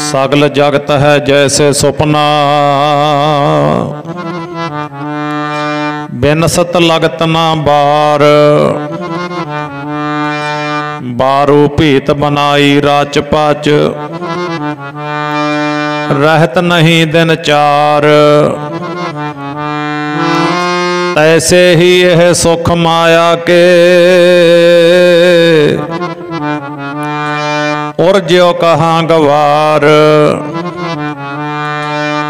सगल जगत है जैसे सुपना, बिन सत लगत ना बार। बारू भीत बनाई राच पाच, रहत नहीं दिन चार। ऐसे ही यह सुख माया के, और ज्यो कहाँ गवार।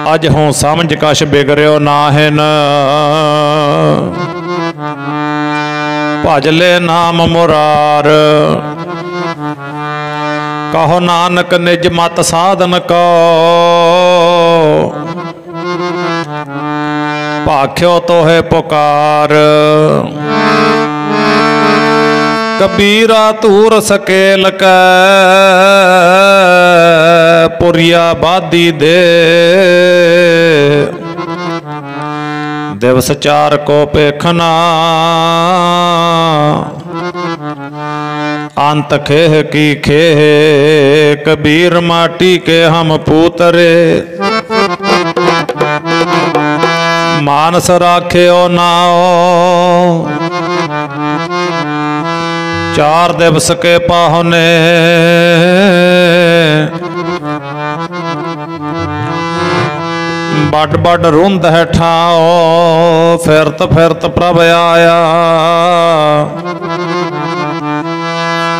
अज हूँ समझ कछ बिगड़ो नाहिन, भज ले नाम मुरार। कहो नानक निज मत साधन को, भाख्यो तो है पुकार। कबीरा तूर सकेल कै, पुरिया बादी दे। दिवस चार को पेखना, अंत खेह की खेह। कबीर माटी के हम पूतरे, मानस राख्यो नाओ। चार दिवस के पाहुने, बड बड रुंद है ठाओ। फिरत फिरत प्रभ आया,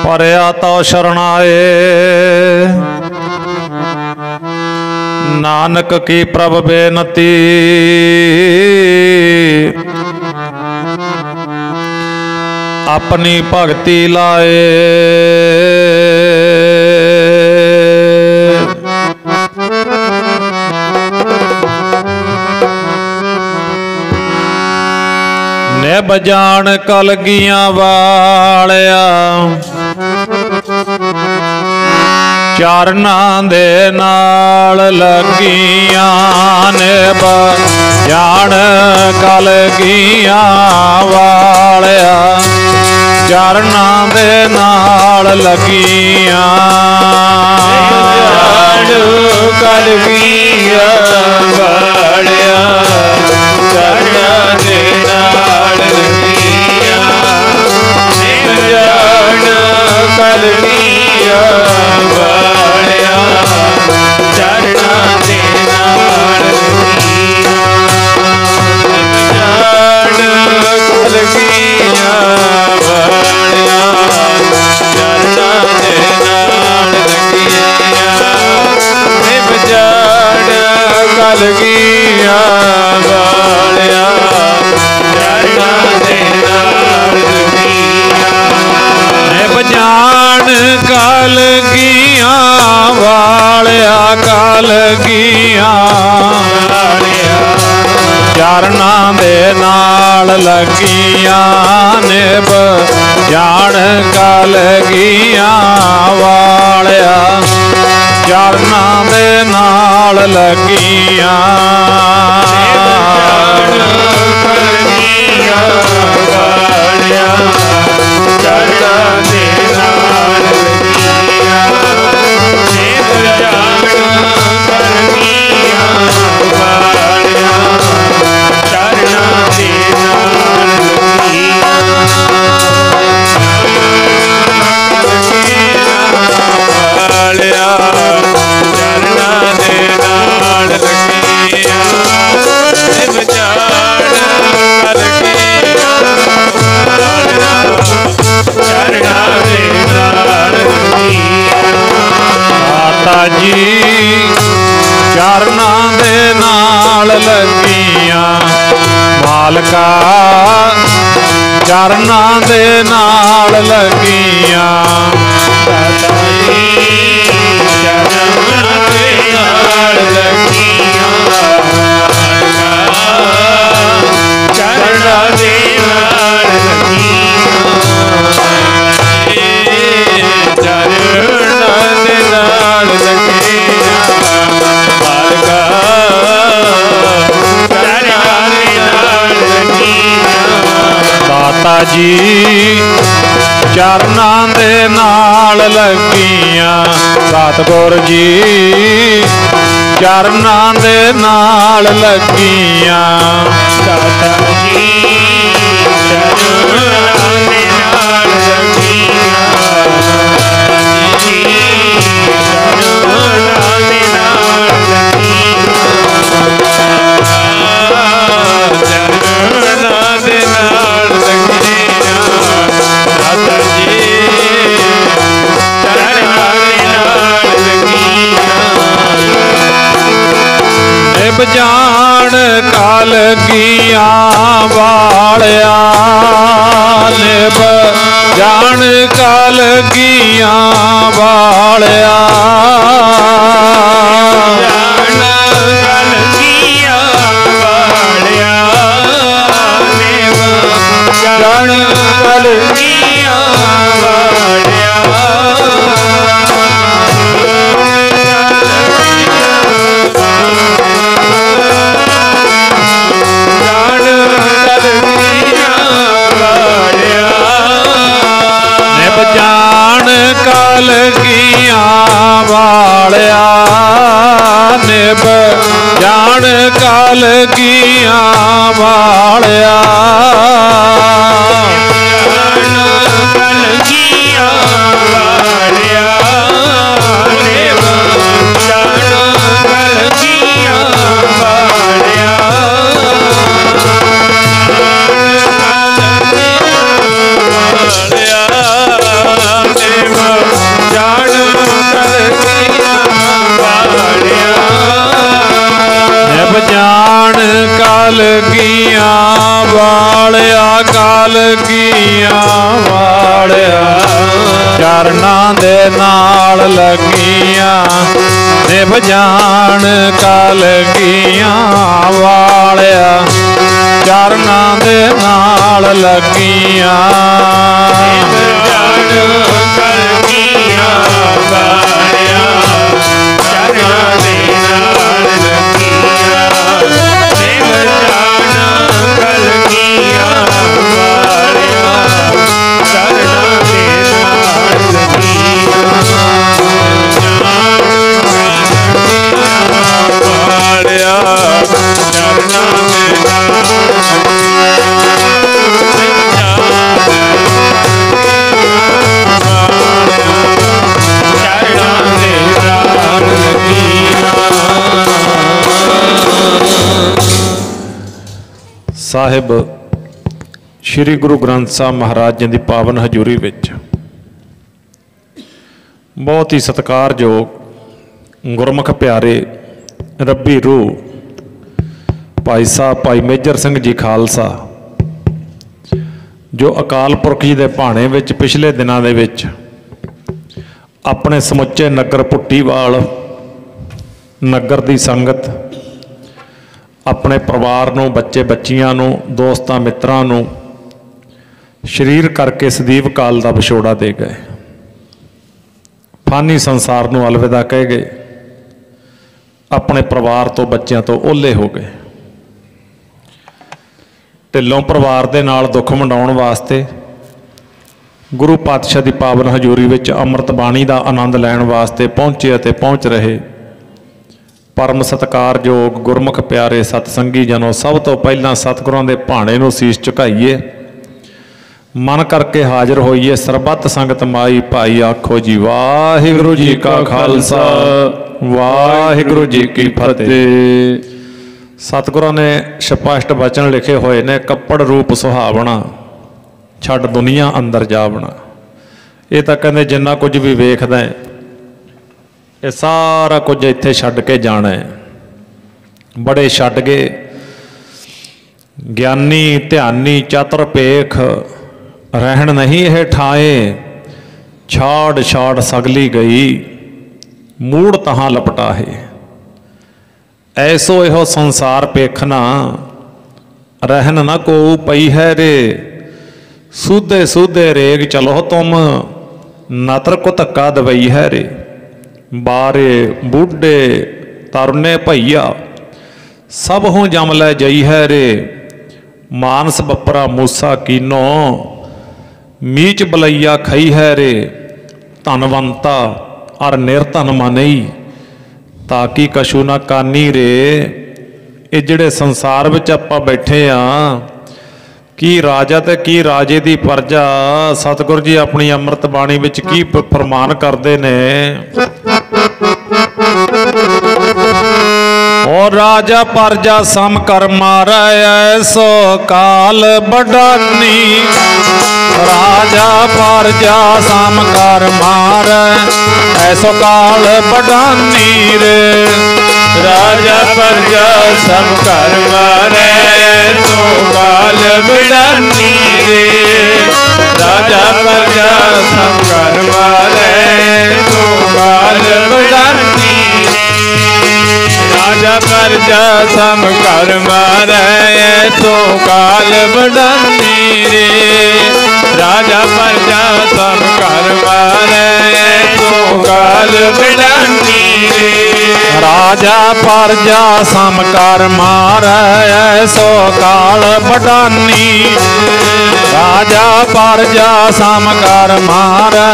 परया तो शरणाए। नानक की प्रभ बेनती, अपनी भगति लाए। निभ जान कलगियां वालिया, चरना दे नाल लगियां। निभ जान कलगियां वालिया, चरना दे नाल लगियां। कलगियां वालिया, चरना दे नाल लगियां। कलगियां वालिया, चरना दे नाल लगियां। कलगियां वालिया, चरना दे नाल लगियां। कलगियां वालिया, चरना दे नाल लगियां। जान कलगियां वालिया, कलगियां वालिया, चरना दे नाल लगियां। निभ जान कलगियां वालिया, चरना दे नाल लगियां। कलगियां वालिया, चरना दे नाल लगियां। कलगियां वालिया, चरना दे नाल लगियां। वालिया, चरना दे नाल लगियां। माता जी चरना दे नाल लगियां। मालका चरना दे नाल लगियां। माता जी चरना दे नाल लगियां। चरना दे नाल लगियां। चरना दे नाल लगियां। मालका चरना दे नाल लगियां। दाता जी चरना दे नाल लगियां। ਲੱਗੀਆਂ। ਸਤਿਗੁਰ ਜੀ ਚਰਨਾਂ ਦੇ ਨਾਲ ਲੱਗੀਆਂ। ਦਾਤਾ ਜੀ ਚਰਨਾਂ ਦੇ ਨਾਲ ਲੱਗੀਆਂ। ਜੀ ਚਰਨਾਂ ਦੇ ਨਾਲ ਲੱਗੀਆਂ। ਚਰਨਾਂ ਦੇ ਨਾਲ ਲੱਗੀਆਂ। ਦਾਤਾ ਜੀ ਚਰਨਾਂ ਦੇ ਨਾਲ ਲੱਗੀਆਂ। ਨਿਭ ਜਾਣ ਕਲਗੀਆਂ ਵਾਲਿਆ। ਨਿਭ ਜਾਣ ਕਲਗੀਆਂ ਵਾਲਿਆ। ਜਾਣ ਕਲਗੀਆਂ ਵਾਲਿਆ। ਕਲਗੀਆਂ ਵਾਲਿਆ। ਨਿਭ ਜਾਣ ਕਲਗੀਆਂ ਵਾਲਿਆ। ਕਲਗੀਆਂ ਵਾਲਿਆ। ਨਿਭ ਜਾਣ ਕਲਗੀਆਂ ਵਾਲਿਆ। ਜਾਣ ਕਲਗੀਆਂ ਵਾਲਿਆ। ਕਲਗੀਆਂ ਵਾਲਿਆ। ਚਰਨਾਂ ਦੇ ਨਾਲ ਲੱਗੀਆਂ। ਨਿਭ ਜਾਣ ਕਲਗੀਆਂ ਵਾਲਿਆ। ਚਰਨਾਂ ਦੇ ਨਾਲ ਲੱਗੀਆਂ। ਨਿਭ ਜਾਣ ਕਲਗੀਆਂ ਵਾਲਿਆ। ਚਰਨਾਂ ਦੇ ਨਾਲ ਲੱਗੀਆਂ। ਨਿਭ ਜਾਣ ਕਲਗੀਆਂ ਵਾਲਿਆ। ਚਰਨਾਂ ਦੇ ਨਾਲ ਲੱਗੀਆਂ। ਵਾਲਿਆ। ਚਰਨਾਂ ਦੇ ਸਾਹਿਬ ਸ੍ਰੀ ਗੁਰੂ ਗ੍ਰੰਥ ਸਾਹਿਬ ਮਹਾਰਾਜ ਜੀ ਦੀ ਪਾਵਨ ਹਜ਼ੂਰੀ ਵਿੱਚ ਬਹੁਤ ਹੀ ਸਤਿਕਾਰਯੋਗ ਗੁਰਮੁਖ ਪਿਆਰੇ ਰੱਬੀ ਰੂਹ ਭਾਈ ਸਾਹਿਬ ਭਾਈ ਮੇਜਰ ਸਿੰਘ ਜੀ ਖਾਲਸਾ, ਜੋ ਅਕਾਲ ਪੁਰਖ ਜੀ ਦੇ ਭਾਣੇ ਵਿੱਚ ਪਿਛਲੇ ਦਿਨਾਂ ਦੇ ਵਿੱਚ ਆਪਣੇ ਸਮੁੱਚੇ ਨਗਰ ਪੁੱਟੀਵਾਲ ਨਗਰ ਦੀ ਸੰਗਤ, ਆਪਣੇ ਪਰਿਵਾਰ ਨੂੰ, ਬੱਚੇ ਬੱਚੀਆਂ ਨੂੰ, ਦੋਸਤਾਂ ਮਿੱਤਰਾਂ ਨੂੰ ਸ਼ਰੀਰ ਕਰਕੇ ਸਦੀਵ ਕਾਲ ਦਾ ਵਿਛੋੜਾ ਦੇ ਗਏ। ਫਾਨੀ ਸੰਸਾਰ ਨੂੰ ਅਲਵਿਦਾ ਕਹਿ ਗਏ। ਆਪਣੇ ਪਰਿਵਾਰ ਤੋਂ, ਬੱਚਿਆਂ ਤੋਂ ਓਹਲੇ ਹੋ ਗਏ। ਢਿੱਲੋਂ ਪਰਿਵਾਰ ਦੇ ਨਾਲ ਦੁੱਖ ਵੰਡਾਉਣ ਵਾਸਤੇ ਗੁਰੂ ਪਾਤਸ਼ਾਹ ਦੀ ਪਾਵਨ ਹਜ਼ੂਰੀ ਵਿੱਚ ਅੰਮ੍ਰਿਤ ਬਾਣੀ ਦਾ ਆਨੰਦ ਲੈਣ ਵਾਸਤੇ ਪਹੁੰਚੇ ਅਤੇ ਪਹੁੰਚ ਰਹੇ ਪਰਮ ਸਤਿਕਾਰਯੋਗ ਗੁਰਮੁਖ ਪਿਆਰੇ ਸਤਸੰਗੀ ਜਨੋ, ਸਭ ਤੋਂ ਪਹਿਲਾਂ ਸਤਿਗੁਰਾਂ ਦੇ ਭਾਣੇ ਨੂੰ ਸੀਸ ਝੁਕਾਈਏ, ਮਨ ਕਰਕੇ ਹਾਜ਼ਰ ਹੋਈਏ। ਸਰਬੱਤ ਸੰਗਤ ਮਾਈ ਭਾਈ ਆਖੋ ਜੀ ਵਾਹਿਗੁਰੂ ਜੀ ਕਾ ਖਾਲਸਾ, ਵਾਹਿਗੁਰੂ ਜੀ ਕੀ ਫਤਿਹ। ਸਤਿਗੁਰਾਂ ਨੇ ਸਪਸ਼ਟ ਬਚਨ ਲਿਖੇ ਹੋਏ ਨੇ, ਕੱਪੜ ਰੂਪ ਸੁਹਾਵਣਾ ਛੱਡ ਦੁਨੀਆ ਅੰਦਰ ਜਾਵਣਾ। ਇਹ ਤਾਂ ਕਹਿੰਦੇ ਜਿੰਨਾ ਕੁਝ ਵੀ ਵੇਖਦਾ ਇਹ ਸਾਰਾ ਕੁਝ ਇੱਥੇ ਛੱਡ ਕੇ ਜਾਣਾ ਹੈ। ਬੜੇ ਛੱਡ ਗਏ ਗਿਆਨੀ ਧਿਆਨੀ ਚਤੁਰ ਭੇਖ, ਰਹਿਣ ਨਹੀਂ ਇਹ ਠਾਏ, ਛਾੜ ਛਾੜ ਸਗਲੀ ਗਈ, ਮੂੜ ਤਹਾਂ ਲਪਟਾਹੇ। ਐਸੋ ਇਹੋ ਸੰਸਾਰ ਪੇਖਣਾ, ਰਹਿਨ ਨਾ ਕੋ ਪਈ ਹੈ ਰੇ, ਸੂਧੇ ਸੂਧੇ ਰੇਗ ਚਲੋ ਤੁਮ, ਨਤਰ ਕੋ ਧੱਕਾ ਦਵਈ ਹੈ ਰੇ। ਬਾਰੇ ਬੁੱਢੇ ਤਰੁਨੇ ਭਈਆ, ਸਭ ਹੋਂ ਜਮ ਲੈ ਜਈ ਹੈ ਰੇ। ਮਾਨਸ ਬੱਪਰਾ ਮੂਸਾ ਕੀਨੋ, ਮੀਚ ਬਲਈਆ ਖਈ ਹੈ ਰੇ। ਧਨਵੰਤਾ अर निरधन मनई ताकि कशु ना कानी रे। ये जिहड़े संसार विच आपां बैठे आ की राजा ते की राजे दी प्रजा सतगुरु जी अपनी अमृत बाणी विच की फरमान करदे ने। और राजा प्रजा सम कर मारै ऐसो काल बडानी। राजा प्रजा सम कर मारै ऐसो काल बडानी रे। राजा प्रजा सम कर मारै ऐसो काल बडानी रे। राजा प्रजा सम कर मारै ऐसो काल बडानी। राजा प्रजा सम कर मारै ऐसो काल बडानी रे। राजा प्रजा सम कर मारै ऐसो काल बडानी रे। राजा प्रजा सम कर मारै ऐसो काल बडानी। राजा प्रजा सम कर मारै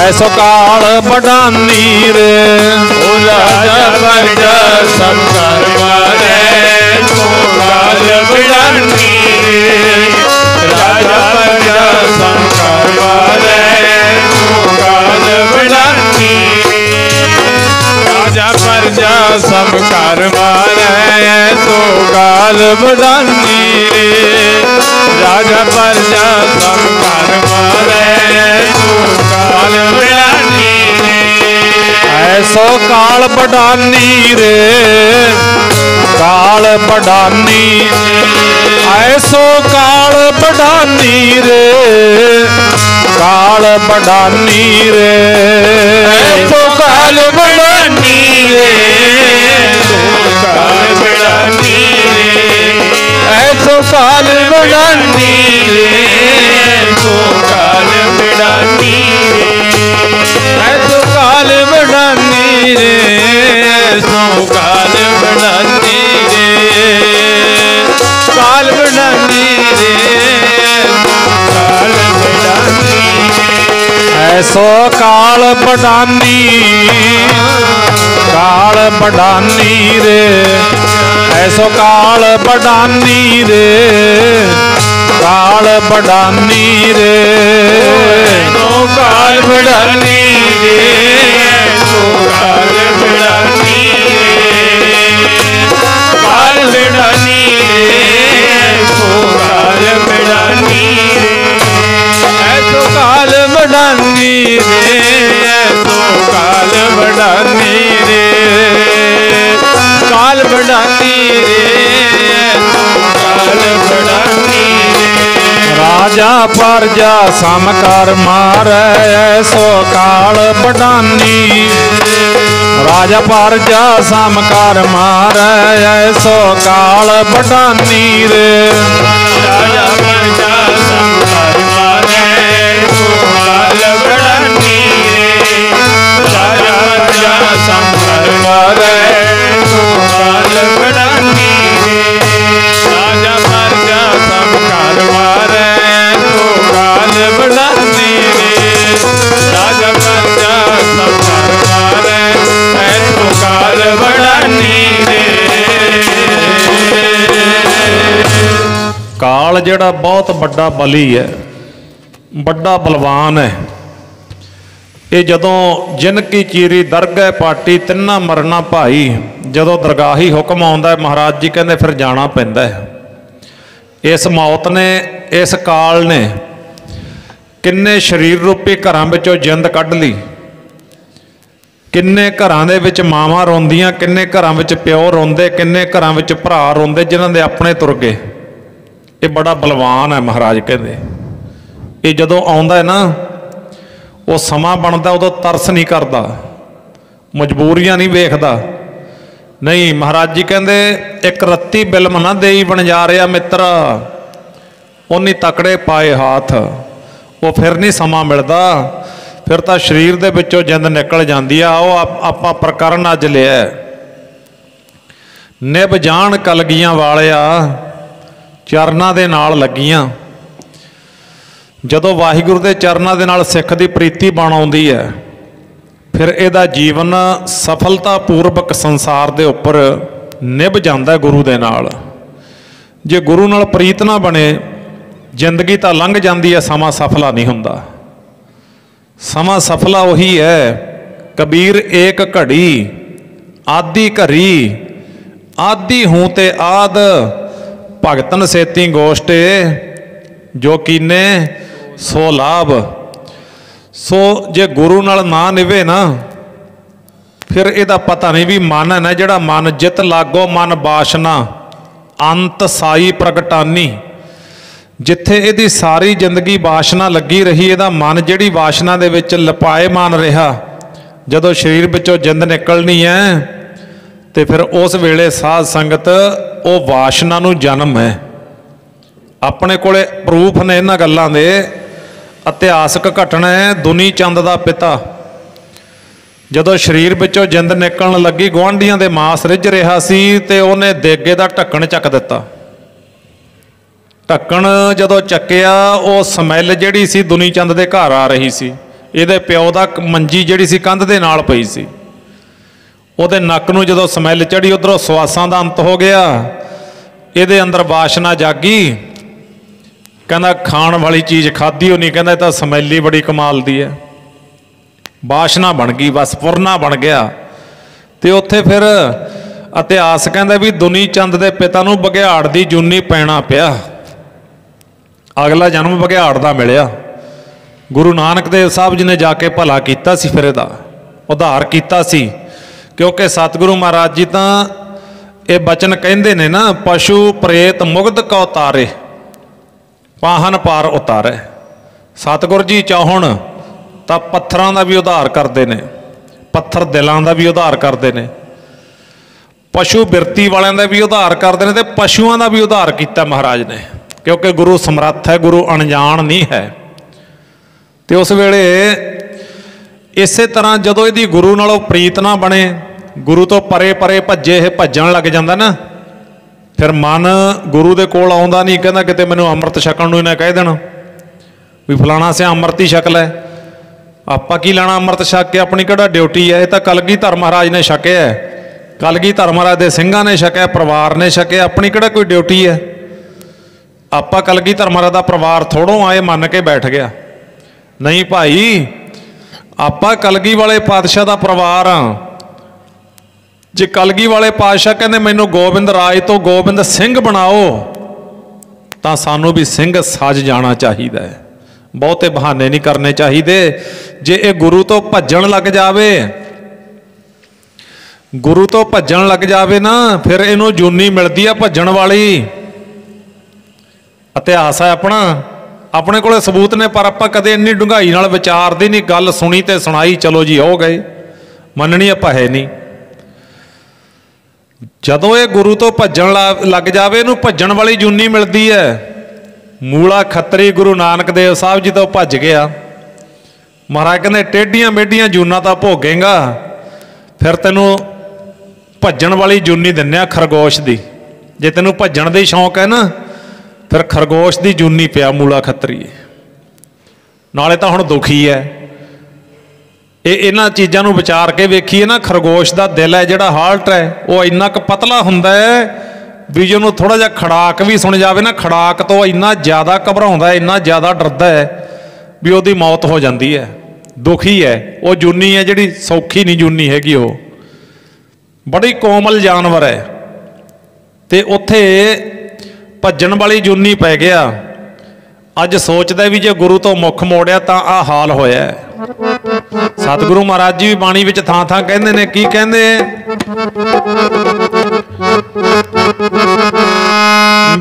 ऐसो काल बडानी रे। राजा प्रजा सम कर मारै ऐसो काल बडानी रे। राजा प्रजा सम कर मारै ऐसो काल बडानी। राजा प्रजा सम कर मारै ऐसो काल बडानी रे। राजा प्रजा सम कर मारै ऐसो काल बडानी रे। ऐसो काल बडानी रे। काल बडानी ऐसो काल बडानी रे। काल बडानी रे। ऐसो काल बडानी रे। काल बडानी रे। ऐसो काल बडानी रे। ऐसो काल बडानी रे। ऐसो काल बडानी रे। ऐसो काल बडानी रे। काल बडानी रे। काल बडानी। ऐसो काल बडानी। काल बडानी रे। ऐसो काल बडानी रे। काल बडानी रे। ऐसो काल बडानी रे। ऐसो काल बडानी रे। काल बडानी रे। ऐसो काल बडानी रे। ऐसो काल बडानी रे। ऐसो काल बडानी रे। काल बडानी रे। ऐसो काल बडानी रे। राजा प्रजा सम कर मारै ऐसो काल बडानी। राजा प्रजा सम कर मारै ऐसो काल बडानी रे। राजा प्रजा सम कर मारै ऐसो काल बडानी रे। राजा प्रजा सम कर मारै ऐसो काल बडानी रे। राजा प्रजा सम कर मारै ऐसो काल बडानी रे। राजा प्रजा सम कर मारै ऐसो काल बडानी रे। काल जिहड़ा बहुत बड़ा बली है, बड़ा बलवान है। ये जदों जिन की चीरी दरगह पाटी तिन्ना मरना भाई। जदों दरगाही हुक्म आउंदा है महाराज जी कहंदे फिर जाना पैंदा है। इस मौत ने, इस काल ने किन्ने शरीर रूपी घरां विचों जिंद कढ ली। किन्ने घरां दे विच मावां रोंदियां, किन्ने घरां विच प्यो रोंदे, किन्ने घरां विच भरा रोंदे जिन्हां दे अपने तुर गए। ये बड़ा बलवान है महाराज कहते। ये जदों आउंदा है ना, वो समा बनता उदों तरस नहीं करता, मजबूरियां नहीं वेखदा। नहीं, महाराज जी कहते एक रत्ती बिलम ना देई बन जा रहा मित्र, उन्नी तकड़े पाए हाथ। वो फिर नहीं समा मिलता, फिर तो शरीर दे विचों जिंद निकल जाती है। आओ आपां प्रकरण अज लिया निभ जान कलगियां वालिया चरनां दे नाल लगियां। जदों वाहिगुरू दे चरनां दे नाल सिख दी प्रीति बण आउंदी है, फिर इहदा जीवन सफलतापूर्वक संसार दे उपर निभ जाता गुरु दे नाल। जे गुरु नाल प्रीत ना बने जिंदगी तो लंघ जाती है, समा सफला नहीं हुंदा। समा सफला उही है, कबीर एक घड़ी आदि घड़ी आदि हूँ ते आद, भगतन सेती गोष्टे जो कीने सो लाभ। सो जे गुरु नाल ना निभे ना, फिर इहदा पता नहीं भी मन है ना, जिहड़ा मन जित लागो मन बाशना अंत साई प्रगटानी। जिथे इहदी सारी जिंदगी वासना लगी रही, इहदा मन जिहड़ी वासना दे विच लपाएमान रहा, जदों शरीर विचों जिंद निकलनी है तो फिर उस वेले साध संगत वो वासना नूं जन्म है। अपने कोले प्रूफ ने इन्हां गल्लां दे। इतिहासक घटना है, दुनी चंद दा पिता जदों शरीर विचों जिंद निकलण लगी, गुआढ़ियां दे मांस रिझ रहा सी ते उहने देगे दा ढक्कण चक दिता। ढक्कण जदों चक्किया, वो समैल जिहड़ी सी दुनी चंद दे घर आ रही सी। इहदे प्यो दा मंजी जिहड़ी सी कंध दे नाल पई सी, उहदे नक नूं जदों समैल चढ़ी, उधरों स्वासां दा अंत हो गया। इहदे अंदर वासना जागी, कहना खाण वाली चीज़ खाधी हो नहीं, कहना तो समैली बड़ी कमाल दी है। वासना बन गई, बस पुरना बन गया। तो उत्थे फिर इतिहास कहता भी दुनी चंद के पिता नूं बघियाड़ की जूनी पैना पिया, अगला जन्म बघियाड़ का मिलिया। गुरु नानक देव साहब जी ने जाके भला किया सी, फिर इहदा उधार किया सी। क्योंकि सतगुरु महाराज जी तो ये बचन कहते ने ना, पशु प्रेत मुग्ध का उतारे पाहन पार उतारे। सतगुरु जी चाहण तो पत्थरां दा भी उधार करते हैं, पत्थर दिलों का भी उधार करते हैं, पशु बिरती वालियां दा भी उधार करते हैं, तो पशुओं का भी उधार किया महाराज ने। क्योंकि गुरु समर्थ है, गुरु अनजान नहीं है। तो उस वेले इस तरह जदों इहदी गुरु नालों प्रीत ना बने, गुरु तो परे परे भज्जे भज्जण लग जाता ना, फिर मन गुरु दे कोल आउंदा नहीं। कहता किते मैनूं अमृत छकण नूं इन्हें कह देना भी फलाना से अमृत ही छक लै, आपां की लेना अमृत छक के, अपनी किहड़ा ड्यूटी है। ये तो कलगीधर महाराज ने छकिया, कलगीधर महाराज दे सिंघां ने छकिया, परिवार ने छकिया, अपनी किहड़ा कोई ड्यूटी है। आपां कलगीधर महाराज दा परिवार थोड़ों आए मन के बैठ गया, नहीं भाई आपां कलगी वाले पातशाह दा परिवार हाँ। जे कलगी वाले पातशाह कहते मैनू गोबिंद राज तो गोबिंद सिंह बनाओ, तो सानू भी सिंह सज जाना चाहिए है, बहुते बहाने नहीं करने चाहिए। जे ये गुरु तो भज्जण लग जावे, गुरु तो भज्जण लग जावे ना, फिर इनू जूनी मिलती है भज्जण वाली। इतिहास है अपना, अपने को सबूत ने, पर आप कदे इन्नी डूंघाई नाल विचारदी नहीं। गल सुनी तो सुनाई, चलो जी हो गए, मननी आपां है नहीं। जदों ये गुरु तो भज्जण लग जावे, इनू भज्जण वाली जूनी मिलती है। मूला खत्तरी गुरु नानक देव साहब जी तो भज गया। महाराज कहते टेढ़ियां मेढ़ियां जूना तो भोगेगा, फिर तेनों भज्जण वाली जूनी दिन्ने खरगोश दी। जे तेनों भज्जण दा शौक है ना, फिर खरगोश की जूनी पिया मूला खत्तरी। नाले तो हुण दुखी है। ये इन्हां चीज़ों नूं विचार के वेखीए ना, खरगोश का दिल है जिहड़ा हार्ट है, वो इन्ना क पतला हुंदा है भी जो थोड़ा जिहा खड़ाक भी सुण जावे ना, खड़ाक तो इन्ना ज़्यादा घबराउंदा है, इन्ना ज़्यादा डरदा है भी उहदी मौत हो जाती है। दुखी है वो जूनी है, जिहड़ी सौखी नहीं जूनी हैगी, वो बड़ी कोमल जानवर है। तो उत्थे भज्जण वाली जूनी पै गया। अज सोचदा भी जे गुरु तो मुख मोड़िया तो आ हाल होया। सतगुरु महाराज जी भी बाणी विच थां थां कहंदे ने, की कहंदे,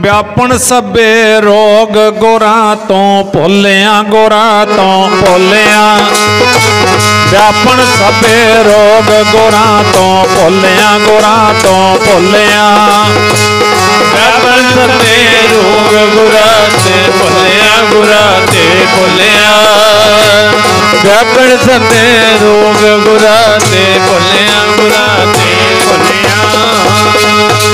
व्यापन सभे रोग गोरा तो भुलिया, गोरा तो भुलिया। व्यापन सभे रोग गोरा तो भुलिया, गोरा तो भुलिया। व्यापन सभे रोग गोरा ते भुलिया, गोरा ते भुलिया। व्यापन सभे रोग गोरा ते भुलिया, गोरा ते भुलिया।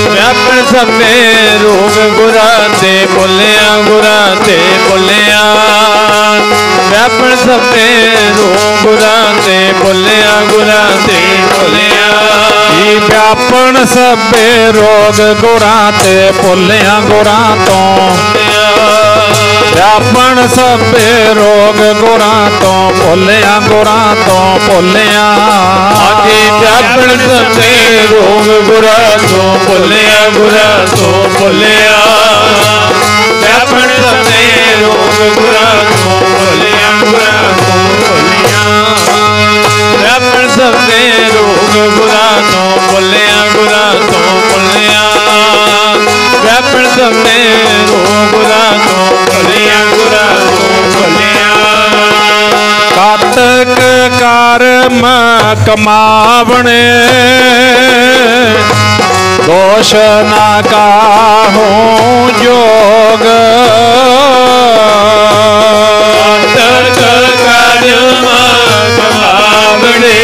व्यापन सभे रोग गोरा ते भुलिया, गोरा ते भुलिया। व्यापन सबे रूप गुरां ते भुलिया गुरां ते भुलिया व्यापन सबे रोग गुरां ते भुलिया गुरां तो व्यापन सबे रोग गुरां तो भुलिया गुरां तो भुलिया आगे व्यापन सबे रोग गुरां तो भुलिया गुरां तो भुलिया व्यापन सबे रोग गुरां तो भुलिया गुरां तो भुलिया व्यापन सबे रोग गुरां तो भुलिया गुरां तो भुलिया व्यापन सबे रोग गुरां तो भुलिया गुरां तो भुलिया कातक कर्म कमावणे दोष न काहू जोग कातक कर्म कमावणे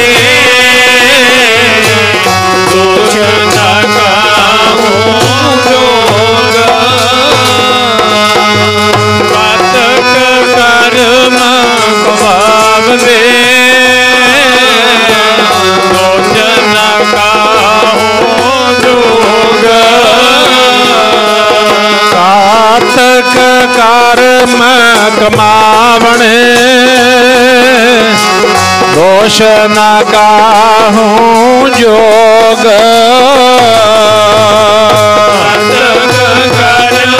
दोष न काहू जोग कातक कर्म कमावणे दोष न काहू जोग कातक कर्म कमावणे दोष न काहू जोग कातक कर्म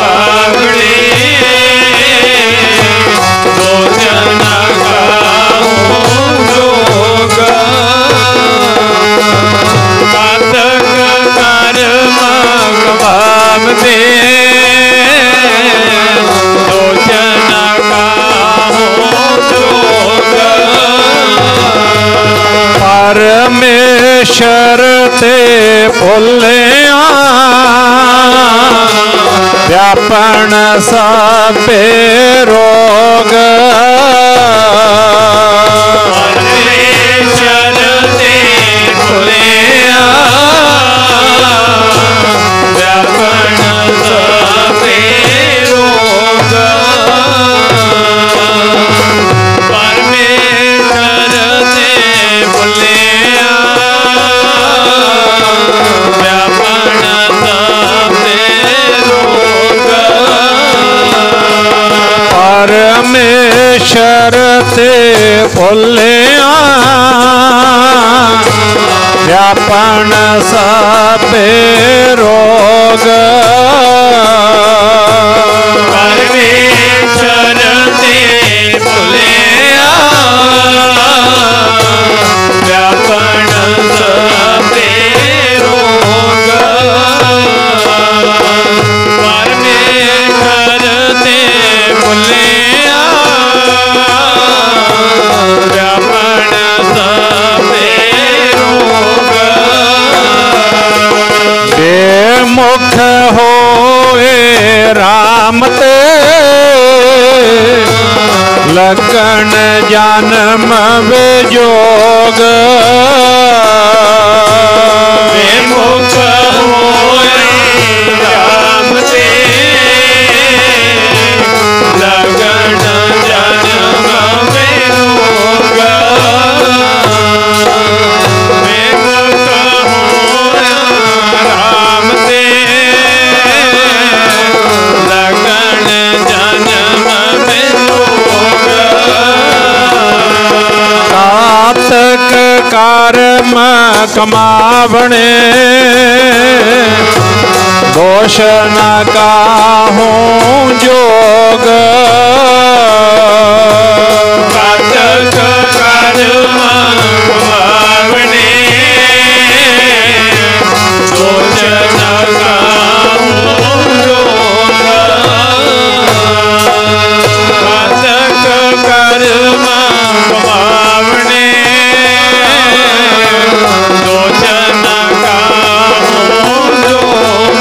कमावणे दोष न काहू जोग कातक कर्म कमावणे दोष न काहू जोग परमेश्वर ते भुलिया व्यापन सबे रोग परमेश्वर ते भुलिया व्यापन सबे रोग परमेश्वर ते भुलिया व्यापन सबे रोग परमेश्वर ते भुलिया व्यापन सबे रोग परमेश्वर ते भुलिया व्यापन सबे रोग परमेश्वर ते भुलिया व्यापन सबे रोग बेमुख होए राम ते लगन जन्म विजोग बेमुख होए राम ते लगन जन्म विजोग बेमुख होए राम ते लगन जन्म विजोग कातक कर्म कमावणे दोष न काहू जोग कातक कर्म कमावणे दोष न काहू जोग कातक कर्म कमावणे दोष न काहू जोग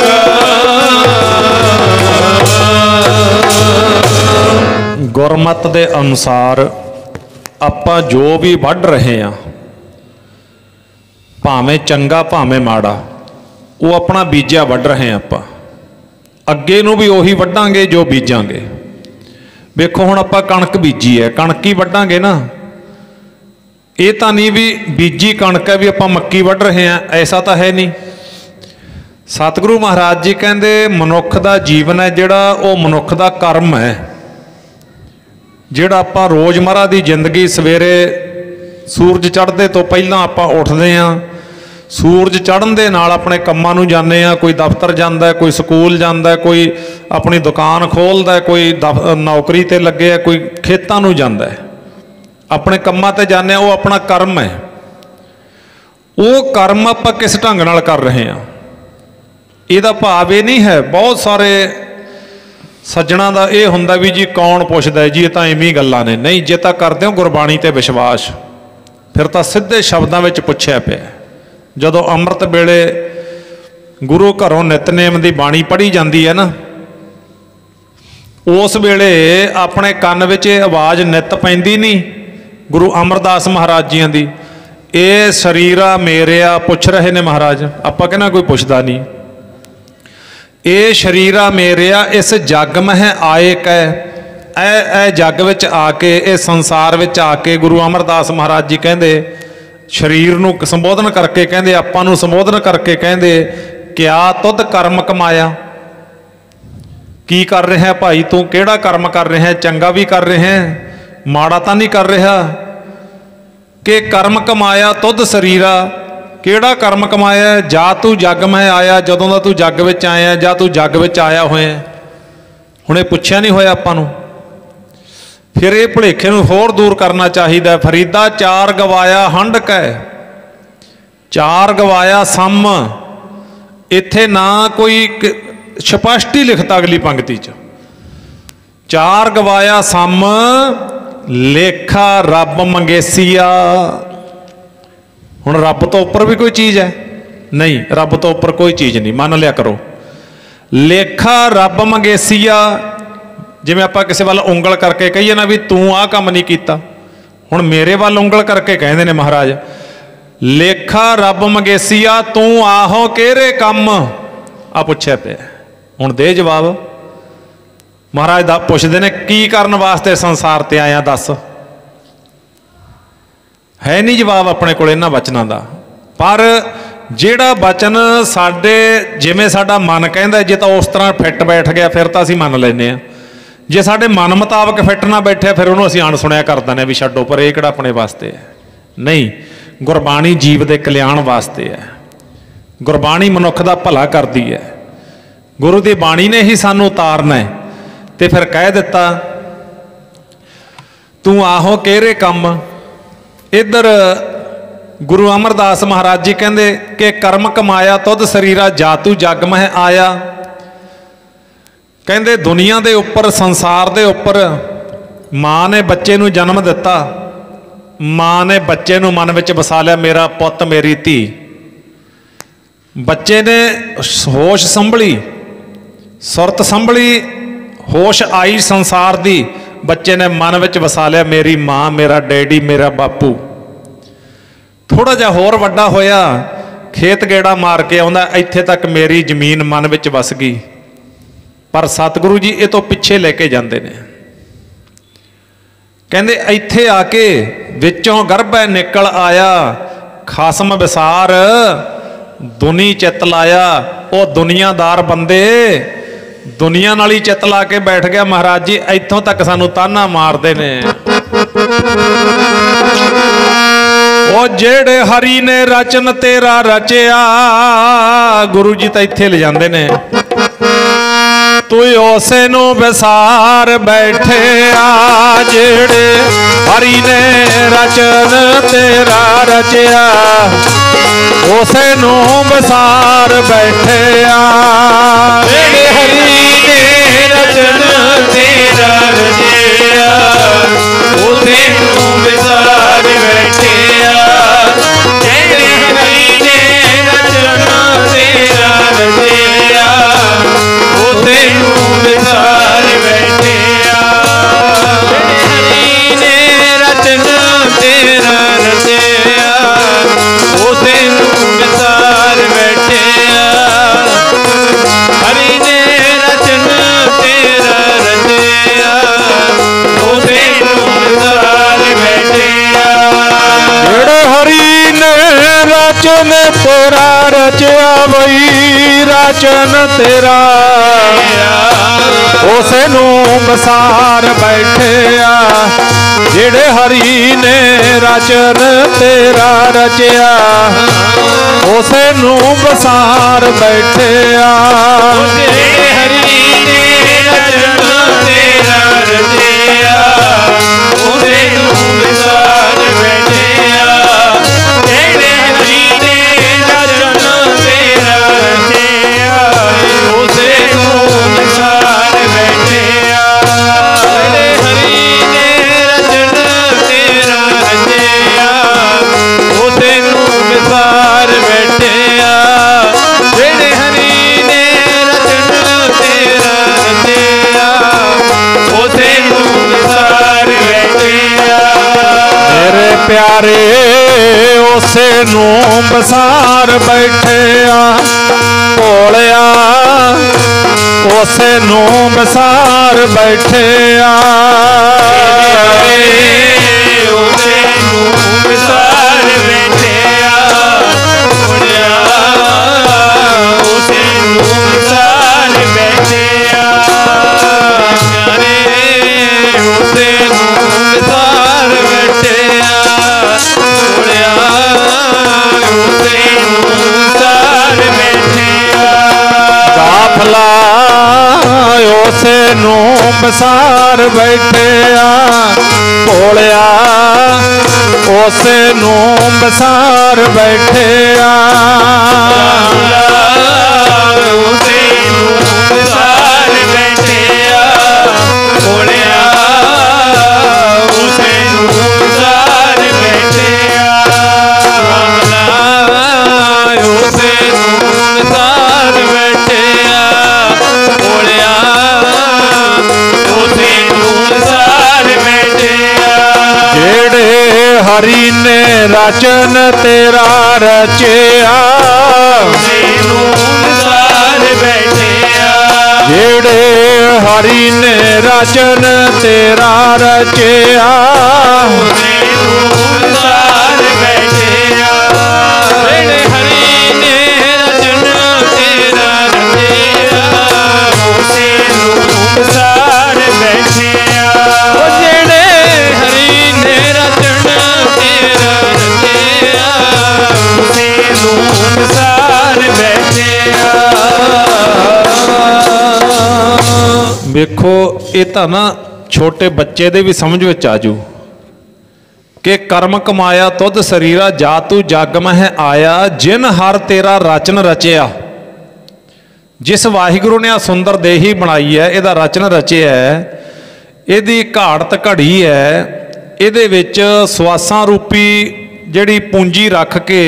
ਗੁਰਮਤ ਦੇ ਅਨੁਸਾਰ ਆਪਾਂ ਜੋ ਵੀ ਵੱਢ ਰਹੇ ਹਾਂ, ਭਾਵੇਂ ਚੰਗਾ ਭਾਵੇਂ ਮਾੜਾ, ਉਹ ਆਪਣਾ ਬੀਜਿਆ ਵੱਢ ਰਹੇ ਹਾਂ ਆਪਾਂ। ਅੱਗੇ ਨੂੰ ਵੀ ਉਹੀ ਵੱਢਾਂਗੇ ਜੋ ਬੀਜਾਂਗੇ। ਵੇਖੋ ਹੁਣ ਆਪਾਂ ਕਣਕ ਬੀਜੀ ਹੈ, ਕਣਕ ਹੀ ਵੱਢਾਂਗੇ ਨਾ, ਇਹ ਤਾਂ ਨਹੀਂ ਵੀ ਬੀਜੀ ਕਣਕ ਹੈ ਵੀ ਆਪਾਂ ਮੱਕੀ ਵੱਢ ਰਹੇ ਹਾਂ, ਐਸਾ ਤਾਂ ਹੈ ਨਹੀਂ। ਸਤਿਗੁਰੂ ਮਹਾਰਾਜ ਜੀ ਕਹਿੰਦੇ ਮਨੁੱਖ ਦਾ ਜੀਵਨ ਹੈ ਜਿਹੜਾ, ਉਹ ਮਨੁੱਖ ਦਾ ਕਰਮ ਹੈ, ਜਿਹੜਾ ਆਪਾਂ ਰੋਜ਼ਮर्रा ਦੀ ਜ਼ਿੰਦਗੀ ਸਵੇਰੇ ਸੂਰਜ ਚੜ੍ਹਦੇ ਤੋਂ ਪਹਿਲਾਂ ਆਪਾਂ ਉੱਠਦੇ ਹਾਂ, ਸੂਰਜ ਚੜ੍ਹਨ ਦੇ ਨਾਲ ਆਪਣੇ ਕੰਮਾਂ ਨੂੰ ਜਾਂਦੇ ਹਾਂ, ਕੋਈ ਦਫ਼ਤਰ ਜਾਂਦਾ, ਕੋਈ ਸਕੂਲ ਜਾਂਦਾ, ਕੋਈ ਆਪਣੀ ਦੁਕਾਨ ਖੋਲ੍ਹਦਾ, ਕੋਈ ਨੌਕਰੀ 'ਤੇ ਲੱਗੇ, ਕੋਈ ਖੇਤਾਂ ਨੂੰ ਜਾਂਦਾ, ਆਪਣੇ ਕੰਮਾਂ 'ਤੇ ਜਾਂਦੇ ਹਾਂ, ਉਹ ਆਪਣਾ ਕਰਮ ਹੈ। ਉਹ ਕਰਮ ਆਪਾਂ ਕਿਸ ਢੰਗ ਨਾਲ ਕਰ ਰਹੇ ਹਾਂ, ਇਹਦਾ ਭਾਵ ਇਹ ਨਹੀਂ ਹੈ। ਬਹੁਤ ਸਾਰੇ ਸੱਜਣਾ ਦਾ ਇਹ ਹੁੰਦਾ ਵੀ ਜੀ ਕੌਣ ਪੁੱਛਦਾ ਜੀ, ਇਹ ਤਾਂ ਐਵੇਂ ਹੀ ਗੱਲਾਂ ਨੇ। ਨਹੀਂ, ਜੇ ਤਾਂ ਕਰਦੇ ਹੋ ਗੁਰਬਾਣੀ 'ਤੇ ਵਿਸ਼ਵਾਸ, ਫਿਰ ਤਾਂ ਸਿੱਧੇ ਸ਼ਬਦਾਂ ਵਿੱਚ ਪੁੱਛਿਆ ਪਿਆ। ਜਦੋਂ ਅੰਮ੍ਰਿਤ ਵੇਲੇ ਗੁਰੂ ਘਰੋਂ ਨਿਤਨੇਮ ਦੀ ਬਾਣੀ ਪੜ੍ਹੀ ਜਾਂਦੀ ਹੈ ਨਾ, ਉਸ ਵੇਲੇ ਆਪਣੇ ਕੰਨ ਵਿੱਚ ਇਹ ਆਵਾਜ਼ ਨਿੱਤ ਪੈਂਦੀ ਨਹੀਂ ਗੁਰੂ ਅਮਰਦਾਸ ਮਹਾਰਾਜ ਜੀਆਂ ਦੀ, ਇਹ ਸਰੀਰਾ ਮੇਰਿਆ ਪੁੱਛ ਰਹੇ ਨੇ ਮਹਾਰਾਜ। ਆਪਾਂ ਕਹਿੰਦਾ ਕੋਈ ਪੁੱਛਦਾ ਨਹੀਂ। ਇਹ ਸਰੀਰਾ ਮੇਰਿਆ ਇਸ ਜੱਗ ਮਹਿ ਆਏ ਕੈ, ਇਹ ਜੱਗ ਵਿੱਚ ਆ ਕੇ, ਇਹ ਸੰਸਾਰ ਵਿੱਚ ਆ ਕੇ, ਗੁਰੂ ਅਮਰਦਾਸ ਮਹਾਰਾਜ ਜੀ ਕਹਿੰਦੇ ਸਰੀਰ ਨੂੰ ਸੰਬੋਧਨ ਕਰਕੇ ਕਹਿੰਦੇ, ਆਪਾਂ ਨੂੰ ਸੰਬੋਧਨ ਕਰਕੇ ਕਹਿੰਦੇ, ਕਿਆ ਤੁਧ ਕਰਮ ਕਮਾਇਆ। ਕੀ ਕਰ ਰਿਹਾ ਭਾਈ ਤੂੰ, ਕਿਹੜਾ ਕਰਮ ਕਰ ਰਿਹਾ, ਚੰਗਾ ਵੀ ਕਰ ਰਿਹਾ, ਮਾੜਾ ਤਾਂ ਨਹੀਂ ਕਰ ਰਿਹਾ। ਕਿ ਕਰਮ ਕਮਾਇਆ ਤੁਧ ਸਰੀਰਾ, ਕਿਹੜਾ ਕਰਮ ਕਮਾਇਆ। ਜਾਂ ਤੂੰ ਜੱਗ ਮੈਂ ਆਇਆ, ਜਦੋਂ ਦਾ ਤੂੰ ਜੱਗ ਵਿੱਚ ਆਇਆ, ਜਾਂ ਤੂੰ ਜੱਗ ਵਿੱਚ ਆਇਆ ਹੋਇਆ। ਹੁਣ ਇਹ ਪੁੱਛਿਆ ਨਹੀਂ ਹੋਇਆ ਆਪਾਂ ਨੂੰ। ਫਿਰ ਇਹ ਭੁਲੇਖੇ ਨੂੰ ਹੋਰ ਦੂਰ ਕਰਨਾ ਚਾਹੀਦਾ। ਫਰੀਦਾ ਚਾਰ ਗਵਾਇਆ ਹੰਡ ਕੈ, ਚਾਰ ਗਵਾਇਆ ਸਮ, ਇੱਥੇ ਨਾ ਕੋਈ ਸਪਸ਼ਟ ਹੀ ਲਿਖਤਾ ਅਗਲੀ ਪੰਕਤੀ 'ਚ। ਚਾਰ ਗਵਾਇਆ ਸਮ, ਲੇਖਾ ਰੱਬ ਮੰਗੇਸੀਆ। ਹੁਣ ਰੱਬ ਤੋਂ ਉੱਪਰ ਵੀ ਕੋਈ ਚੀਜ਼ ਹੈ? ਨਹੀਂ, ਰੱਬ ਤੋਂ ਉੱਪਰ ਕੋਈ ਚੀਜ਼ ਨਹੀਂ, ਮੰਨ ਲਿਆ ਕਰੋ। ਲੇਖਾ ਰੱਬ ਮੰਗੇਸੀਆ, ਜਿਵੇਂ ਆਪਾਂ ਕਿਸੇ ਵੱਲ ਉਂਗਲ ਕਰਕੇ ਕਹੀਏ ਨਾ ਵੀ ਤੂੰ ਆਹ ਕੰਮ ਨਹੀਂ ਕੀਤਾ, ਹੁਣ ਮੇਰੇ ਵੱਲ ਉਂਗਲ ਕਰਕੇ ਕਹਿੰਦੇ ਨੇ ਮਹਾਰਾਜ, ਲੇਖਾ ਰੱਬ ਮੰਗੇਸੀਆ ਤੂੰ ਆਹੋ ਕਿਹੜੇ ਕੰਮ, ਆ ਪੁੱਛਿਆ ਪਿਆ। ਹੁਣ ਦੇ ਜਵਾਬ। ਮਹਾਰਾਜ ਦਾ ਪੁੱਛਦੇ ਨੇ ਕੀ ਕਰਨ ਵਾਸਤੇ ਸੰਸਾਰ ਤੇ ਆਇਆ ਦੱਸ। ਹੈ ਨਹੀਂ ਜਵਾਬ ਆਪਣੇ ਕੋਲ ਇਹਨਾਂ ਬਚਨਾਂ ਦਾ। ਪਰ ਜਿਹੜਾ ਬਚਨ ਸਾਡੇ, ਜਿਵੇਂ ਸਾਡਾ ਮਨ ਕਹਿੰਦਾ, ਜੇ ਤਾਂ ਉਸ ਤਰ੍ਹਾਂ ਫਿੱਟ ਬੈਠ ਗਿਆ ਫਿਰ ਤਾਂ ਅਸੀਂ ਮੰਨ ਲੈਂਦੇ ਹਾਂ। ਜੇ ਸਾਡੇ ਮਨ ਮੁਤਾਬਕ ਫਿੱਟ ਨਾ ਬੈਠਿਆ ਫਿਰ ਉਹਨੂੰ ਅਸੀਂ ਅਣਸੁਣਿਆ ਕਰ ਦਿੰਦੇ ਹਾਂ ਵੀ ਛੱਡੋ ਪਰ, ਇਹ ਕਿਹੜਾ ਆਪਣੇ ਵਾਸਤੇ ਹੈ। ਨਹੀਂ, ਗੁਰਬਾਣੀ ਜੀਵ ਦੇ ਕਲਿਆਣ ਵਾਸਤੇ ਹੈ। ਗੁਰਬਾਣੀ ਮਨੁੱਖ ਦਾ ਭਲਾ ਕਰਦੀ ਹੈ। ਗੁਰੂ ਦੀ ਬਾਣੀ ਨੇ ਹੀ ਸਾਨੂੰ ਉਤਾਰਨਾ ਹੈ। ਤੇ ਫਿਰ ਕਹਿ ਦਿੱਤਾ ਤੂੰ ਆਹੋ ਕਿਹੜੇ ਕੰਮ। ਇੱਧਰ ਗੁਰੂ ਅਮਰਦਾਸ ਮਹਾਰਾਜ ਜੀ ਕਹਿੰਦੇ ਕਿ ਕਰਮ ਕਮਾਇਆ ਤੁਧ ਸਰੀਰਾ, ਜਾਤੂ ਜੱਗ ਮਹਿ ਆਇਆ। ਕਹਿੰਦੇ ਦੁਨੀਆ ਦੇ ਉੱਪਰ, ਸੰਸਾਰ ਦੇ ਉੱਪਰ ਮਾਂ ਨੇ ਬੱਚੇ ਨੂੰ ਜਨਮ ਦਿੱਤਾ, ਮਾਂ ਨੇ ਬੱਚੇ ਨੂੰ ਮਨ ਵਿੱਚ ਵਸਾ ਲਿਆ, ਮੇਰਾ ਪੁੱਤ ਮੇਰੀ ਧੀ। ਬੱਚੇ ਨੇ ਹੋਸ਼ ਸੰਭਲੀ, ਸੁਰਤ ਸੰਭਲੀ, ਹੋਸ਼ ਆਈ ਸੰਸਾਰ ਦੀ, ਬੱਚੇ ਨੇ ਮਨ ਵਿੱਚ ਵਸਾ ਲਿਆ ਮੇਰੀ ਮਾਂ, ਮੇਰਾ ਡੈਡੀ, ਮੇਰਾ ਬਾਪੂ। ਥੋੜਾ ਜਿਹਾ ਹੋਰ ਵੱਡਾ ਹੋਇਆ, ਖੇਤ ਗੇੜਾ ਮਾਰ ਕੇ ਆਉਂਦਾ, ਇੱਥੇ ਤੱਕ ਮੇਰੀ ਜ਼ਮੀਨ ਮਨ ਵਿੱਚ ਵਸ ਗਈ। ਪਰ ਸਤਿਗੁਰੂ ਜੀ ਇਹ ਤੋਂ ਪਿੱਛੇ ਲੈ ਕੇ ਜਾਂਦੇ ਨੇ। ਕਹਿੰਦੇ ਇੱਥੇ ਆ ਕੇ ਵਿੱਚੋਂ ਗਰਭੈ ਨਿਕਲ ਆਇਆ, ਖਾਸਮ ਵਿਸਾਰ ਦੁਨੀ ਚਿੱਤ ਲਾਇਆ। ਉਹ ਦੁਨੀਆਦਾਰ ਬੰਦੇ ਦੁਨੀਆ ਨਾਲ ਹੀ ਚਿੱਤ ਲਾ ਕੇ ਬੈਠ ਗਿਆ। ਮਹਾਰਾਜ ਜੀ ਇੱਥੋਂ ਤੱਕ ਸਾਨੂੰ ਤਾਨਾ ਮਾਰਦੇ ਨੇ। ਉਹ ਜਿਹੜੇ ਹਰੀ ਨੇ ਰਚਨ ਤੇਰਾ ਰਚਿਆ, ਗੁਰੂ ਜੀ ਤਾਂ ਇੱਥੇ ਲੈ ਜਾਂਦੇ ਨੇ। ਤੂੰ ਉਸੇ ਨੂੰ ਵਿਸਾਰ ਬੈਠਿਆ, ਜਿਹੜੇ ਹਰੀ ਨੇ ਰਚਨ ਤੇਰਾ ਰਚਿਆ, ਉਸੇ ਨੂੰ ਵਿਸਾਰ ਬੈਠਿਆ। ਜਿਹੜੇ ਹਰੀ ਨੇ ਰਚਨ ਤੇਰਾ ਰਚਿਆ, ਉਸੇ ਨੂੰ ਵਿਸਾਰ ਬੈਠਿਆ। ਜਿਹੜੇ ਹਰੀ ਨੇ ਰਚਨ ਤੇਰਾ ਰਚਿਆ, ਉਸੇ ਨੂੰ ਵਿਸਾਰ ਬੈਠਿਆ। ਹਰੀ ਨੇ ਰਚਨ ਤੇਰਾ ਰਚਿਆ, ਉਸੇ ਨੂੰ ਵਿਸਾਰ ਬੈਠਿਆ। ਹਰੀ ਨੇ ਰਚਨ ਤੇਰਾ ਰਚਿਆ, तेरा रचिया वही रचन तेरा उसे नू बसार बैठे जेड़े हरि ने रचन तेरा रचिया उसे नू बसार बैठे हरि ने रचन तेरा रचिया उसे नू बसार बैठे जेड़े हरि ने रचन तेरा रचिया उसे नू बसार बैठे जेड़े हरि ने रचन तेरा रचिया उसे नू बसार बैठे जेड़े हरि ने रचन तेरा रचिया उसे नू बसार बैठे मेरे प्यारे उसे नू बसार बैठे भोलिया उसे नू बसार बैठे उसे नू बसार बैठे भोलिया उसे नू बसार बैठे उसे नू बसार बैठे भोलिया उसे नू बसार बैठे काफला उसे नू बसार बैठे भोलिया उसे नू बसार बैठे उसे नू बसार बैठे भोलिया उसे नू बसार बैठे उसे नू बसार बैठे भोलिया उसे नू बसार बैठे जेड़े हरि ने रचन तेरा रचिया उसे नू बसार बैठे जेड़े हरि ने रचन तेरा रचिया उसे नू बसार बैठे जेड़े हरि ने रचन तेरा रचिया उसे नू बसार बैठे जेड़े हरि ने रचन तेरा रचिया उसे नू बसार बैठे ਵੇਖੋ ਇਹ ਤਾਂ ਨਾ ਛੋਟੇ ਬੱਚੇ ਦੇ ਵੀ ਸਮਝ ਵਿੱਚ ਆਜੂ ਕਿ ਕਰਮ ਕਮਾਇਆ ਤੁਧ ਸਰੀਰਾ ਜਾ ਤੂੰ ਜਗ ਮਹਿ ਆਇਆ ਜਿਨ ਹਰ ਤੇਰਾ ਰਚਨ ਰਚਿਆ। ਜਿਸ ਵਾਹਿਗੁਰੂ ਨੇ ਆ ਸੁੰਦਰ ਦੇਹੀ ਬਣਾਈ ਹੈ, ਇਹਦਾ ਰਚਨ ਰਚਿਆ ਹੈ, ਇਹਦੀ ਘਾੜਤ ਘੜੀ ਹੈ, ਇਹਦੇ ਵਿੱਚ ਸਵਾਸਾਂ ਰੂਪੀ ਜਿਹੜੀ ਪੂੰਜੀ ਰੱਖ ਕੇ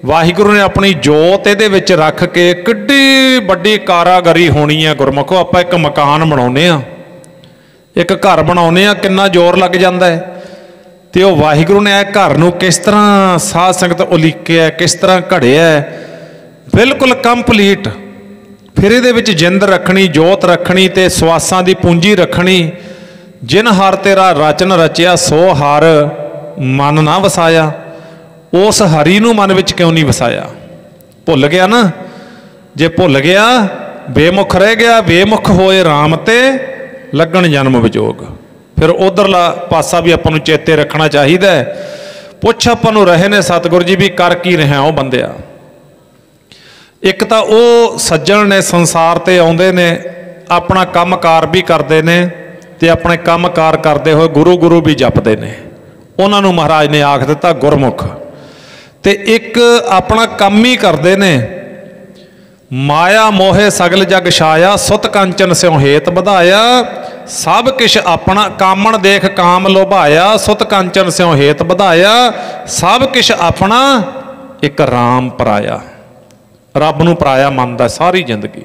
ਵਾਹਿਗੁਰੂ ਨੇ ਆਪਣੀ ਜੋਤ ਇਹਦੇ ਵਿੱਚ ਰੱਖ ਕੇ ਕਿੱਡੀ ਵੱਡੀ ਕਾਰਾਗਰੀ ਹੋਣੀ ਹੈ। ਗੁਰਮੁਖੋ ਆਪਾਂ ਇੱਕ ਮਕਾਨ ਬਣਾਉਂਦੇ ਆ, ਇੱਕ ਘਰ ਬਣਾਉਂਦੇ ਆ, ਕਿੰਨਾ ਜ਼ੋਰ ਲੱਗ ਜਾਂਦਾ ਹੈ, ਤੇ ਉਹ ਵਾਹਿਗੁਰੂ ਨੇ ਇਹ ਘਰ ਨੂੰ ਕਿਸ ਤਰ੍ਹਾਂ ਸਾਧ ਸੰਗਤ ਉਲੀਕਿਆ, ਕਿਸ ਤਰ੍ਹਾਂ ਘੜਿਆ, ਬਿਲਕੁਲ ਕੰਪਲੀਟ। ਫਿਰ ਇਹਦੇ ਵਿੱਚ ਜਿੰਦ ਰੱਖਣੀ, ਜੋਤ ਰੱਖਣੀ ਤੇ ਸਵਾਸਾਂ ਦੀ ਪੂੰਜੀ ਰੱਖਣੀ। ਜਿਨ ਹਰ ਤੇਰਾ ਰਚਨ ਰਚਿਆ ਸੋ ਹਰ ਮਨ ਨਾ ਵਸਾਇਆ। ਉਸ ਹਰੀ ਨੂੰ ਮਨ ਵਿੱਚ ਕਿਉਂ ਨਹੀਂ ਵਸਾਇਆ? ਭੁੱਲ ਗਿਆ ਨਾ। ਜੇ ਭੁੱਲ ਗਿਆ ਬੇਮੁਖ ਰਹਿ ਗਿਆ। ਬੇਮੁਖ ਹੋਏ ਰਾਮ ਤੇ ਲੱਗਣ ਜਨਮ ਵਿਜੋਗ। ਫਿਰ ਉਧਰਲਾ ਪਾਸਾ ਵੀ ਆਪਾਂ ਨੂੰ ਚੇਤੇ ਰੱਖਣਾ ਚਾਹੀਦਾ ਹੈ। ਪੁੱਛ ਆਪਾਂ ਨੂੰ ਰਹੇ ਨੇ ਸਤਿਗੁਰੂ ਜੀ ਵੀ ਕਰ ਕੀ ਰਿਹਾ ਉਹ ਬੰਦਿਆ। ਇੱਕ ਤਾਂ ਉਹ ਸੱਜਣ ਨੇ ਸੰਸਾਰ ਤੇ ਆਉਂਦੇ ਨੇ, ਆਪਣਾ ਕੰਮਕਾਰ ਵੀ ਕਰਦੇ ਨੇ ਤੇ ਆਪਣੇ ਕੰਮਕਾਰ ਕਰਦੇ ਹੋਏ ਗੁਰੂ ਗੁਰੂ ਵੀ ਜਪਦੇ ਨੇ। ਉਹਨਾਂ ਨੂੰ ਮਹਾਰਾਜ ਨੇ ਆਖ ਦਿੱਤਾ ਗੁਰਮੁਖ। ਤੇ ਇੱਕ ਆਪਣਾ ਕੰਮ ਹੀ ਕਰਦੇ ਨੇ। ਮਾਇਆ ਮੋਹੇ ਸਗਲ ਜਗ ਛਾਇਆ ਸੁਤ ਕੰਚਨ ਸਿਉ ਹੇਤ ਵਧਾਇਆ। ਸਭ ਕਿਛ ਆਪਣਾ ਕਾਮਣ ਦੇਖ ਕਾਮ ਲੋਭਾਇਆ ਸੁਤ ਕੰਚਨ ਸਿਉ ਹੇਤ ਵਧਾਇਆ। ਸਭ ਕਿਛ ਆਪਣਾ ਇੱਕ ਰਾਮ ਪਰਾਇਆ। ਰੱਬ ਨੂੰ ਪਰਾਇਆ ਮੰਨਦਾ ਸਾਰੀ ਜ਼ਿੰਦਗੀ,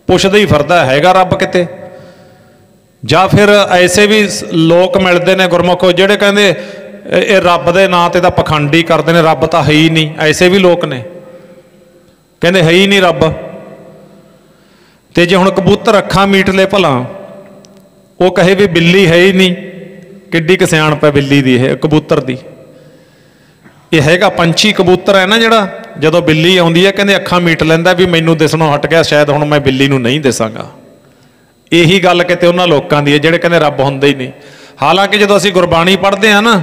ਪੁੱਛਦਾ ਹੀ ਫਿਰਦਾ ਹੈਗਾ ਰੱਬ ਕਿਤੇ। ਜਾਂ ਫਿਰ ਐਸੇ ਵੀ ਲੋਕ ਮਿਲਦੇ ਨੇ ਗੁਰਮੁਖੋ ਜਿਹੜੇ ਕਹਿੰਦੇ ਇਹ ਰੱਬ ਦੇ ਨਾਂ ਤੇ ਤਾਂ ਪਖੰਡੀ ਕਰਦੇ ਨੇ, ਰੱਬ ਤਾਂ ਹੈ ਹੀ ਨਹੀਂ। ਐਸੇ ਵੀ ਲੋਕ ਨੇ ਕਹਿੰਦੇ ਹੈ ਹੀ ਨਹੀਂ ਰੱਬ। ਤੇ ਜੇ ਹੁਣ ਕਬੂਤਰ ਅੱਖਾਂ ਮੀਟ ਲੈ ਭਲਾ, ਉਹ ਕਹੇ ਵੀ ਬਿੱਲੀ ਹੈ ਹੀ ਨਹੀਂ, ਕਿੱਡੀ ਕੁ ਸਿਆਣਪ ਹੈ ਬਿੱਲੀ ਦੀ, ਇਹ ਕਬੂਤਰ ਦੀ। ये हैगा पंछी कबूतर है ना जिहड़ा जदों बिल्ली आउंदी है कहंदे अखां मीट लैंदा भी मैनूं दिसणों हट गया शायद हुण मैं बिल्ली नूं नहीं दिसांगा। यही गल किते उन्हां लोकां दी है जिहड़े कहंदे रब हुंदा ही नहीं। हालांकि जदों असीं गुरबाणी पढ़दे हां ना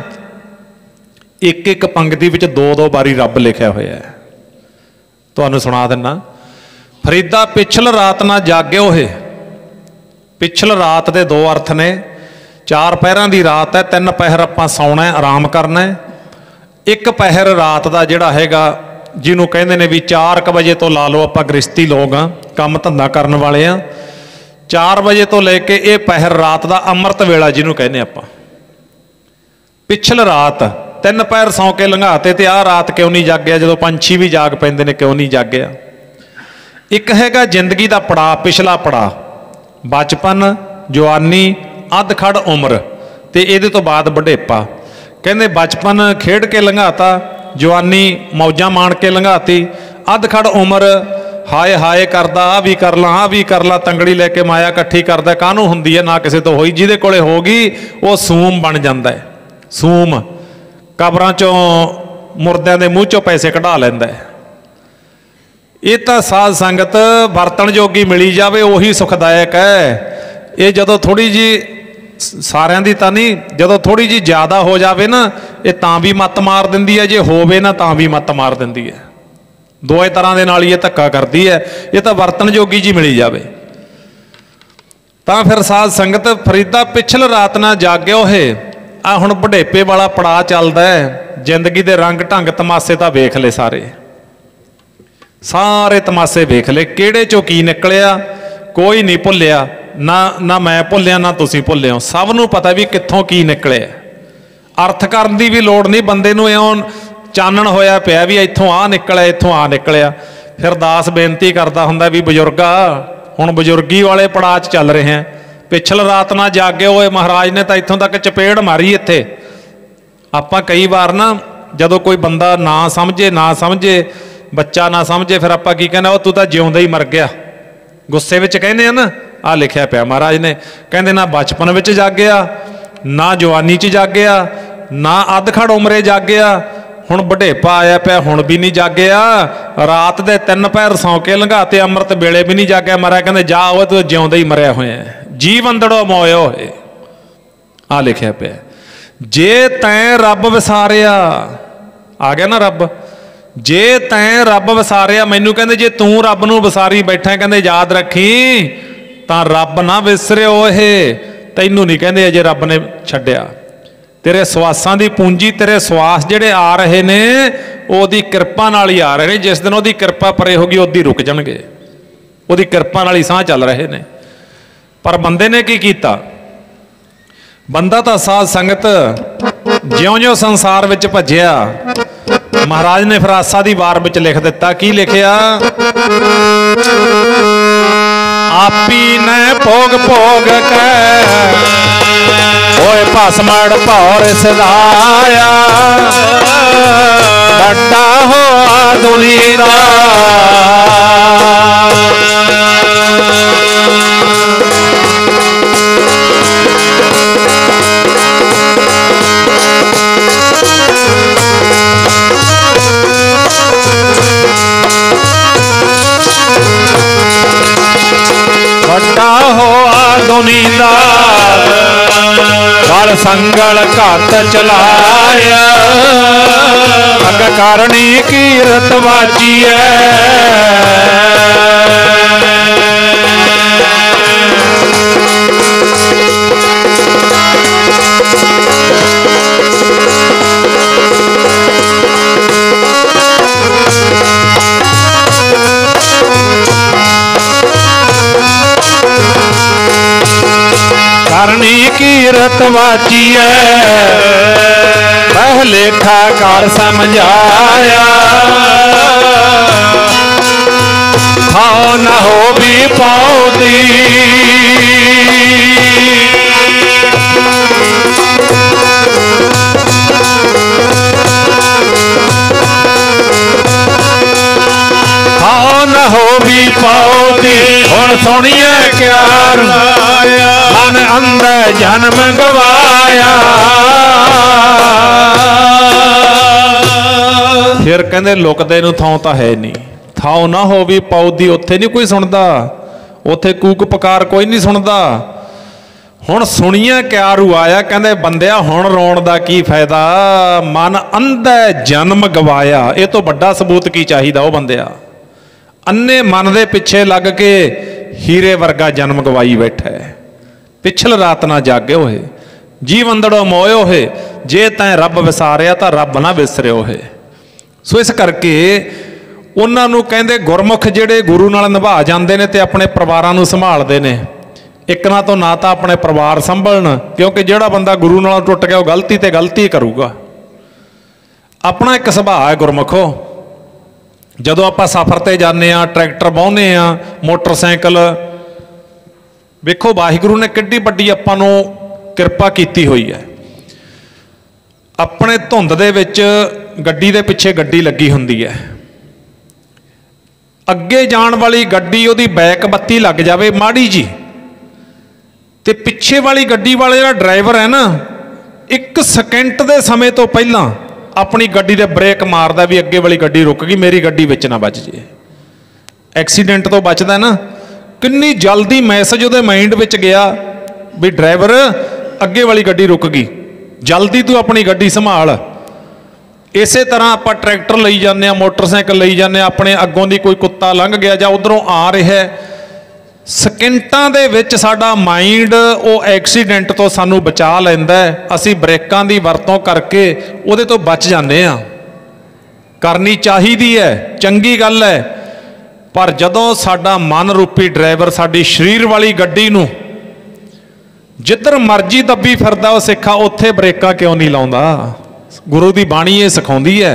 एक एक पंक्ति विच दो दो बारी रब लिखिया होया है। तुहानूं सुणा दिंदा फरीदा पिछल रात ना जाग्यो है। पिछल रात दे दो अर्थ ने। 4 पहरां दी रात है, 3 पहर आपां सौना है आराम करना है। एक पहर रात का जिहड़ा हैगा जिन्हों कहते हैं भी 4 बजे तो ला लो आपां गृहस्थी लोग हाँ काम धंधा करन वाले हाँ 4 बजे तो लेके ये पहर रात का अमृत वेला जिन्हों कहने आपां। पिछल रात 3 पहर सौ के लंघाते तो आह रात क्यों नहीं जागया जो पंछी भी जाग पैंदे ने क्यों नहीं जागया। एक हैगा जिंदगी का पड़ाव पिछला पड़ाव बचपन जवानी अधखड़ उम्र ते इहदे तो बाद बुढ़ेपा। कहंदे बचपन खेड के लंघाता जवानी मौजां माण के लंघाती अधखड़ उम्र हाय हाय करदा आ भी कर ला तंगड़ी लैके माया इकट्ठी करदा काहनूं हुंदी है ना किसी तो होई जिहदे कोले होगी वो सूम बन जांदा है। सूम कबरां चों मुर्दियां दे मूँह चों पैसे कढा लैंदा है। ये तो साध संगत वरतन जोगी मिली जावे उही सुखदायक है। ये जदों थोड़ी जी सारिਆਂ ਦੀ ਤਾਂ नहीं ਜਦੋਂ थोड़ी जी ज़्यादा हो जाए ना ये तां भी मत मार दिंदी है जे होवे ना तां भी मत मार दिंदी है। दोए तरह के नाल ये धक्का करती है। ये तो वरतन जोगी जी मिली जाए तां फिर साध संगत फरीदा पिछल रात ना जाग्यो है। आ हुण बुढ़ेपे वाला पड़ाव चलदा है। जिंदगी के रंग ढंग तमाशे तो वेख ले सारे तमाशे वेख ले किहड़े चों की निकलिया कोई नहीं भुलिया ना मैं भुलिया ना तुसीं भुले हो। सब नूं पता भी कित्थों की निकले। अर्थ करन दी भी लोड़ नहीं बंदे नूं इउं चानण होया पिया भी इत्थों आ निकलिया इत्थों आ निकलिया। फिर दास बेनती करता हुंदा भी बजुर्गा हुण बजुर्गी वाले पड़ाव च चल रहे हैं। पिछल रात ना जागे होए महाराज ने तो इत्थों तक चपेड़ मारी इत्थे। आपां कई बार ना जदों कोई बंदा ना समझे बच्चा ना समझे फिर आपां की कहना तू तां जिउंदा ही मर गया गुस्से विच कहने आ ना। आ लिखिया पिया महाराज ने कहते ना बचपन विच जागया ना जवानी च जागया ना अधखड़ उमरे जागया हुण बुढ़ेपा आया पिया हुण भी नहीं जागया। रात दे 3 पहर सौ के लंघाते अमृत वेले भी नहीं जागया मरिया। कहते जा वो तू जिउंदा ही मरिया होया जीव अंदड़ों मोयो होए। आ लिखिया पिया जे तैं रब विसारिया आ गया ना रब जे तैं रब विसारिया मैनू कहते जे तू रब नूं विसारी बैठा कहते याद रखी तां रब ना विसरियो है तैनू नहीं कहते अजे रब ने छड्डिया। तेरे सवासां दी पूंजी तेरे सवास जिहड़े आ रहे ने ओदी किरपा नाल ही आ रहे ने। जिस दिन ओदी किरपा परे होगी ओदी रुक जाणगे। ओदी किरपा नाल ही साह चल रहे ने। पर बंदे ने की कीता बंदा तां साध संगत ज्यों-ज्यों संसार विच भज्जिया महाराज ने फिर आसा दी वार विच लिख दिता की लिखिया आपी ने भोग भोग के होए भस्मड़ भौर सदाया बड़ा हो दुनिया बड़ा हो दुनीदार बल संगल घत चलाया अग करनी कीरत वाची करनी कीरत वाची पहले ठाकर समझाया हाँ न हो भी पाती हाँ न हो भी पाती हुण सुनिए क्या मन अंदर जन्म गवाया फिर कहते लुकदे नूं थां तां है नहीं, थां ना हो भी पौदी उत्थे नहीं कोई सुनता, उत्थे कूक पकार कोई नहीं सुनता। हुण सुणिया क्या रू आया, कहते बंदिया हुण रोण दा की फायदा, मन अंधा जन्म गवाया। ये तो बड़ा सबूत की चाहिए वो बंदिया, अन्ने मन दे पिछे लग के हीरे वर्गा जन्म गवाई बैठा है। पिछल रात ना जागे होए, जीव अंदड़ों मोए होए, जे तैं रब विसारिया तो रब ना विसरियो है। सो इस करके उन्होंने कहते गुरमुख जिहड़े गुरु नाल निभा जाते हैं तो अपने परिवारां नूं संभालते हैं। एक ना तो अपने परिवार संभलन, क्योंकि जिहड़ा बंदा गुरु नाल टुट गया वो गलती ते गलती करूगा। अपना एक सुभाव है गुरमुखो, जदों आपां सफर ते जाने आ, ट्रैक्टर बाहुने आ, मोटरसाइकिल, वेखो वाहिगुरू ने किड्डी वड्डी आपां नूं किरपा कीती हुई है। अपने धुंद दे विच गड्डी दे पिछे गड्डी लगी हुंदी है, अगे जाण वाली गड्डी उहदी बैक बत्ती लग जावे माड़ी जी, ते पिछे वाली गड्डी वाले जिहड़ा ड्राइवर है ना, एक सेकंड दे समय तो पहलां अपनी गड्डी दे ब्रेक मारदा भी अगे वाली गड्डी रुक गई, मेरी गड्डी विच ना बच जे। एक्सीडेंट तो बचदा ना, किन्नी जल्दी मैसेज उहदे माइंड विच गया भी ड्राइवर अगे वाली गड्डी रुक गई, जल्दी तू अपनी गड्डी संभाल। इस तरह आप ट्रैक्टर लई जाने, मोटरसाइकिल लई जाने, अपने अगों दी कोई कुत्ता लंघ गया जां उधरों आ रहा है, सकिंटां दे विच साडा माइंड वो एक्सीडेंट तो सानू बचा लैंदा है। असीं ब्रेकां दी वरतों करके उहदे तो बच जाने आ। करनी चाहिदी है, चंगी गल है, पर जदों साडा मन रूपी ड्राइवर साडी शरीर वाली गड्डी नूं जिधर मर्जी दब्बी फिरदा वो सिखा, उत्थे ब्रेकां क्यों नहीं लाउंदा? गुरु दी बाणी ये सिखाउंदी है,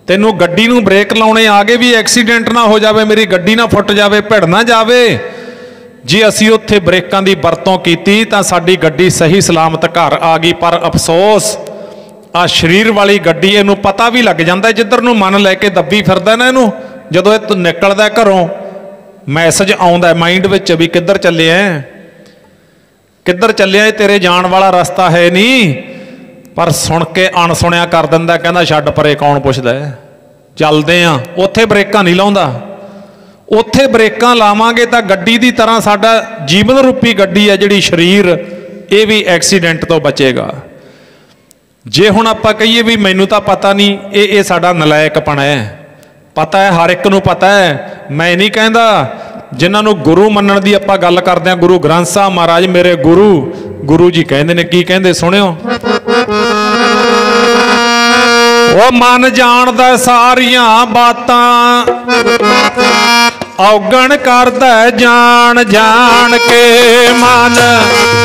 तैनूं गड्डी नूं ब्रेक लाउणे आ गए भी एक्सीडेंट ना हो जाए, मेरी गड्डी ना फुट जाए, भिड़ ना जाए। जे असीं उत्थे ब्रेकां दी वरतों कीती तां साडी गड्डी सही सलामत घर आ गई। पर अफसोस आ शरीर वाली गड्डी इहनूं पता भी लग जांदा, जिधर नूं मन लैके दब्बी फिरदा ना, इहनूं जदों इह निकलदा घरों मैसेज आउंदा माइंड विच भी किधर चलिया, किधर चलिया, तेरे जाण वाला रस्ता है नहीं। पर सुन के अणसुणिया कर दिंदा, कहंदा छड्ड परे कौन पुछदा है, चलदे आ। उत्थे ब्रेकां नहीं लाउंदा, उत्थे ब्रेकां लावांगे तां गड्डी दी तरह साडा जीवन रूपी गड्डी है जिहड़ी शरीर, ये भी एक्सीडेंट तो बचेगा। जे हुण आपां कहिए भी मैनूं तां पता नहीं, ये साडा नलायकपण है। पता है, हर एक नूं पता है। मैं नहीं कहंदा, जिन्होंने गुरु मनण दी आपां गल करदे हां, गुरु ग्रंथ साहब महाराज मेरे गुरु, गुरु जी कहंदे ने, की कहंदे सुणियो, वो मन जानदा सारियां बातां, औगण करदा जान जान के, मन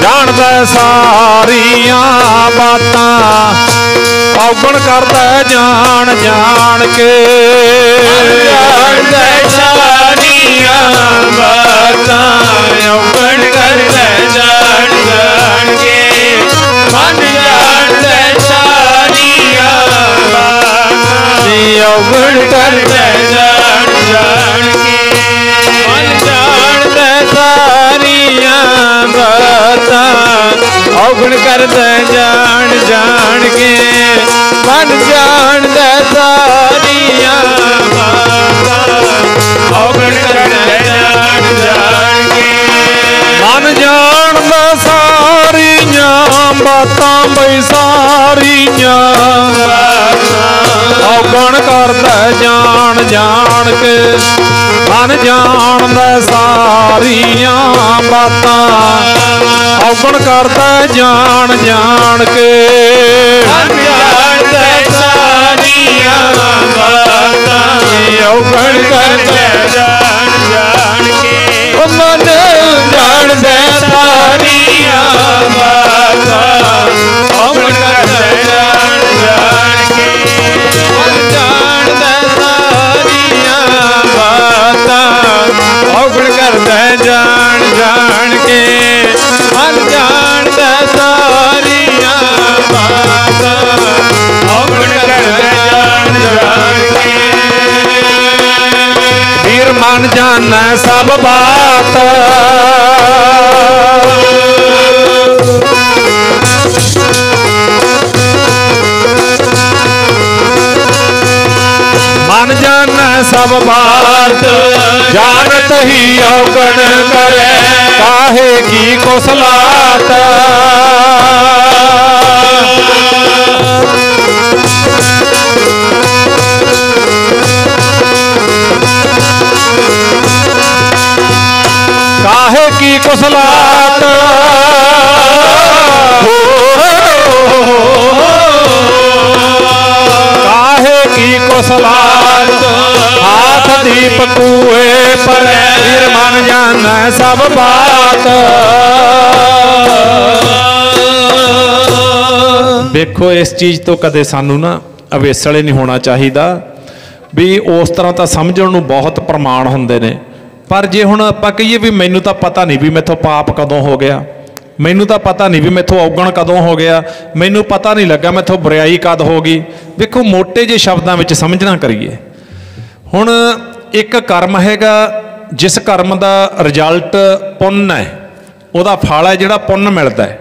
जानदा सारियां बातां, औगण करदा जान जान के, जानदा सारियां बातां, औगण करदा जान जान के, मन जानदा सारियां बातां, औगण करदा जान जान के, मन जानदा सारियां बातां, औगण करदा जान जान के, मन जानदा सारियां बातां, औगण करदा जान जान के, मन जानदा सारियां बातां बई सारियां बातां, औगण करदा जान जान के, मन जानदा सारियां बातां, औगण करदा जान जान के, मन जानदा सारियां बातां, औगण करदा जान जान के, मन जानदा सारियां बातां, औगण करदा जान जान के, मन जानदा सारियां बातां, औगण करदा जान जान के, मन जानदा सारियां बातां, औगण करदा जान जान के, वीर मन जानै सब बात, सब बात, जानत ही औगण करे, काहे की कुसलात। काहे की कुसलात, काहे की कुसलात। हाथ दीप कुए पर वीर मन जाना सब बात। देखो इस चीज़ तो कदे सानू ना अवेसले नहीं होना चाहिए भी उस तरह तो समझण नूं बहुत प्रमाण हुंदे ने, पर जे हुण आपां कहीए भी मैनूं तां पता नहीं भी मैथों पाप कदों हो गया, मैनूं तां पता नहीं भी मैथों औगण कदों हो गया, मैनूं पता नहीं लगा मैथों बुराई कद हो गई। देखो मोटे जे शब्दां विच समझना करिए। हुण एक कर्म हैगा, जिस कर्म का रिजल्ट पुण्य है, उहदा फल है जिहड़ा पुण्य मिलदा है।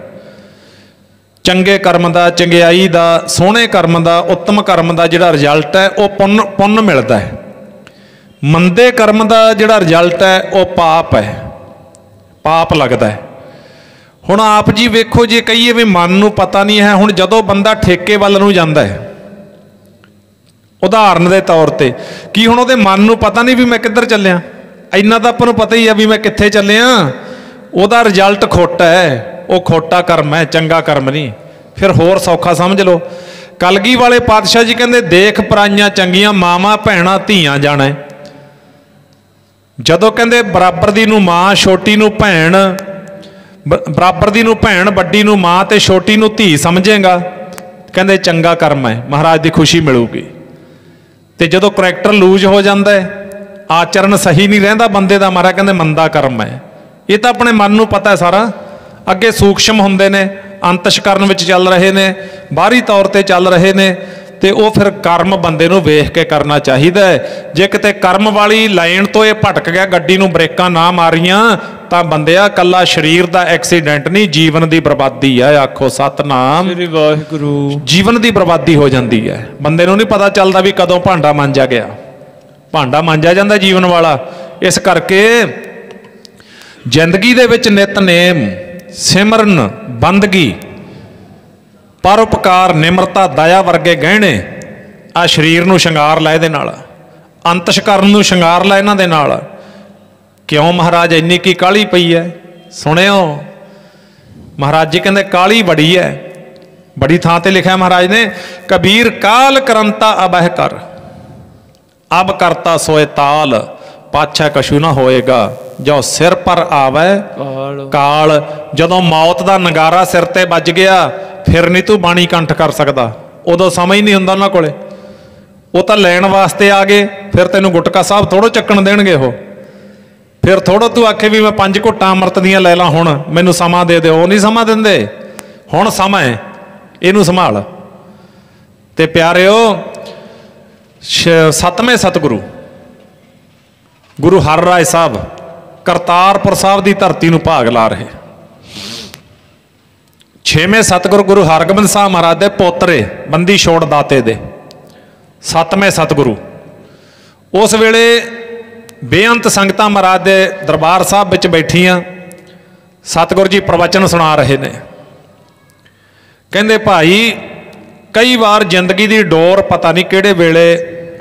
चंगे कर्म का, चंगियाई का, सोहणे कर्म का, उत्तम कर्म का जिहड़ा रिजल्ट है वह पुण्य मिलता है। मंदे कर्म का जिहड़ा रिजल्ट है वह पाप है, पाप लगता है। हुण आप जी वेखो, जे कहीए भी मन नूं पता नहीं है, हुण जदों बंदा ठेके वल नूं जांदा है, उदाहरण के तौर पर कि हुण उहदे मन नूं पता नहीं भी मैं किधर चलिया, इन्ना तां आपां नूं पता ही है भी मैं कित्थे चलिया, उहदा रिजल्ट खोटा है, वो खोटा कर्म है, चंगा कर्म नहीं। फिर होर सौखा समझ लो, कलगी वाले पातशाह जी कहते देख पराइयां चंगियां मावां भैणां धीआं जाना है। जदों कहते बराबर दी नूं मां छोटी नूं भैण, बराबर दी नूं भैण वड्डी नूं मां ते छोटी नूं धी समझेगा, कहते चंगा कर्म है, महाराज की खुशी मिलूगी। तो जदों करैक्टर लूज हो जाता है, आचरण सही नहीं रहिंदा बंदे दा, महाराज कहते मंदा कर्म है। ये तो अपने मन नूं पता है सारा, अगे सूक्ष्म हुंदे ने, अंतशकरण विच चल रहे ने, बाहरी तौर पर चल रहे ने, तो वह फिर कर्म बंदे नूं वेख के करना चाहिए। जे किते कर्म वाली लाइन तो यह भटक गया, गड्डी नूं ब्रेकां ना मारियां, तां बंदिया कल्ला शरीर का एक्सीडेंट नहीं, जीवन की बर्बादी है। आखो सतनाम श्री वाहिगुरू। जीवन की बर्बादी हो जाती है, बंदे नूं नहीं पता चलता भी कदों भांडा मांजा गया, भांडा मांजा जाता जीवन वाला। इस करके जिंदगी दे विच नितनेम, सिमरन, बंदगी, परोपकार, निमरता, दया वर्गे गहने आ शरीर नूं शंगार ला, इहदे नाल अंतशकरण नूं शंगार ला इन्हां दे नाल। क्यों महाराज इन्नी की काली पई है? सुनियो महाराज जी कहते काली बड़ी है, बड़ी थां ते लिखा महाराज ने, कबीर काल करंता अबह कर, अब करता सोए ताल, पाछा कछु ना होएगा, जो सिर पर आवे काल। जदों मौत का नगारा सिर ते बज गया, फिर नहीं तू बाणी कंठ कर सकता, उदों समय ही नहीं हुंदा उन्हां कोले। वो तो लैण वास्ते आ गए, फिर तेनों गुटका साहब थोड़ो चक्कण देणगे वो, फिर थोड़ो तू आखे भी मैं 5 घुट्टां अमृत दियां लै ला, हुण मैनूं समा दे दे, वो नहीं समा दिंदे, हुण समा है, इहनूं संभाल। ते प्यारिओ, सतवें सतगुरु गुरु हर राय साहब करतारपुर साहब की धरती नूं भाग ला रहे। 6वें सतगुरु गुरु हरगोबिंद साहब महाराज दे पोतरे, बंदी छोड़ दाते दे 7वें सतगुरु, उस वेले बेअंत संगतां महाराज दे दरबार साहब विच बैठियां, सतगुरु जी प्रवचन सुना रहे ने। कहंदे भाई कई बार जिंदगी की डोर पता नहीं किहड़े वेले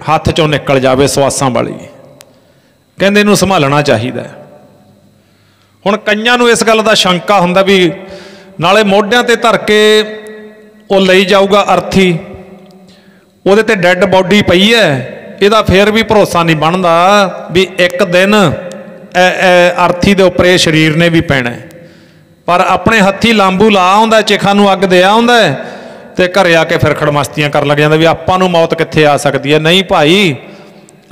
हत्थ चों निकल जावे, सवासां वाली, कहंदे इहनूं संभालना चाहिए। हुण कईयां नूं इस गल दा शंका हुंदा भी नाले मोढियां ते धर के वो लई जाऊगा अर्थी, उहदे ते डैड बॉडी पई है, इहदा फिर भी भरोसा नहीं बनदा भी एक दिन अर्थी दे उपर शरीर ने भी पैना। पर अपने हत्थी लांबू ला आउंदा, चिखा नूं अग दे आउंदा ते घरे आके फिर खड़मस्तियां कर लग जांदा भी आपां नूं मौत कित्थे आ सकदी है। नहीं भाई,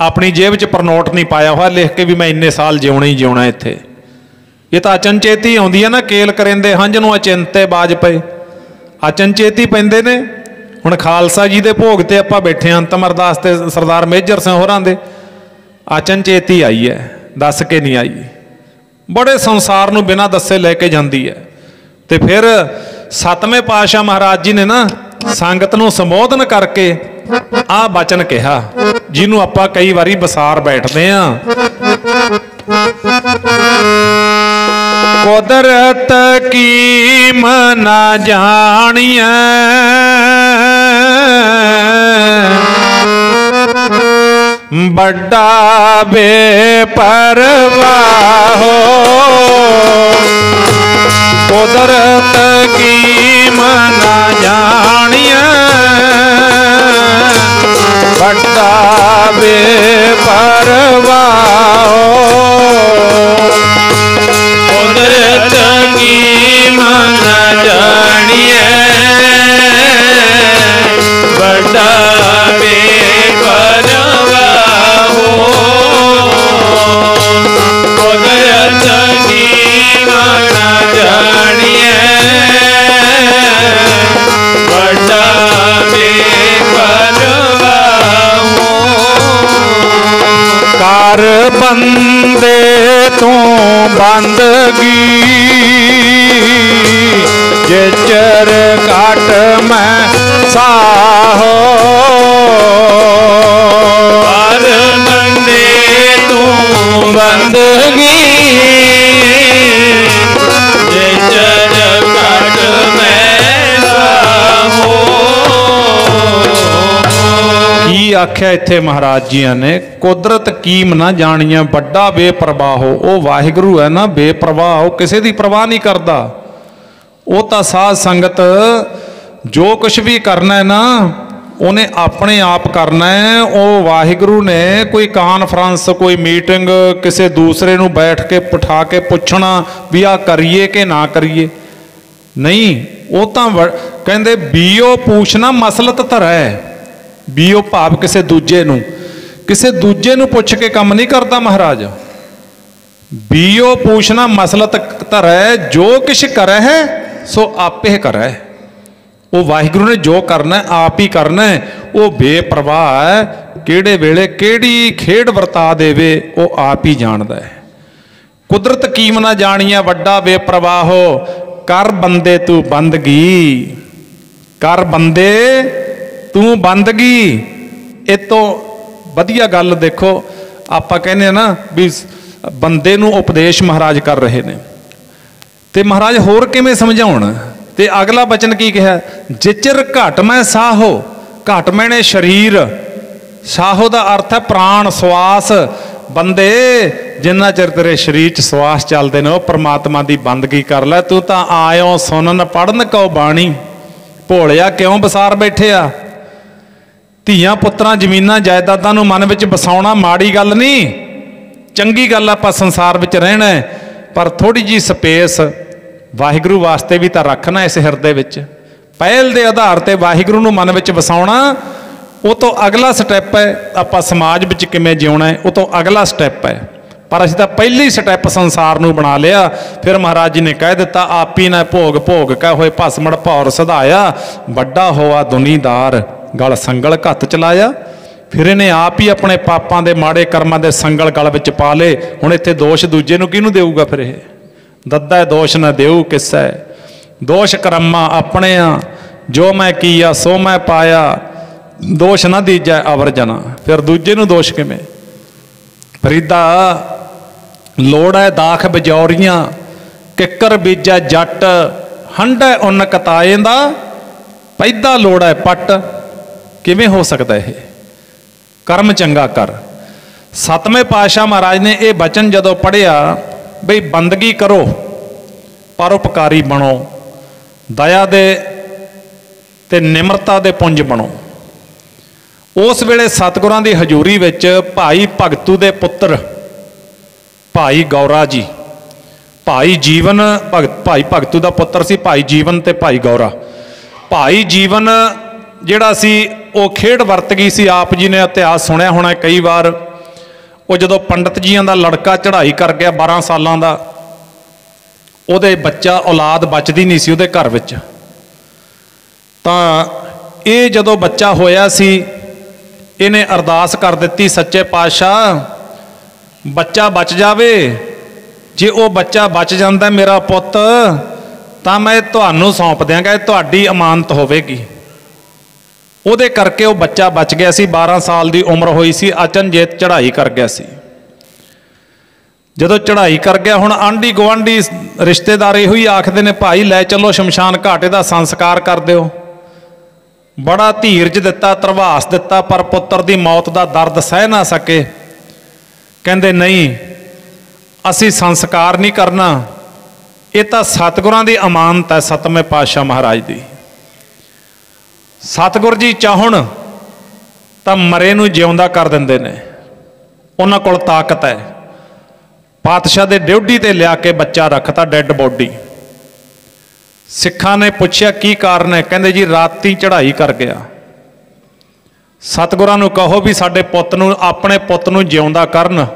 अपनी जेब च परनोट नहीं पाया हुआ लिख के भी मैं इन्ने साल जिउणा ही जिउणा इत्थे। ये तो अचनचेती आउंदी है ना, केल करेंदे हंज नूं अचिंते बाज पए, अचनचेती पैंदे ने। हुण खालसा जी दे भोग ते आपां बैठे अंतम अरदास ते सरदार मेजर सिंह होरां दे, अचनचेती आई है, दस के नहीं आई, बड़े संसार नूं बिना दसे लैके जांदी है। ते फिर 7वें पातशाह महाराज जी ने ना संगत नूं संबोधन करके ਆ ਬਚਨ ਕਿਹਾ ਜਿਹਨੂੰ ਆਪਾਂ ਕਈ ਵਾਰੀ ਵਿਸਾਰ ਬੈਠਦੇ ਆਂ। ਕੁਦਰਤ ਕੀਮ ਨਾ ਜਾਣੀਐ, ਵੱਡਾ ਬੇਪਰਵਾਹ ਹੋ। ਕੁਦਰਤ ਕੀਮ ਨਾ ਜਾਣੀਐ, ਵੱਡਾ ਬੇਪਰਵਾਹ ਹੋ। ਕੁਦਰਤ ਕੀਮ ਨਾ ਜਾਣੀਐ, ਵੱਡਾ ਬੇਪਰਵਾਹ ਹੋ। ਕੁਦਰਤ ਕੀਮ ਨਾ ਜਾਣੀਐ, ਵੱਡਾ ਬੇਪਰਵਾਹ ਹੋ। ਕਰ ਬੰਦੇ ਤੂੰ ਬੰਦਗੀ, ਜੇ ਚਰ ਘਟ ਮੈਂ ਸਾਹੋ। ਕਰ ਬੰਦੇ ਤੂੰ ਬੰਦਗੀ, ਜੇ ਚਰ ਘਟ ਮੈਂ ਸਾਹੋ। ਕੀ ਆਖਿਆ ਇੱਥੇ ਮਹਾਰਾਜ ਜੀਆਂ ਨੇ? ਕੁਦਰਤ ਕੀਮ ਨਾ ਜਾਣੀਆਂ, ਵੱਡਾ ਬੇਪਰਵਾਹੋ। ਉਹ ਵਾਹਿਗੁਰੂ ਹੈ ਨਾ, ਬੇਪਰਵਾਹ, ਉਹ ਕਿਸੇ ਦੀ ਪਰਵਾਹ ਨਹੀਂ ਕਰਦਾ। ਉਹ ਤਾਂ ਸਾਧ ਸੰਗਤ ਜੋ ਕੁਛ ਵੀ ਕਰਨਾ ਹੈ ਨਾ, ਉਹਨੇ ਆਪਣੇ ਆਪ ਕਰਨਾ ਹੈ। ਉਹ ਵਾਹਿਗੁਰੂ ਨੇ ਕੋਈ ਕਾਨਫਰੰਸ, ਕੋਈ ਮੀਟਿੰਗ, ਕਿਸੇ ਦੂਸਰੇ ਨੂੰ ਬੈਠ ਕੇ ਬਿਠਾ ਕੇ ਪੁੱਛਣਾ ਵੀ ਆਹ ਕਰੀਏ ਕਿ ਨਾ ਕਰੀਏ, ਨਹੀਂ। ਉਹ ਤਾਂ ਕਹਿੰਦੇ ਬੀਓ ਪੂਛਣਾ ਮਸਲਤ ਧਰੈ। ਬੀਓ ਭਾਵ ਕਿਸੇ ਦੂਜੇ ਨੂੰ ਪੁੱਛ ਕੇ ਕੰਮ ਨਹੀਂ ਕਰਦਾ ਮਹਾਰਾਜ। ਬੀਓ ਪੂਛਣਾ ਮਸਲਤ ਧਰੈ, ਜੋ ਕਿਛ ਕਰੈ ਹੈ ਸੋ ਆਪੇ ਕਰੈ। ਉਹ ਵਾਹਿਗੁਰੂ ਨੇ ਜੋ ਕਰਨਾ ਆਪ ਹੀ ਕਰਨਾ। ਉਹ ਬੇਪਰਵਾਹ ਹੈ, ਕਿਹੜੇ ਵੇਲੇ ਕਿਹੜੀ ਖੇਡ ਵਰਤਾ ਦੇਵੇ ਉਹ ਆਪ ਹੀ ਜਾਣਦਾ ਹੈ। ਕੁਦਰਤ ਕੀਮ ਨਾ ਜਾਣੀਐ, ਵੱਡਾ ਬੇਪਰਵਾਹੋ। ਕਰ ਬੰਦੇ ਤੂੰ ਬੰਦਗੀ, ਕਰ ਬੰਦੇ ਤੂੰ ਬੰਦਗੀ। ਇਹ ਤੋਂ ਵਧੀਆ ਗੱਲ ਦੇਖੋ, ਆਪਾਂ ਕਹਿੰਦੇ ਆ ਨਾ ਵੀ ਬੰਦੇ ਨੂੰ ਉਪਦੇਸ਼ ਮਹਾਰਾਜ ਕਰ ਰਹੇ ਨੇ, ਤੇ ਮਹਾਰਾਜ ਹੋਰ ਕਿਵੇਂ ਸਮਝਾਉਣ? ਤੇ ਅਗਲਾ ਬਚਨ ਕੀ ਕਿਹਾ? ਜਿਚਰ ਘਟ ਮੈਂ ਸਾਹੋ। ਘਟ ਮੈਨੇ ਸਰੀਰ, ਸਾਹੋ ਦਾ ਅਰਥ ਹੈ ਪ੍ਰਾਣ, ਸਵਾਸ। ਬੰਦੇ ਜਿੰਨਾ ਚਿਰ ਤੇਰੇ ਸਰੀਰ 'ਚ ਸਵਾਸ ਚੱਲਦੇ ਨੇ ਉਹ ਪ੍ਰਮਾਤਮਾ ਦੀ ਬੰਦਗੀ ਕਰ ਲੈ। ਤੂੰ ਤਾਂ ਆਇਓ ਸੁਣਨ ਪੜਨ ਕਉ ਬਾਣੀ, ਭੋਲਿਆ ਕਿਉਂ ਬਸਾਰ ਬੈਠਿਆ। ਧੀਆਂ ਪੁੱਤਰਾਂ ਜ਼ਮੀਨਾਂ ਜਾਇਦਾਦਾਂ ਨੂੰ ਮਨ ਵਿੱਚ ਵਸਾਉਣਾ ਮਾੜੀ ਗੱਲ ਨਹੀਂ, ਚੰਗੀ ਗੱਲ। ਆਪਾਂ ਸੰਸਾਰ ਵਿੱਚ ਰਹਿਣਾ, ਪਰ ਥੋੜੀ ਜੀ ਸਪੇਸ ਵਾਹਿਗੁਰੂ ਵਾਸਤੇ ਵੀ ਤਾਂ ਰੱਖਣਾ ਇਸ ਹਿਰਦੇ ਵਿੱਚ। ਪਹਿਲ ਦੇ ਆਧਾਰ ਤੇ ਵਾਹਿਗੁਰੂ ਨੂੰ ਮਨ ਵਿੱਚ ਵਸਾਉਣਾ, ਉਹ ਤੋਂ ਅਗਲਾ ਸਟੈਪ ਹੈ ਆਪਾਂ ਸਮਾਜ ਵਿੱਚ ਕਿਵੇਂ ਜਿਉਣਾ ਹੈ, ਉਹ ਤੋਂ ਅਗਲਾ ਸਟੈਪ ਹੈ। ਪਰ ਅਸੀਂ ਤਾਂ ਪਹਿਲੀ ਸਟੈਪ ਸੰਸਾਰ ਨੂੰ ਬਣਾ ਲਿਆ। ਫਿਰ ਮਹਾਰਾਜ ਜੀ ਨੇ ਕਹਿ ਦਿੱਤਾ, ਆਪੀ ਨਾ ਭੋਗ ਭੋਗ ਕੈ ਹੋਏ ਭਸਮੜ ਭੌਰ ਸਧਾਇਆ, ਵੱਡਾ ਹੋਆ ਦੁਨੀਦਾਰ ਗਲ ਸੰਗਲ ਘੱਤ ਚਲਾਇਆ। ਫਿਰ ਇਹਨੇ ਆਪ ਹੀ ਆਪਣੇ ਪਾਪਾਂ ਦੇ ਮਾੜੇ ਕਰਮਾਂ ਦੇ ਸੰਗਲ ਗਲ ਵਿੱਚ ਪਾ ਲਏ। ਹੁਣ ਇੱਥੇ ਦੋਸ਼ ਦੂਜੇ ਨੂੰ ਕਿਹਨੂੰ ਦੇਊਗਾ? ਫਿਰ ਇਹ ਦੱਦਾ ਦੋਸ਼ ਨਾ ਦੇਊ ਕਿਸੈ, ਦੋਸ਼ ਕਰਮਾਂ ਆਪਣੇ ਆ। ਜੋ ਮੈਂ ਕੀਆ ਸੋ ਮੈਂ ਪਾਇਆ, ਦੋਸ਼ ਨਾ ਦੀਜੈ ਅਵਰ ਜਨਾ। ਫਿਰ ਦੂਜੇ ਨੂੰ ਦੋਸ਼ ਕਿਵੇਂ? ਫਰੀਦਾ ਲੋੜ ਹੈ ਦਾਖ ਬਜੌਰੀਆਂ, ਕਿੱਕਰ ਬੀਜੈ ਜੱਟ, ਹੰਡੈ ਉੱਨ ਕਤਾਏ ਦਾ, ਪੈਦਾ ਲੋੜ ਹੈ ਪੱਟ। ਕਿਵੇਂ ਹੋ ਸਕਦਾ ਇਹ? ਕਰਮ ਚੰਗਾ ਕਰ। ਸਤਵੇਂ ਪਾਤਸ਼ਾਹ ਮਹਾਰਾਜ ਨੇ ਇਹ ਬਚਨ ਜਦੋਂ ਪੜ੍ਹਿਆ ਬਈ ਬੰਦਗੀ ਕਰੋ, ਪਰਉਪਕਾਰੀ ਬਣੋ, ਦਇਆ ਦੇ ਤੇ ਨਿਮਰਤਾ ਦੇ ਪੁੰਜ ਬਣੋ। ਉਸ ਵੇਲੇ ਸਤਿਗੁਰਾਂ ਦੀ ਹਜ਼ੂਰੀ ਵਿੱਚ ਭਾਈ ਭਗਤੂ ਦੇ ਪੁੱਤਰ ਭਾਈ ਗੌਰਾ ਜੀ, ਭਾਈ ਜੀਵਨ ਭਾਈ ਭਗਤੂ ਦਾ ਪੁੱਤਰ ਸੀ ਭਾਈ ਜੀਵਨ ਤੇ ਭਾਈ ਗੌਰਾ। ਭਾਈ ਜੀਵਨ ਜਿਹੜਾ ਸੀ ਉਹ ਖੇਡ ਵਰਤ ਗਈ ਸੀ। ਆਪ ਜੀ ਨੇ ਇਤਿਹਾਸ ਸੁਣਿਆ ਹੋਣਾ ਕਈ ਵਾਰ। ਉਹ ਜਦੋਂ ਪੰਡਤ ਜੀਆਂ ਦਾ ਲੜਕਾ ਚੜ੍ਹਾਈ ਕਰ ਗਿਆ 12 ਸਾਲਾਂ ਦਾ, ਉਹਦੇ ਬੱਚਾ ਔਲਾਦ ਬਚਦੀ ਨਹੀਂ ਸੀ ਉਹਦੇ ਘਰ ਵਿੱਚ। ਤਾਂ ਇਹ ਜਦੋਂ ਬੱਚਾ ਹੋਇਆ ਸੀ, ਇਹਨੇ ਅਰਦਾਸ ਕਰ ਦਿੱਤੀ, ਸੱਚੇ ਪਾਤਸ਼ਾਹ ਬੱਚਾ ਬਚ ਜਾਵੇ। ਜੇ ਉਹ ਬੱਚਾ ਬਚ ਜਾਂਦਾ ਮੇਰਾ ਪੁੱਤ, ਤਾਂ ਮੈਂ ਤੁਹਾਨੂੰ ਸੌਂਪ ਦਿਆਂਗਾ, ਇਹ ਤੁਹਾਡੀ ਅਮਾਨਤ ਹੋਵੇਗੀ। ਉਹਦੇ ਕਰਕੇ ਉਹ ਬੱਚਾ ਬਚ ਗਿਆ ਸੀ। 12 ਸਾਲ ਦੀ ਉਮਰ ਹੋਈ ਸੀ, ਅਚਨਚੇਤ ਚੜ੍ਹਾਈ ਕਰ ਗਿਆ ਸੀ। ਜਦੋਂ ਚੜ੍ਹਾਈ ਕਰ ਗਿਆ, ਹੁਣ ਆਂਢੀ ਗੁਆਂਢੀ ਰਿਸ਼ਤੇਦਾਰ ਇਹੋ ਹੀ ਆਖਦੇ ਨੇ, ਭਾਈ ਲੈ ਚਲੋ ਸ਼ਮਸ਼ਾਨ ਘਾਟ ਦਾ ਸੰਸਕਾਰ ਕਰ ਦਿਓ। ਬੜਾ ਧੀਰਜ ਦਿੱਤਾ, ਧਰਵਾਸ ਦਿੱਤਾ, ਪਰ ਪੁੱਤਰ ਦੀ ਮੌਤ ਦਾ ਦਰਦ ਸਹਿ ਨਾ ਸਕੇ। ਕਹਿੰਦੇ ਨਹੀਂ, ਅਸੀਂ ਸੰਸਕਾਰ ਨਹੀਂ ਕਰਨਾ, ਇਹ ਤਾਂ ਸਤਿਗੁਰਾਂ ਦੀ ਅਮਾਨਤ ਹੈ, ਸਤਵੇਂ ਪਾਤਸ਼ਾਹ ਮਹਾਰਾਜ ਦੀ। ਸਤਿਗੁਰ ਜੀ ਚਾਹੁਣ ਤਾਂ ਮਰੇ ਨੂੰ ਜਿਉਂਦਾ ਕਰ ਦਿੰਦੇ ਨੇ, ਉਹਨਾਂ ਕੋਲ ਤਾਕਤ ਹੈ। ਪਾਤਸ਼ਾਹ ਦੇ ਡਿਊਟੀ ਤੇ ਲਿਆ ਕੇ ਬੱਚਾ ਰੱਖਤਾ, ਡੈੱਡ ਬੋਡੀ। ਸਿੱਖਾਂ ਨੇ ਪੁੱਛਿਆ ਕੀ ਕਾਰਨ ਹੈ? ਕਹਿੰਦੇ ਜੀ ਰਾਤੀ ਚੜ੍ਹਾਈ ਕਰ ਗਿਆ। ਸਤਿਗੁਰਾਂ ਨੂੰ ਕਹੋ ਵੀ ਸਾਡੇ ਪੁੱਤ ਨੂੰ, ਆਪਣੇ ਪੁੱਤ ਨੂੰ ਜਿਉਂਦਾ ਕਰਨ।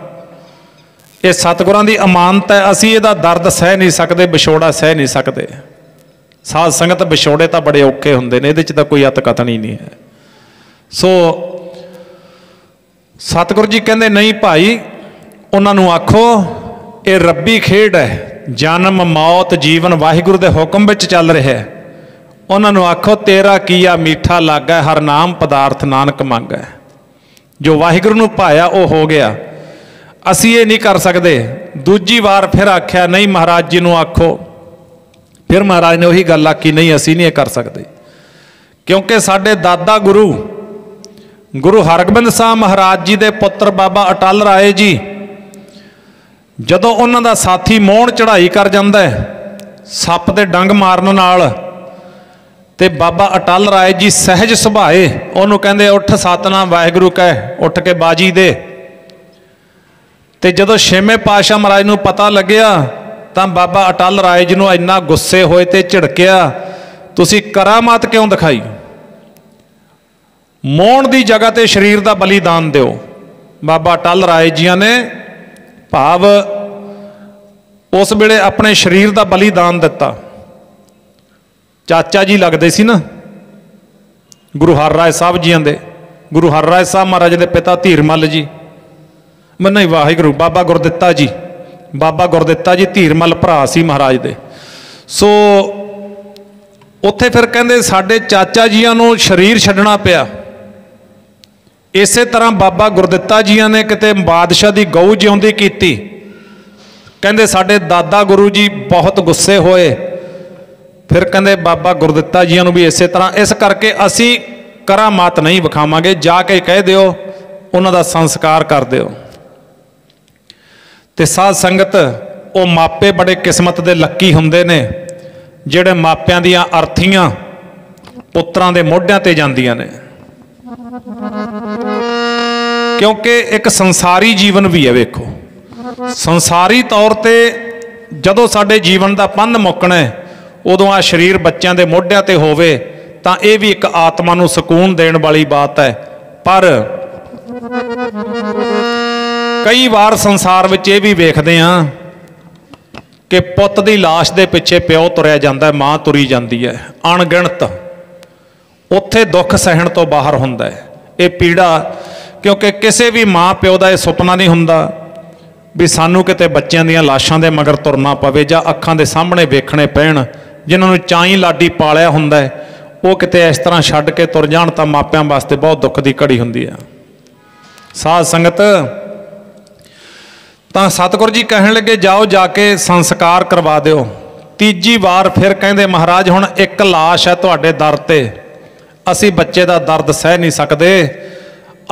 ਇਹ ਸਤਿਗੁਰਾਂ ਦੀ ਅਮਾਨਤ ਹੈ, ਅਸੀਂ ਇਹਦਾ ਦਰਦ ਸਹਿ ਨਹੀਂ ਸਕਦੇ, ਵਿਛੋੜਾ ਸਹਿ ਨਹੀਂ ਸਕਦੇ। ਸਾਧ ਸੰਗਤ, ਵਿਛੋੜੇ ਤਾਂ ਬੜੇ ਔਖੇ ਹੁੰਦੇ ਨੇ, ਇਹਦੇ 'ਚ ਤਾਂ ਕੋਈ ਅਤਕਥਨੀ ਨਹੀਂ ਹੈ। ਸੋ ਸਤਿਗੁਰੂ ਜੀ ਕਹਿੰਦੇ ਨਹੀਂ ਭਾਈ, ਉਹਨਾਂ ਨੂੰ ਆਖੋ ਇਹ ਰੱਬੀ ਖੇਡ ਹੈ, ਜਨਮ ਮੌਤ ਜੀਵਨ ਵਾਹਿਗੁਰੂ ਦੇ ਹੁਕਮ ਵਿੱਚ ਚੱਲ ਰਿਹਾ ਹੈ। ਉਹਨਾਂ ਨੂੰ ਆਖੋ ਤੇਰਾ ਕੀਆ ਮੀਠਾ ਲੱਗਾ, ਹਰ ਨਾਮ ਪਦਾਰਥ ਨਾਨਕ ਮੰਗੈ। ਜੋ ਵਾਹਿਗੁਰੂ ਨੂੰ ਭਾਇਆ ਉਹ ਹੋ ਗਿਆ, ਅਸੀਂ ਇਹ ਨਹੀਂ ਕਰ ਸਕਦੇ। ਦੂਜੀ ਵਾਰ ਫਿਰ ਆਖਿਆ ਨਹੀਂ ਮਹਾਰਾਜ ਜੀ ਨੂੰ ਆਖੋ। ਫਿਰ ਮਹਾਰਾਜ ਨੇ ਉਹੀ ਗੱਲ ਆਖੀ, ਨਹੀਂ ਅਸੀਂ ਨਹੀਂ ਇਹ ਕਰ ਸਕਦੇ, ਕਿਉਂਕਿ ਸਾਡੇ ਦਾਦਾ ਗੁਰੂ ਹਰਗੋਬਿੰਦ ਸਾਹਿਬ ਮਹਾਰਾਜ ਜੀ ਦੇ ਪੁੱਤਰ ਬਾਬਾ ਅਟਲ ਰਾਏ ਜੀ, ਜਦੋਂ ਉਹਨਾਂ ਦਾ ਸਾਥੀ ਮੋਹਣ ਚੜ੍ਹਾਈ ਕਰ ਜਾਂਦਾ ਸੱਪ ਦੇ ਡੰਗ ਮਾਰਨ ਨਾਲ, ਤੇ ਬਾਬਾ ਅਟਲ ਰਾਏ ਜੀ ਸਹਿਜ ਸੁਭਾਏ ਉਹਨੂੰ ਕਹਿੰਦੇ ਉੱਠ ਸਤਨਾਮ ਵਾਹਿਗੁਰੂ ਕਹਿ, ਉੱਠ ਕੇ ਬਾਜੀ ਦੇ। ਤੇ ਜਦੋਂ ਛੇਵੇਂ ਪਾਤਸ਼ਾਹ ਮਹਾਰਾਜ ਨੂੰ ਪਤਾ ਲੱਗਿਆ ਤਾਂ ਬਾਬਾ ਅਟਲ ਰਾਏ ਜੀ ਨੂੰ ਇੰਨਾ ਗੁੱਸੇ ਹੋਏ ਤੇ ਝਿੜਕਿਆ, ਤੁਸੀਂ ਕਰਾਮਾਤ ਕਿਉਂ ਦਿਖਾਈ? ਮੋਹਣ ਦੀ ਜਗ੍ਹਾ ਤੇ ਸਰੀਰ ਦਾ ਬਲੀਦਾਨ ਦਿਓ। ਬਾਬਾ ਅਟਲ ਰਾਏ ਜੀਆਂ ਨੇ ਭਾਵ ਉਸ ਵੇਲੇ ਆਪਣੇ ਸਰੀਰ ਦਾ ਬਲੀਦਾਨ ਦਿੱਤਾ। ਚਾਚਾ ਜੀ ਲੱਗਦੇ ਸੀ ਨਾ ਗੁਰੂ ਹਰਰਾਏ ਸਾਹਿਬ ਜੀਆਂ ਦੇ। ਗੁਰੂ ਹਰਰਾਏ ਸਾਹਿਬ ਮਹਾਰਾਜ ਦੇ ਪਿਤਾ ਧੀਰਮੱਲ ਜੀ, ਨਹੀਂ ਵਾਹਿਗੁਰੂ, ਬਾਬਾ ਗੁਰਦਿੱਤਾ ਜੀ, ਬਾਬਾ ਗੁਰਦਿੱਤਾ ਜੀ ਧੀਰਮੱਲ ਭਰਾ ਸੀ ਮਹਾਰਾਜ ਦੇ। ਸੋ ਉੱਥੇ ਫਿਰ ਕਹਿੰਦੇ ਸਾਡੇ ਚਾਚਾ ਜੀਆਂ ਨੂੰ ਸਰੀਰ ਛੱਡਣਾ ਪਿਆ। ਇਸੇ ਤਰ੍ਹਾਂ ਬਾਬਾ ਗੁਰਦਿੱਤਾ ਜੀਆਂ ਨੇ ਕਿਤੇ ਬਾਦਸ਼ਾਹ ਦੀ ਗਊ ਜਿਉਂਦੀ ਕੀਤੀ। ਕਹਿੰਦੇ ਸਾਡੇ ਦਾਦਾ ਗੁਰੂ ਜੀ ਬਹੁਤ ਗੁੱਸੇ ਹੋਏ। ਫਿਰ ਕਹਿੰਦੇ ਬਾਬਾ ਗੁਰਦਿੱਤਾ ਜੀਆਂ ਨੂੰ ਵੀ ਇਸੇ ਤਰ੍ਹਾਂ, ਇਸ ਕਰਕੇ ਅਸੀਂ ਕਰਾਮਾਤ ਨਹੀਂ ਵਿਖਾਵਾਂਗੇ, ਜਾ ਕੇ ਕਹਿ ਦਿਓ ਉਹਨਾਂ ਦਾ ਸੰਸਕਾਰ ਕਰ ਦਿਓ। ਤੇ ਸਾਧ ਸੰਗਤ, ਉਹ ਮਾਪੇ ਬੜੇ ਕਿਸਮਤ ਦੇ ਲੱਕੀ ਹੁੰਦੇ ਨੇ ਜਿਹੜੇ ਮਾਪਿਆਂ ਦੀਆਂ ਅਰਥੀਆਂ ਪੁੱਤਰਾਂ ਦੇ ਮੋਢਿਆਂ ਤੇ ਜਾਂਦੀਆਂ ਨੇ, ਕਿਉਂਕਿ ਇੱਕ ਸੰਸਾਰੀ ਜੀਵਨ ਵੀ ਹੈ। ਵੇਖੋ, ਸੰਸਾਰੀ ਤੌਰ ਤੇ ਜਦੋਂ ਸਾਡੇ ਜੀਵਨ ਦਾ ਪੰਧ ਮੁੱਕਣਾ ਉਦੋਂ ਆ ਸਰੀਰ ਬੱਚਿਆਂ ਦੇ ਮੋਢਿਆਂ ਤੇ ਹੋਵੇ ਤਾਂ ਇਹ ਵੀ ਇੱਕ ਆਤਮਾ ਨੂੰ ਸਕੂਨ ਦੇਣ ਵਾਲੀ ਬਾਤ ਹੈ। ਪਰ ਕਈ ਵਾਰ ਸੰਸਾਰ ਵਿੱਚ ਇਹ ਵੀ ਵੇਖਦੇ ਹਾਂ ਕਿ ਪੁੱਤ ਦੀ ਲਾਸ਼ ਦੇ ਪਿੱਛੇ ਪਿਓ ਤੁਰਿਆ ਜਾਂਦਾ, ਮਾਂ ਤੁਰੀ ਜਾਂਦੀ ਹੈ, ਅਣਗਿਣਤ। ਉੱਥੇ ਦੁੱਖ ਸਹਿਣ ਤੋਂ ਬਾਹਰ ਹੁੰਦਾ ਹੈ ਇਹ ਪੀੜਾ, ਕਿਉਂਕਿ ਕਿਸੇ ਵੀ ਮਾਂ ਪਿਓ ਦਾ ਇਹ ਸੁਪਨਾ ਨਹੀਂ ਹੁੰਦਾ ਵੀ ਸਾਨੂੰ ਕਿਤੇ ਬੱਚਿਆਂ ਦੀਆਂ ਲਾਸ਼ਾਂ ਦੇ ਮਗਰ ਤੁਰਨਾ ਪਵੇ ਜਾਂ ਅੱਖਾਂ ਦੇ ਸਾਹਮਣੇ ਵੇਖਣੇ ਪੈਣ। ਜਿਨ੍ਹਾਂ ਨੂੰ ਚਾਈ ਲਾਡੀ ਪਾਲਿਆ ਹੁੰਦਾ ਹੈ ਉਹ ਕਿਤੇ ਇਸ ਤਰ੍ਹਾਂ ਛੱਡ ਕੇ ਤੁਰ ਜਾਣ ਤਾਂ ਮਾਪਿਆਂ ਵਾਸਤੇ ਬਹੁਤ ਦੁੱਖ ਦੀ ਘੜੀ ਹੁੰਦੀ ਹੈ। ਸਾਧ ਸੰਗਤ, ਤਾਂ ਸਤਿਗੁਰੂ ਜੀ ਕਹਿਣ ਲੱਗੇ ਜਾਓ ਜਾ ਕੇ ਸੰਸਕਾਰ ਕਰਵਾ ਦਿਓ। ਤੀਜੀ ਵਾਰ ਫਿਰ ਕਹਿੰਦੇ ਮਹਾਰਾਜ ਹੁਣ ਇੱਕ ਲਾਸ਼ ਹੈ ਤੁਹਾਡੇ ਦਰ ਤੇ, ਅਸੀਂ ਬੱਚੇ ਦਾ ਦਰਦ ਸਹਿ ਨਹੀਂ ਸਕਦੇ,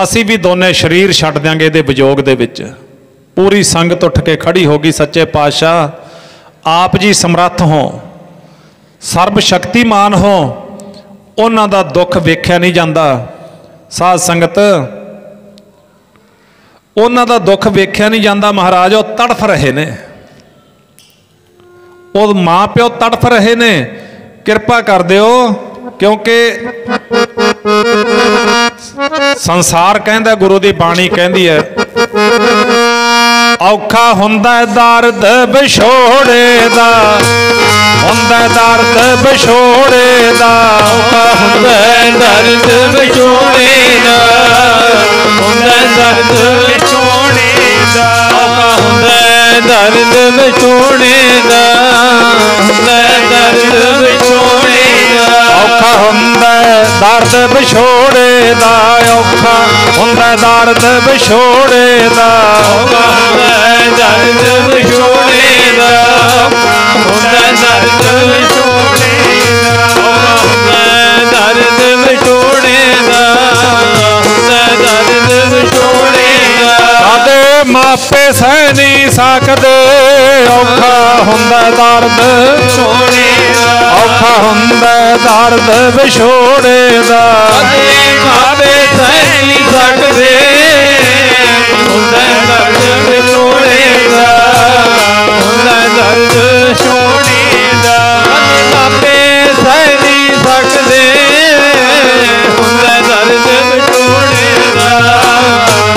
ਅਸੀਂ ਵੀ ਦੋਨੇ ਸਰੀਰ ਛੱਡ ਦਿਆਂਗੇ ਇਹਦੇ ਵਿਜੋਗ ਦੇ ਵਿੱਚ। ਪੂਰੀ ਸੰਗਤ ਉੱਠ ਕੇ ਖੜੀ ਹੋ ਗਈ। ਸੱਚੇ ਪਾਤਸ਼ਾਹ ਆਪ ਜੀ ਸਮਰੱਥ ਹੋ, ਸਰਬ ਸ਼ਕਤੀਮਾਨ ਹੋ, ਉਹਨਾਂ ਦਾ ਦੁੱਖ ਵੇਖਿਆ ਨਹੀਂ ਜਾਂਦਾ। ਸਾਧ ਸੰਗਤ, ਉਹਨਾਂ ਦਾ ਦੁੱਖ ਵੇਖਿਆ ਨਹੀਂ ਜਾਂਦਾ ਮਹਾਰਾਜ, ਉਹ ਤੜਫ ਰਹੇ ਨੇ, ਉਹ ਮਾਂ ਪਿਓ ਤੜਫ ਰਹੇ ਨੇ। ਕਿਰਪਾ ਕਰ ਦਿਓ, ਕਿਉਂਕਿ ਸੰਸਾਰ ਕਹਿੰਦਾ, ਗੁਰੂ ਦੀ ਬਾਣੀ ਕਹਿੰਦੀ ਹੈ, ਔਖਾ ਹੁੰਦਾ ਦਰਦ ਵਿਛੋੜੇ ਦਾ, ਹੁੰਦਾ ਦਰਦ ਵਿਛੋੜੇ ਦਾ, ਔਖਾ ਹੁੰਦਾ ਦਰਦ ਵਿਛੋੜੇ ਦਾ, ਹੁੰਦਾ ਦਰਦ ਵਿਛੋੜੇ ਦਾ, ਔਖਾ ਹੁੰਦਾ ਦਰਦ ਵਿਛੋੜੇ ਦਾ, ਹੁੰਦਾ ਦਰਦ ਵਿਛੋੜੇ ਦਾ, ਔਖਾ ਹੁੰਦਾ ਦਰਦ ਵਿਛੋੜੇ ਦਾ ਔਖਾ ਹੁੰਦਾ ਦਰਦ ਵਿਛੋੜੇ ਦਾ ਔਖਾ ਹੁੰਦਾ ਦਰਦ ਵਿਛੋੜੇ ਦਾ ਹੁੰਦਾ ਦਰਦ ਵਿਛੋੜੇ ਦਾ ਔਖਾ ਹੁੰਦਾ ਦਰਦ ਵਿਛੋੜੇ ਦਾ ਹੁੰਦਾ ਦਰਦ ਵਿਛੋੜੇ ਦਾ ਕਦੇ ਮਾਪੇ ਸਹਿ ਨਹੀਂ ਸਕਦੇ ਔਖਾ ਹੁੰਦਾ ਦਰਦ ਵਿਛੋੜੇ ਦਾ ਔਖਾ ਹੁੰਦਾ ਦਰਦ ਵਿਛੋੜੇ ਦਾ ਕਦੇ ਮਾਪੇ ਸਹਿ ਨਹੀਂ ਸਕਦੇ ਹੁੰਦਾ ਦਰਦ ਵਿਛੋੜੇ ਦਾ ਹੁੰਦਾ ਦਰਦ ਵਿਛੋੜੇ ਦਾ ਕਦੇ ਮਾਪੇ ਸਹਿ ਨਹੀਂ ਸਕਦੇ ਹੁੰਦਾ ਦਰਦ ਵਿਛੋੜੇ ਦਾ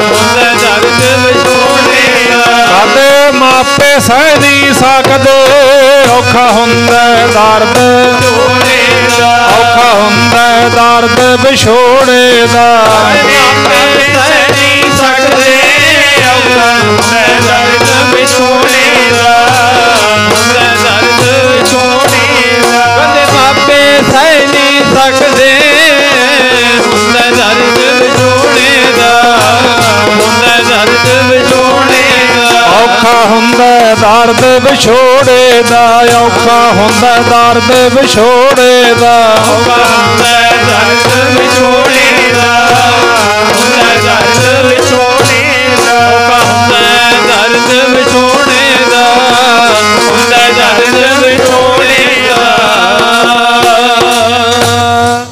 ਹੁੰਦਾ ਦਰਦ ਵਿਛੋੜੇ ਦਾ ਕਦੇ ਮਾਪੇ ਸਹਿ ਨਹੀਂ ਸਕਦੇ ਔਖਾ ਹੁੰਦਾ ਦਰਦ ਵਿਛੋੜੇ ਦਾ ਔਖਾ ਹੁੰਦਾ ਦਰਦ ਵਿਛੋੜੇ ਦਾ ਮਾਪੇ ਸਹਿ ਨਹੀਂ ਸਕਦੇ ਔਖਾ ਹੁੰਦਾ ਦਰਦ ਵਿਛੋੜੇ ਦਾ ਹੁੰਦਾ ਦਰਦ ਵਿਛੋੜੇ ਦਾ ਕਦੇ ਮਾਪੇ ਸਹਿ ਨਹੀਂ ਸਕਦੇ ਹੁੰਦਾ ਦਰਦ ਵਿਛੋੜੇ ਦਾ ਹੁੰਦਾ ਦਰਦ ਵਿਛੋੜੇ ਦਾ ਔਖਾ ਹੁੰਦਾ ਦਰਦ ਵਿਛੋੜੇ ਦਾ ਔਖਾ ਹੁੰਦਾ ਦਰਦ ਵਿਛੋੜੇ ਦਾ ਔਖਾ ਹੁੰਦਾ ਦਰਦ ਵਿਛੋੜੇ ਦਾ ਹੁੰਦਾ ਦਰਦ ਵਿਛੋੜੇ ਦਾ ਔਖਾ ਹੁੰਦਾ ਦਰਦ ਵਿਛੋੜੇ ਦਾ ਹੁੰਦਾ ਦਰਦ ਵਿਛੋੜੇ ਦਾ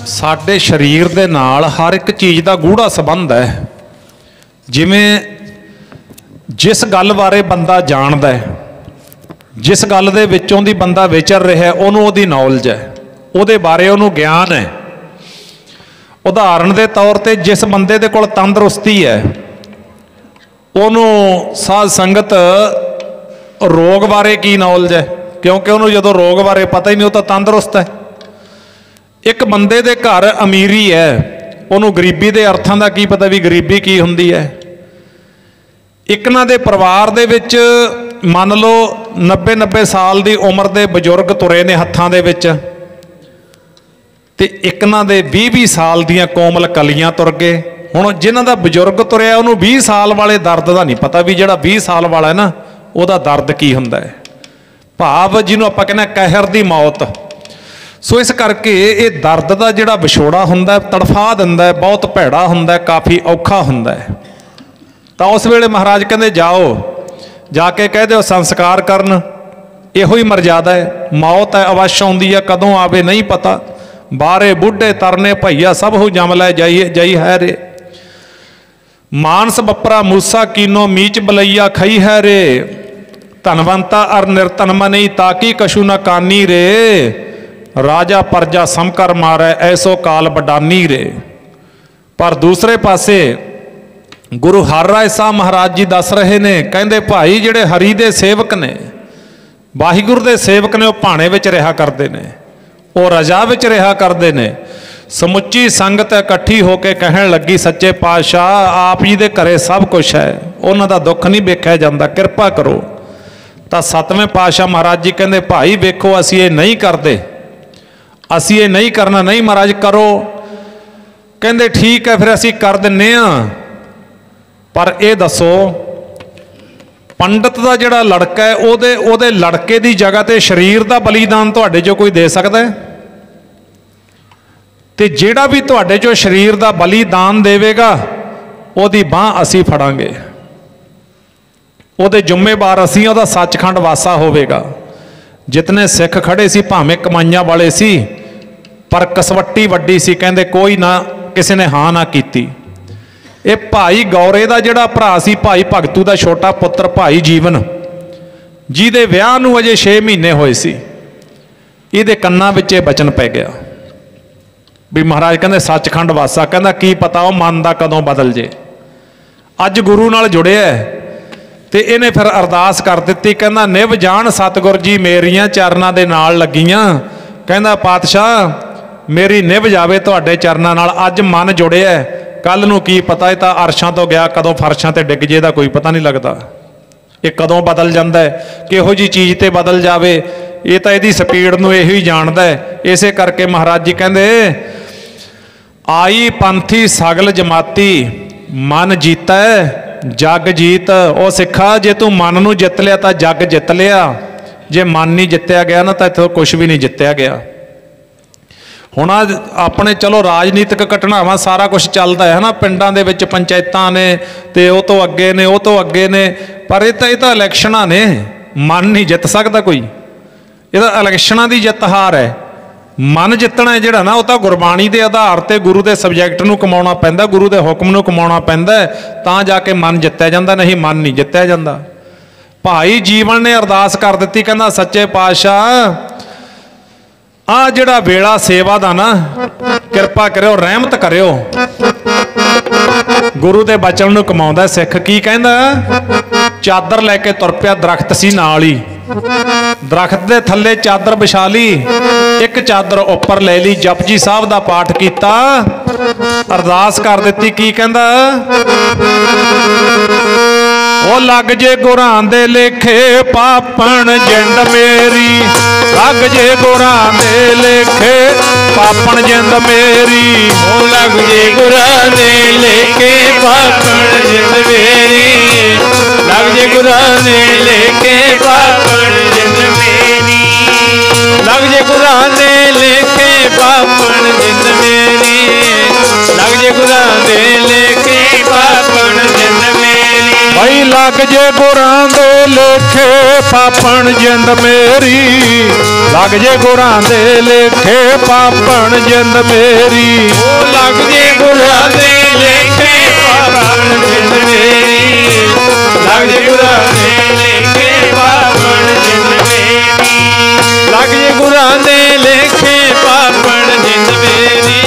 ਸਾਡੇ ਸਰੀਰ ਦੇ ਨਾਲ ਹਰ ਇੱਕ ਚੀਜ਼ ਦਾ ਗੂੜਾ ਸੰਬੰਧ ਹੈ। ਜਿਵੇਂ ਜਿਸ ਗੱਲ ਬਾਰੇ ਬੰਦਾ ਜਾਣਦਾ ਹੈ, ਜਿਸ ਗੱਲ ਦੇ ਵਿੱਚੋਂ ਦੀ ਬੰਦਾ ਵਿਚਰ ਰਿਹਾ ਉਹਨੂੰ ਉਹਦੀ ਨੌਲੇਜ ਹੈ, ਉਹਦੇ ਬਾਰੇ ਉਹਨੂੰ ਗਿਆਨ ਹੈ। ਉਦਾਹਰਣ ਦੇ ਤੌਰ ਤੇ ਜਿਸ ਬੰਦੇ ਦੇ ਕੋਲ ਤੰਦਰੁਸਤੀ ਹੈ ਉਹਨੂੰ ਸਾਧ ਸੰਗਤ ਰੋਗ ਬਾਰੇ ਕੀ ਨੌਲੇਜ ਹੈ, ਕਿਉਂਕਿ ਉਹਨੂੰ ਜਦੋਂ ਰੋਗ ਬਾਰੇ ਪਤਾ ਹੀ ਨਹੀਂ ਉਹ ਤਾਂ ਤੰਦਰੁਸਤ ਹੈ। ਇੱਕ ਬੰਦੇ ਦੇ ਘਰ ਅਮੀਰੀ ਹੈ ਉਹਨੂੰ ਗਰੀਬੀ ਦੇ ਅਰਥਾਂ ਦਾ ਕੀ ਪਤਾ ਵੀ ਗਰੀਬੀ ਕੀ ਹੁੰਦੀ ਹੈ। ਇੱਕ ਨਾ ਦੇ ਪਰਿਵਾਰ ਦੇ ਵਿੱਚ ਮੰਨ ਲਓ 90 ਸਾਲ ਦੀ ਉਮਰ ਦੇ ਬਜ਼ੁਰਗ ਤੁਰੇ ਨੇ ਹੱਥਾਂ ਦੇ ਵਿੱਚ, ਤੇ ਇੱਕ ਨਾ ਦੇ 20 ਸਾਲ ਦੀਆਂ ਕੋਮਲ ਕਲੀਆਂ ਤੁਰ ਗਏ। ਹੁਣ ਜਿਨ੍ਹਾਂ ਦਾ ਬਜ਼ੁਰਗ ਤੁਰਿਆ ਉਹਨੂੰ 20 ਸਾਲ ਵਾਲੇ ਦਰਦ ਦਾ ਨਹੀਂ ਪਤਾ ਵੀ ਜਿਹੜਾ 20 ਸਾਲ ਵਾਲਾ ਹੈ ਨਾ ਉਹਦਾ ਦਰਦ ਕੀ ਹੁੰਦਾ ਹੈ, ਭਾਵ ਜਿਹਨੂੰ ਆਪਾਂ ਕਹਿੰਦੇ ਕਹਿਰ ਦੀ ਮੌਤ। ਸੋ ਇਸ ਕਰਕੇ ਇਹ ਦਰਦ ਦਾ ਜਿਹੜਾ ਵਿਛੋੜਾ ਹੁੰਦਾ ਤੜਫਾ ਦਿੰਦਾ ਹੈ, ਬਹੁਤ ਭੈੜਾ ਹੁੰਦਾ, ਕਾਫੀ ਔਖਾ ਹੁੰਦਾ ਹੈ। ਤਾਂ ਉਸ ਵੇਲੇ ਮਹਾਰਾਜ ਕਹਿੰਦੇ ਜਾਓ ਜਾ ਕੇ ਕਹਿ ਦਿਓ ਸੰਸਕਾਰ ਕਰਨ, ਇਹੋ ਹੀ ਮਰਜ਼ਾਦਾ ਹੈ। ਮੌਤ ਹੈ ਅਵਸ਼ ਆਉਂਦੀ ਹੈ, ਕਦੋਂ ਆਵੇ ਨਹੀਂ ਪਤਾ। ਬਾਰੇ ਬੁੱਢੇ ਤਰਨੇ ਭਈਆ ਸਭ ਹੋ ਜਮ ਲੈ ਜਾਈਏ ਜਈ ਹੈ ਰੇ। ਮਾਨਸ ਬੱਪਰਾ ਮੂਸਾ ਕੀਨੋ ਮੀਚ ਬਲਈਆ ਖਈ ਹੈ ਰੇ। ਧਨਵੰਤਾ ਅਰ ਨਿਰਤਨ ਮਨਈ ਤਾਕੀ ਕਛੂ ਨਾ ਕਾਨੀ ਰੇ। ਰਾਜਾ ਪਰਜਾ ਸਮਕਰ ਮਾਰੈ ਐਸੋ ਕਾਲ ਬਡਾਨੀ ਰੇ। ਪਰ ਦੂਸਰੇ ਪਾਸੇ ਗੁਰੂ ਹਰਿਰਾਏ ਸਾਹਿਬ ਮਹਾਰਾਜ ਜੀ ਦੱਸ ਰਹੇ ਨੇ, ਕਹਿੰਦੇ ਭਾਈ ਜਿਹੜੇ ਹਰੀ ਦੇ ਸੇਵਕ ਨੇ, ਵਾਹਿਗੁਰੂ ਦੇ ਸੇਵਕ ਨੇ, ਉਹ ਭਾਣੇ ਵਿੱਚ ਰਿਹਾ ਕਰਦੇ ਨੇ, ਉਹ ਰਜਾ ਵਿੱਚ ਰਿਹਾ ਕਰਦੇ ਨੇ। ਸਮੁੱਚੀ ਸੰਗਤ ਇਕੱਠੀ ਹੋ ਕੇ ਕਹਿਣ ਲੱਗੀ ਸੱਚੇ ਪਾਤਸ਼ਾਹ ਆਪ ਜੀ ਦੇ ਘਰੇ ਸਭ ਕੁਝ ਹੈ, ਉਹਨਾਂ ਦਾ ਦੁੱਖ ਨਹੀਂ ਵੇਖਿਆ ਜਾਂਦਾ, ਕਿਰਪਾ ਕਰੋ। ਤਾਂ ਸਤਵੇਂ ਪਾਤਸ਼ਾਹ ਮਹਾਰਾਜ ਜੀ ਕਹਿੰਦੇ ਭਾਈ ਵੇਖੋ ਅਸੀਂ ਇਹ ਨਹੀਂ ਕਰਦੇ, ਅਸੀਂ ਇਹ ਨਹੀਂ ਕਰਨਾ। ਨਹੀਂ ਮਹਾਰਾਜ ਕਰੋ। ਕਹਿੰਦੇ ਠੀਕ ਹੈ ਫਿਰ ਅਸੀਂ ਕਰ ਦਿੰਨੇ ਆ, ਪਰ ਇਹ ਦੱਸੋ ਪੰਡਤ ਦਾ ਜਿਹੜਾ ਲੜਕਾ ਹੈ ਉਹਦੇ ਲੜਕੇ ਦੀ ਜਗ੍ਹਾ ਤੇ ਸਰੀਰ ਦਾ ਬਲੀਦਾਨ ਤੁਹਾਡੇ ਚੋਂ ਕੋਈ ਦੇ ਸਕਦਾ ਹੈ? ਤੇ ਜਿਹੜਾ ਵੀ ਤੁਹਾਡੇ ਚੋਂ ਸਰੀਰ ਦਾ ਬਲੀਦਾਨ ਦੇਵੇਗਾ ਉਹਦੀ ਬਾਂਹ ਅਸੀਂ ਫੜਾਂਗੇ, ਉਹਦੇ ਜ਼ਿੰਮੇਵਾਰ ਅਸੀਂ, ਉਹਦਾ ਸੱਚਖੰਡ ਵਾਸਾ ਹੋਵੇਗਾ। ਜਿਤਨੇ ਸਿੱਖ ਖੜੇ ਸੀ ਭਾਵੇਂ ਕਮਾਈਆਂ ਵਾਲੇ ਸੀ, ਪਰ ਕਸਵੱਟੀ ਵੱਡੀ ਸੀ, ਕਹਿੰਦੇ ਕੋਈ ਨਾ, ਕਿਸੇ ਨੇ ਹਾਂ ਨਾ ਕੀਤੀ। ਇਹ ਭਾਈ ਗੌਰੇ ਦਾ ਜਿਹੜਾ ਭਰਾ ਸੀ, ਭਾਈ ਭਗਤੂ ਦਾ ਛੋਟਾ ਪੁੱਤਰ ਭਾਈ ਜੀਵਨ, ਜਿਹਦੇ ਵਿਆਹ ਨੂੰ ਅਜੇ 6 ਮਹੀਨੇ ਹੋਏ ਸੀ, ਇਹਦੇ ਕੰਨਾਂ ਵਿੱਚ ਇਹ ਬਚਨ ਪੈ ਗਿਆ ਵੀ ਮਹਾਰਾਜ ਕਹਿੰਦੇ ਸੱਚਖੰਡ ਵਾਸਾ। ਕਹਿੰਦਾ ਕੀ ਪਤਾ ਉਹ ਮਨ ਦਾ ਕਦੋਂ ਬਦਲ ਜੇ। ਅੱਜ ਗੁਰੂ ਨਾਲ ਜੁੜਿਆ ਤੇ ਇਹਨੇ ਫਿਰ ਅਰਦਾਸ ਕਰ ਦਿੱਤੀ, ਕਹਿੰਦਾ ਨਿਭ ਜਾਣ ਸਤਿਗੁਰ ਜੀ ਮੇਰੀਆਂ ਚਰਨਾਂ ਦੇ ਨਾਲ ਲੱਗੀਆਂ। ਕਹਿੰਦਾ ਪਾਤਸ਼ਾਹ ਮੇਰੀ ਨਿਭ ਜਾਵੇ ਤੁਹਾਡੇ ਚਰਨਾਂ ਨਾਲ, ਅੱਜ ਮਨ ਜੁੜਿਆ, ਕੱਲ ਨੂੰ ਕੀ ਪਤਾ ਇਹ ਤਾਂ ਅਰਸ਼ਾਂ ਤੋਂ ਗਿਆ ਕਦੋਂ ਫਰਸ਼ਾਂ ਤੇ ਡਿੱਗ ਜੇ, ਇਹਦਾ ਕੋਈ ਪਤਾ ਨਹੀਂ ਲੱਗਦਾ। ਇਹ ਕਦੋਂ ਬਦਲ ਜਾਂਦਾ ਹੈ, ਕਿਹੋ ਜੀ ਚੀਜ਼ ਤੇ ਬਦਲ ਜਾਵੇ, ਇਹ ਤਾਂ ਇਹਦੀ ਸਪੀਡ ਨੂੰ ਇਹੋ ਹੀ ਜਾਣਦਾ ਹੈ। ਇਸੇ ਕਰਕੇ ਮਹਾਰਾਜ ਜੀ ਕਹਿੰਦੇ आई पंथी सगल जमाती मन जीता जग जीत। ओ सिखा जे तू मन नूं जित लिया तो जग जित लिया, जे मन नहीं जित्या गया ना तो इत्थों कुछ भी नहीं जित्या गया। हुण अपने चलो राजनीतिक घटनावां सारा कुछ चलता है ना, पिंडां दे विच पंचायतां ने ते उह तों अगे ने, उह तों अगे ने, पर ये तो इलैक्शनां ने, मन नहीं जित सकता कोई। ये इलैक्शनां दी जित हार है। मन जितना है जिहड़ा ना, वो तो गुरबाणी के आधार पर गुरु के सबजैक्ट नूं कमाउणा पैंदा, गुरु के हुक्म नूं कमाउणा पैंदा, तां जाके मन जित्या जांदा, नहीं मन नहीं जित्या जांदा। भाई जीवन ने अरदास कर दित्ती, कहंदा सच्चे पातशाह आ जिहड़ा वेला सेवा दा ना किरपा करियो, रहमत करियो। गुरु के बचन नूं कमाउंदा सिख की कहंदा, चादर लैके तुर पिया, दरख्त सी नाल ही, दरख्त के थले चादर बिछा ली, एक चादर उपर ले ली, जपजी साहब का पाठ किया, अरदास कर दी। की कहंदा, ओ लग जे गुरां दे लेखे पापण जिंद मेरी, लग जे गुरां दे लेखे पापण जिंद मेरी। ओ लग जे गुरां दे लेखे पापण जिंद मेरी, लग जे गुरां दे लेखे पापण जिंद मेरी, लग जे गुरां दे लेखे पापण जिंद मेरी, लग जे गुरां दे लेखे पापण जिंद मेरी। भाई लग जे गुरां दे लेखे पापण जिंद मेरी, लग जे गुरां दे लेखे पापण जिंद मेरी। ओ लग जे गुरां दे लेखे पापण जिंद मेरी, लग जे गुरां दे लेखे पापण जिंद मेरी, लग जे गुरां दे लेखे पापण जिंद मेरी,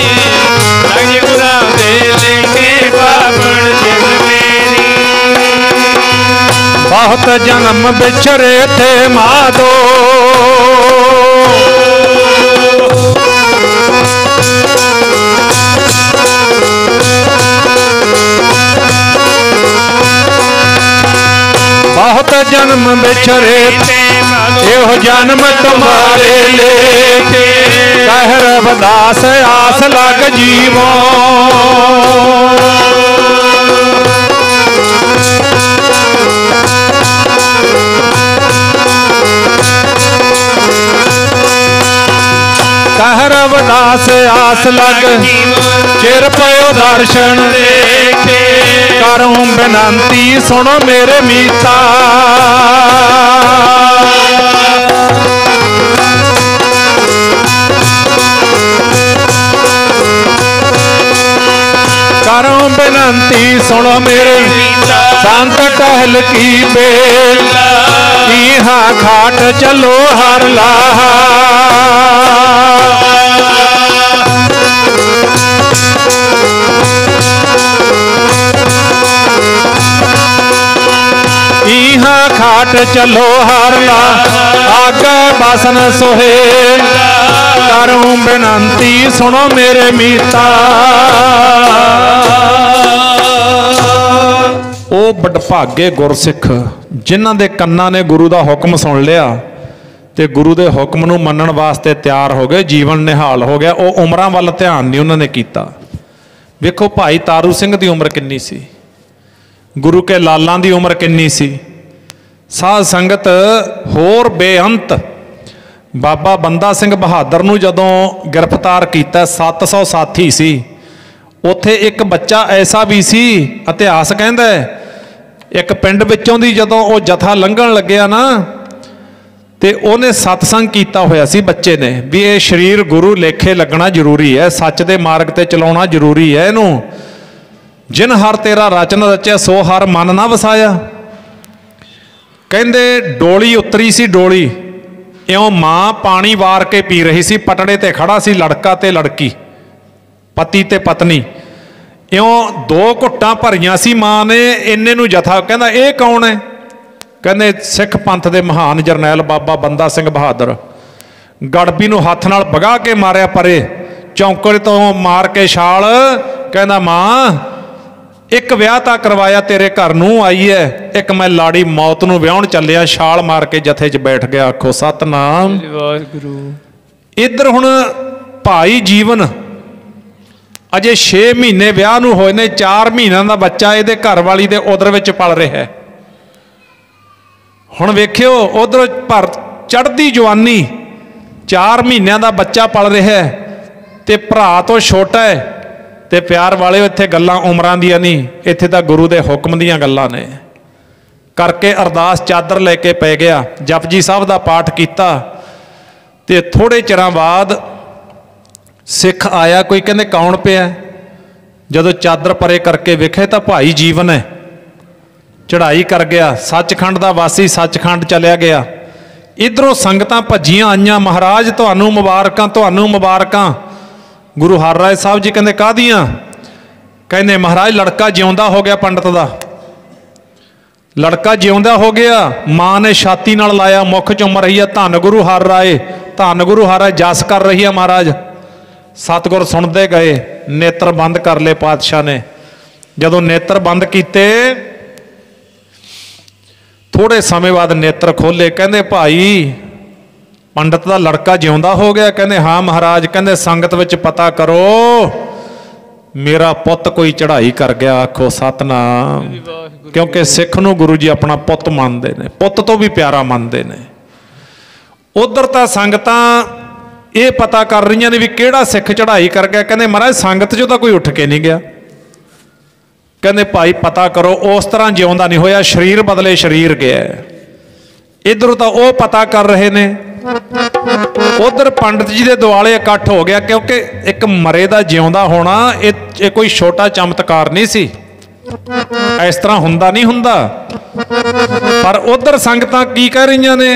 लग जे गुरां दे लेखे पापण जिंद मेरी। बहुत जन्म बिछरे थे माधो, बहुत जन्म बिछरे थे, एहो जन्म तुम्हारे लेके, कह रविदास आस लग जीवो। कह रविदास आस लग चिर पयो दर्शन देखे, करूं बिनती सुनो मेरे मीता। करूं बिनती सुनो मेरे संत टहल की बेल, यहाँ घाट चलो हर लाहा। यहाँ घाट चलो हर ला, आगे बासन सोहेल, करूं बिनती सुनो मेरे मीता। ओ बड़भागे गुरसिख जिन्हां दे कन्नां ने गुरु दा हुक्म सुन लिया ते गुरु दे हुक्म नूं मनण वास्ते तैयार हो गए, जीवन निहाल हो गया। ओ उमरां वल ध्यान नहीं उन्होंने कीता। वेखो भाई तारू सिंह दी उम्र किन्नी सी, गुरु के लालां दी उम्र किन्नी सी, साध संगत होर बेअंत। बाबा बंदा सिंह बहादुर नूं जदों गिरफ्तार किया 700 साथी सी, उत्थे एक बच्चा ऐसा भी सी, इतिहास कहंदा एक पिंड विचों दी जदों वो जथा लंघण लग्या ना, ते उन्हें सतसंग किया होया सी बच्चे ने भी ये शरीर गुरु लेखे लगना जरूरी है, सच दे मार्ग ते चलाउणा जरूरी है। इहनूं जिन हर तेरा रचन रचिया सो हर मन ना वसाया। कहंदे डोली उतरी सी, डोली इउं मां पानी वार के पी रही सी, पटड़े ते खड़ा सी लड़का ते लड़की, पति ते पत्नी, इउं 2 घुट्टां भरियां सी मां ने। इन्ने नूं जथा कहंदा ये कौन है? कहंदे सिख पंथ दे महान जरनैल बाबा बंदा सिंह बहादुर। गड़बी नूं हत्थ नाल भगा के मारिया परे, चौंकड़े तो मार के छाल। कहंदा मां एक विआह तां करवाया तेरे घर नूं आई है, एक मैं लाड़ी मौत नूं विआहण चलिया, छाल मार के जथे च बैठ गया। आखो सतनाम वाहिगुरू। इधर हुण भाई जीवन अजे 6 महीने विआह नूं होए ने, 4 महीनों का बच्चा इहदे घर वाली दे उदर विच पल रहा है। हुण वेखियो उधर भर चढ़ती जवानी 4 महीनों का बच्चा पल रहा है, तो भरा तो छोटा है, तो प्यार वाले इत्थे गल्लां उमरां दियां नहीं, इत्थे तां गुरु दे हुक्म दियां गल्लां ने। करके अरदास चादर लैके पै गया, जपजी साहब का पाठ किया, तो थोड़े चिरां बाद सिख आया कोई, कहते कौन पिया? जदों चादर परे करके वेखे तो भाई जीवन है, चढ़ाई कर गया, सचखंड का वासी सचखंड चलिया गया। इधरों संगतां भजियां आईयां, महाराज तुहानूं मुबारकां, तुहानूं मुबारकां। गुरु हरराय साहब जी कहते काहदियां? कहते महाराज लड़का जिउंदा हो गया, पंडित का लड़का जिउंदा हो गया। माँ ने छाती नाल लाया, मुख चों रही है धन गुरु हरराय, धन गुरु हरराय जस कर रही है महाराज। सतगुर सुनते गए, नेत्र बंद कर ले पातशाह ने। जदों नेत्र बंद किए, थोड़े समय बाद नेत्र खोले, कहते भाई पंडित का लड़का जिउंदा हो गया? कहते हाँ महाराज। कहते संगत विच पता करो, मेरा पुत कोई चढ़ाई कर गया। आखो सतनाम। क्योंकि सिख नूं गुरु जी अपना पुत मानते हैं, पुत तो भी प्यारा मानते हैं। उधर तो संगतां ये पता कर रही ने भी किहड़ा सिख चढ़ाई कर गया। कहते महाराज संगत चों तो कोई उठ के नहीं गया। कहते भाई पता करो, उस तरह जिउंदा नहीं होया, शरीर बदले शरीर गया। इधर तो वह पता कर रहे ने, उधर पंडित जी के दुआले इकट्ठ हो गया। क्योंकि एक मरे का जिउंदा होना ये कोई छोटा चमत्कार नहीं सी, इस तरह हुंदा नहीं हुंदा। पर उधर संगतां की कह रही ने,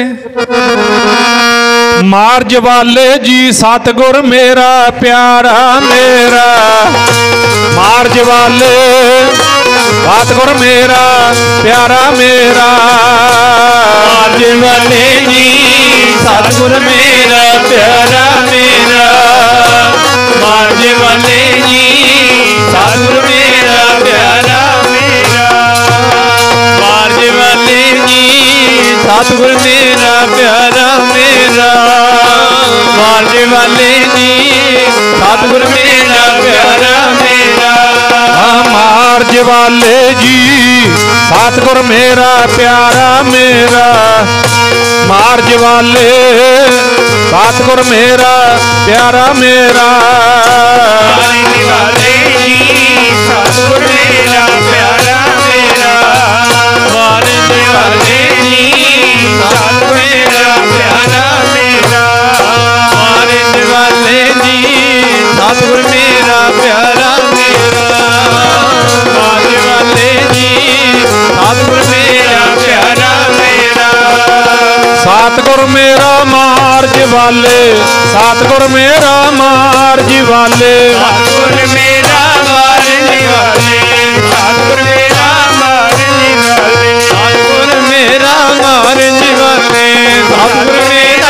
मार्ज वाले जी सतगुर मेरा प्यारा मेरा, मार्ज वाले सतगुर मेरा प्यारा मेरा, मार्ज वाले जी सतगुर मेरा प्यारा मेरा, मार्ज वाले जी सतगुर मेरा प्यारा मेरा, मार्ज वाले जी सतगुर मेरा प्यारा मेरा, मार्ज वाले जी सतगुर मेरा प्यारा मेरा, मार्ज वाले जी सतगुर मेरा प्यारा मेरा, मार्ज वाले सतगुर मेरा प्यारा मेरा, मार्ज वाले जी सतगुर मेरा प्यारा मेरा, मार्ज वाले जी सतगुर मेरा प्यारा मेरा, मार्ज वाले जी सतगुर मेरा प्यारा मेरा, मार्ज वाले जी सतगुर मेरा प्यारा मेरा, सतगुर मेरा मार्ज वाले, सतगुर मेरा मार्ज वाले, सतगुर मेरा मार्ज वाले, सतगुर मेरा मार्ज वाले, सतगुर मेरा मार्ज वाले, सतगुर मेरा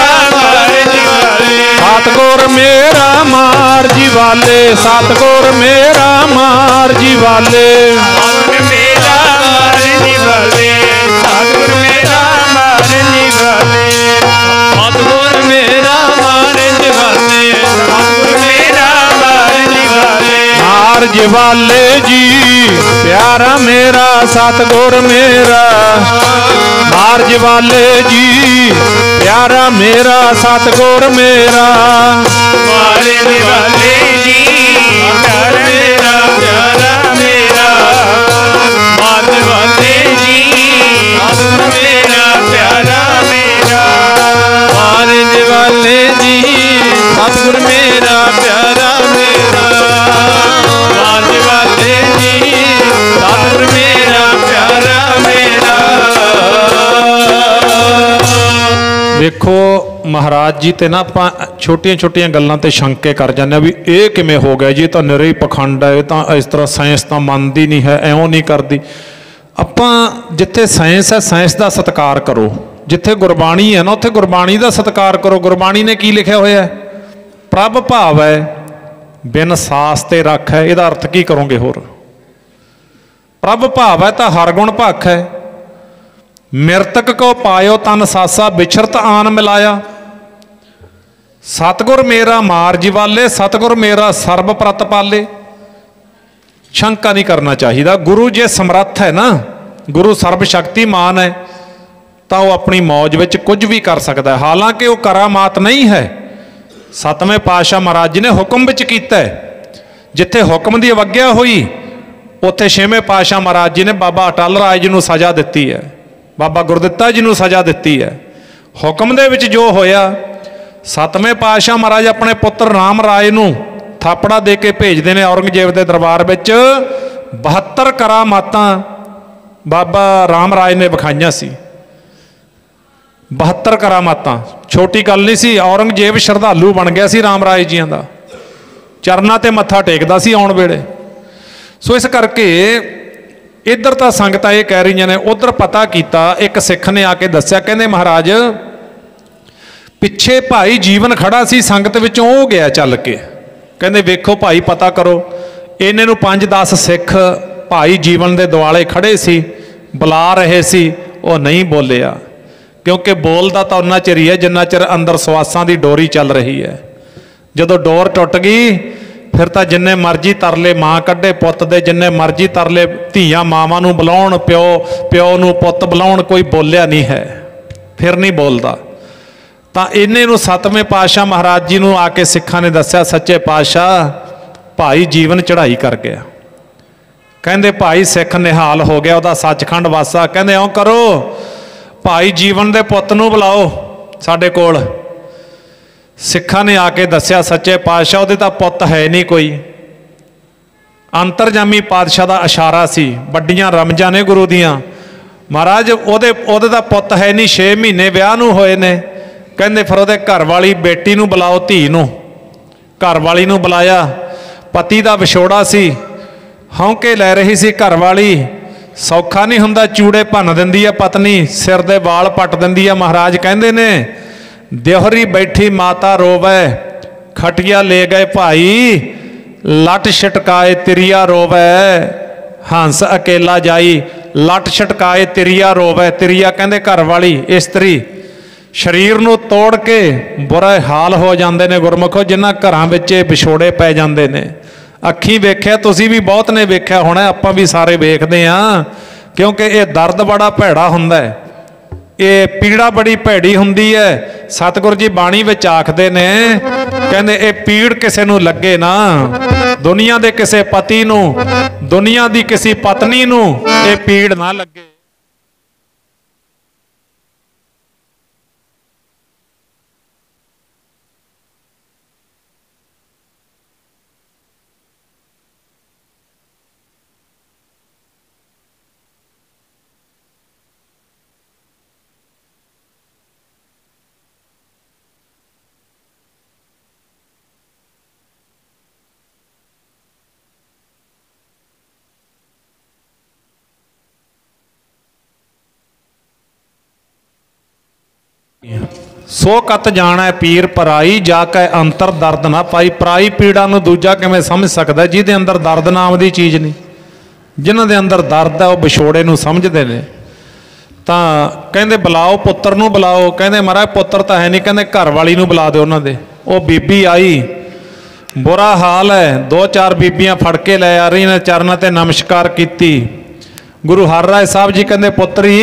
मार्ज वाले, सतगुर मेरा मार्ज वाले, सतगुर मेरा मार्ज वाले, सतगुर मेरा मार्ज वाले, सतगुर मेरा मार्ज वाले, सतगुर मेरा मार्ज वाले, सतगुर मेरा मार्ज वाले, मार्ज वाले जी प्यारा मेरा सतगुर मेरा, मार्ज वाले जी प्यारा मेरा सतगुर मेरा, मार्ज वाले जी प्यारा मेरा प्यारा मेरा, मार्ज वाले जी सतगुर मेरा प्यारा मेरा, मार्ज वाले जी सतगुर मेरा प्यारा मेरा, मार्ज वाले जी सतगुर मेरा प्यारा मेरा। देखो महाराज जी ते ना आपां छोटियां छोटियां गल्लां ते शंके कर जाने भी ये किवें हो गया जी, तो निरे ही पखंड है, तो इस तरह साइंस तो मनती नहीं है, एवं नहीं करती। आपां जिथे साइंस है साइंस का सत्कार करो, जिथे गुरबाणी है ना उत्थे गुरबाणी का सत्कार करो। गुरबाणी ने की लिखा होया है? प्रभ भाव है बिन सास ते रख है। इहदा अर्थ की करोगे होर? प्रभ भाव है तो हर गुण भख है। मृतक को पायो तन सासा बिछरत आन मिलाया। सतगुर मेरा मार्ज वाले, सतगुर मेरा सर्ब प्रत पाले। शंका नहीं करना चाहिए। गुरु जे समर्थ है ना, गुरु सर्व शक्तिमान है, तो वह अपनी मौज में कुछ भी कर सकता है। हालांकि वह करामात नहीं है, सतवें पातशाह महाराज जी ने हुक्म विच कीता है। जिथे हुक्म की अवग्या हुई उत्थे छेवें पातशाह महाराज जी ने बाबा अटल राज जी को सज़ा दी है, बाबा गुरदित्ता जी को सज़ा दी है। हुक्म दे विच जो होया, सतवें पातशाह महाराज अपने पुत्र राम राय नूं थापड़ा दे के भेजते हैं औरंगजेब के दरबार में। 72 करामातां बाबा राम राय ने विखाइयां सी। 72 करामातां छोटी गल नहीं सी। औरंगजेब श्रद्धालू बन गया सी राम राय जियां दा, चरनां ते मत्था टेकदा सी आउण वेले। सो इस करके इधर तो संगतां ये कह रही ने, उधर पता किया, एक सिख ने आके दस्सिया, कहंदे महाराज पिछे भाई जीवन खड़ा सी संगत विचों, हो गया चल के। कहंदे वेखो भाई पता करो। इन्हें नूं 5-10 सिख भाई जीवन के दुआले खड़े सी, बुला रहे सी, वो नहीं बोलिया, क्योंकि बोलता तो उन्ना चिर ही है जिन्ना चिर अंदर सवासां की डोरी चल रही है। जदों डोर टुट गई फिर तो जिन्ने मर्जी तरले माँ कढ़े पुत दे, जिन्ने मर्जी तरले धीआं मावां नूं बुलाउण, प्यो प्यो नूं पुत बुलाउण, कोई बोलिया नहीं है, फिर नहीं बोलता। तो इन्हें नूं सतवें पातशाह महाराज जी नूं आके सिखां ने दस्सिया, सच्चे पातशाह भाई जीवन चढ़ाई कर गया। कहंदे भाई सिख निहाल हो गया, वह सचखंड वासा। कहंदे इउं करो, भाई जीवन दे पुत नूं बुलाओ साडे कोल। सिखां ने आके दस्सिया, सच्चे पातशाह उहदे तां पुत है नहीं कोई। अंतरजामी पातशाह का इशारा सी, वड्डियां रमजां ने गुरु दियां, महाराज उहदे तां पुत है नहीं, 6 महीने विआह नूं होए ने। कहंदे फिर उहदे घर वाली बेटी नूं बुलाओ, धी नूं। घर वाली नूं बुलाया, पति का विछोड़ा सी, हौंके लै रही सी घर वाली। सौखा नहीं हुंदा, चूड़े भन दिंदी है पत्नी, सिर दे वाल पट दिंदी है। महाराज कहंदे ने देहरी बैठी माता रोवै, खटिया ले गए भाई, लट छटकाए तिरिया रोवै, हंस अकेला जाई, लट छटकाए तिरिया रोवै। तिरिया कहंदे घर वाली, इस्त्री। शरीर नूं तोड़ के बुरा हाल हो जाते हैं गुरमुखो, जिन्हां घरां विच विछोड़े पै जाते हैं। अखीं वेख्या, तुसीं भी बहुत ने वेख्या होना, आपां भी सारे वेखदे हां, क्योंकि ये दर्द बड़ा भैड़ा हुंदा है, ये पीड़ा बड़ी भैड़ी हुंदी है। सतगुरु जी बाणी विच आखदे ने, कहंदे ये पीड़ किसे नूं लगे ना, दुनिया दे किसे पति नूं, दुनिया दी किसी पत्नी नूं ये पीड़ ना लगे। सो कत जाना पीर पराई, जाके अंतर दर्द ना पाई। पराई पीड़ा नूं दूजा किवें समझ सकदा, जिहदे अंदर दर्द नाम दी चीज़ नहीं। जिन्हां दे अंदर दर्द है वह विछोड़े नूं समझदे ने। तां कहंदे बुलाओ पुत्तर नूं बुलाओ। कहंदे महाराज पुत्तर तां है नहीं, कहंदे घर वाली नूं बुला दो उन्हां दे। वो बीबी आई, बुरा हाल है, 2-4 बीबियां फड़ के लै आ रही ने, चरनां ते नमस्कार कीती। गुरु हरराय साहब जी कहंदे पुत्तरी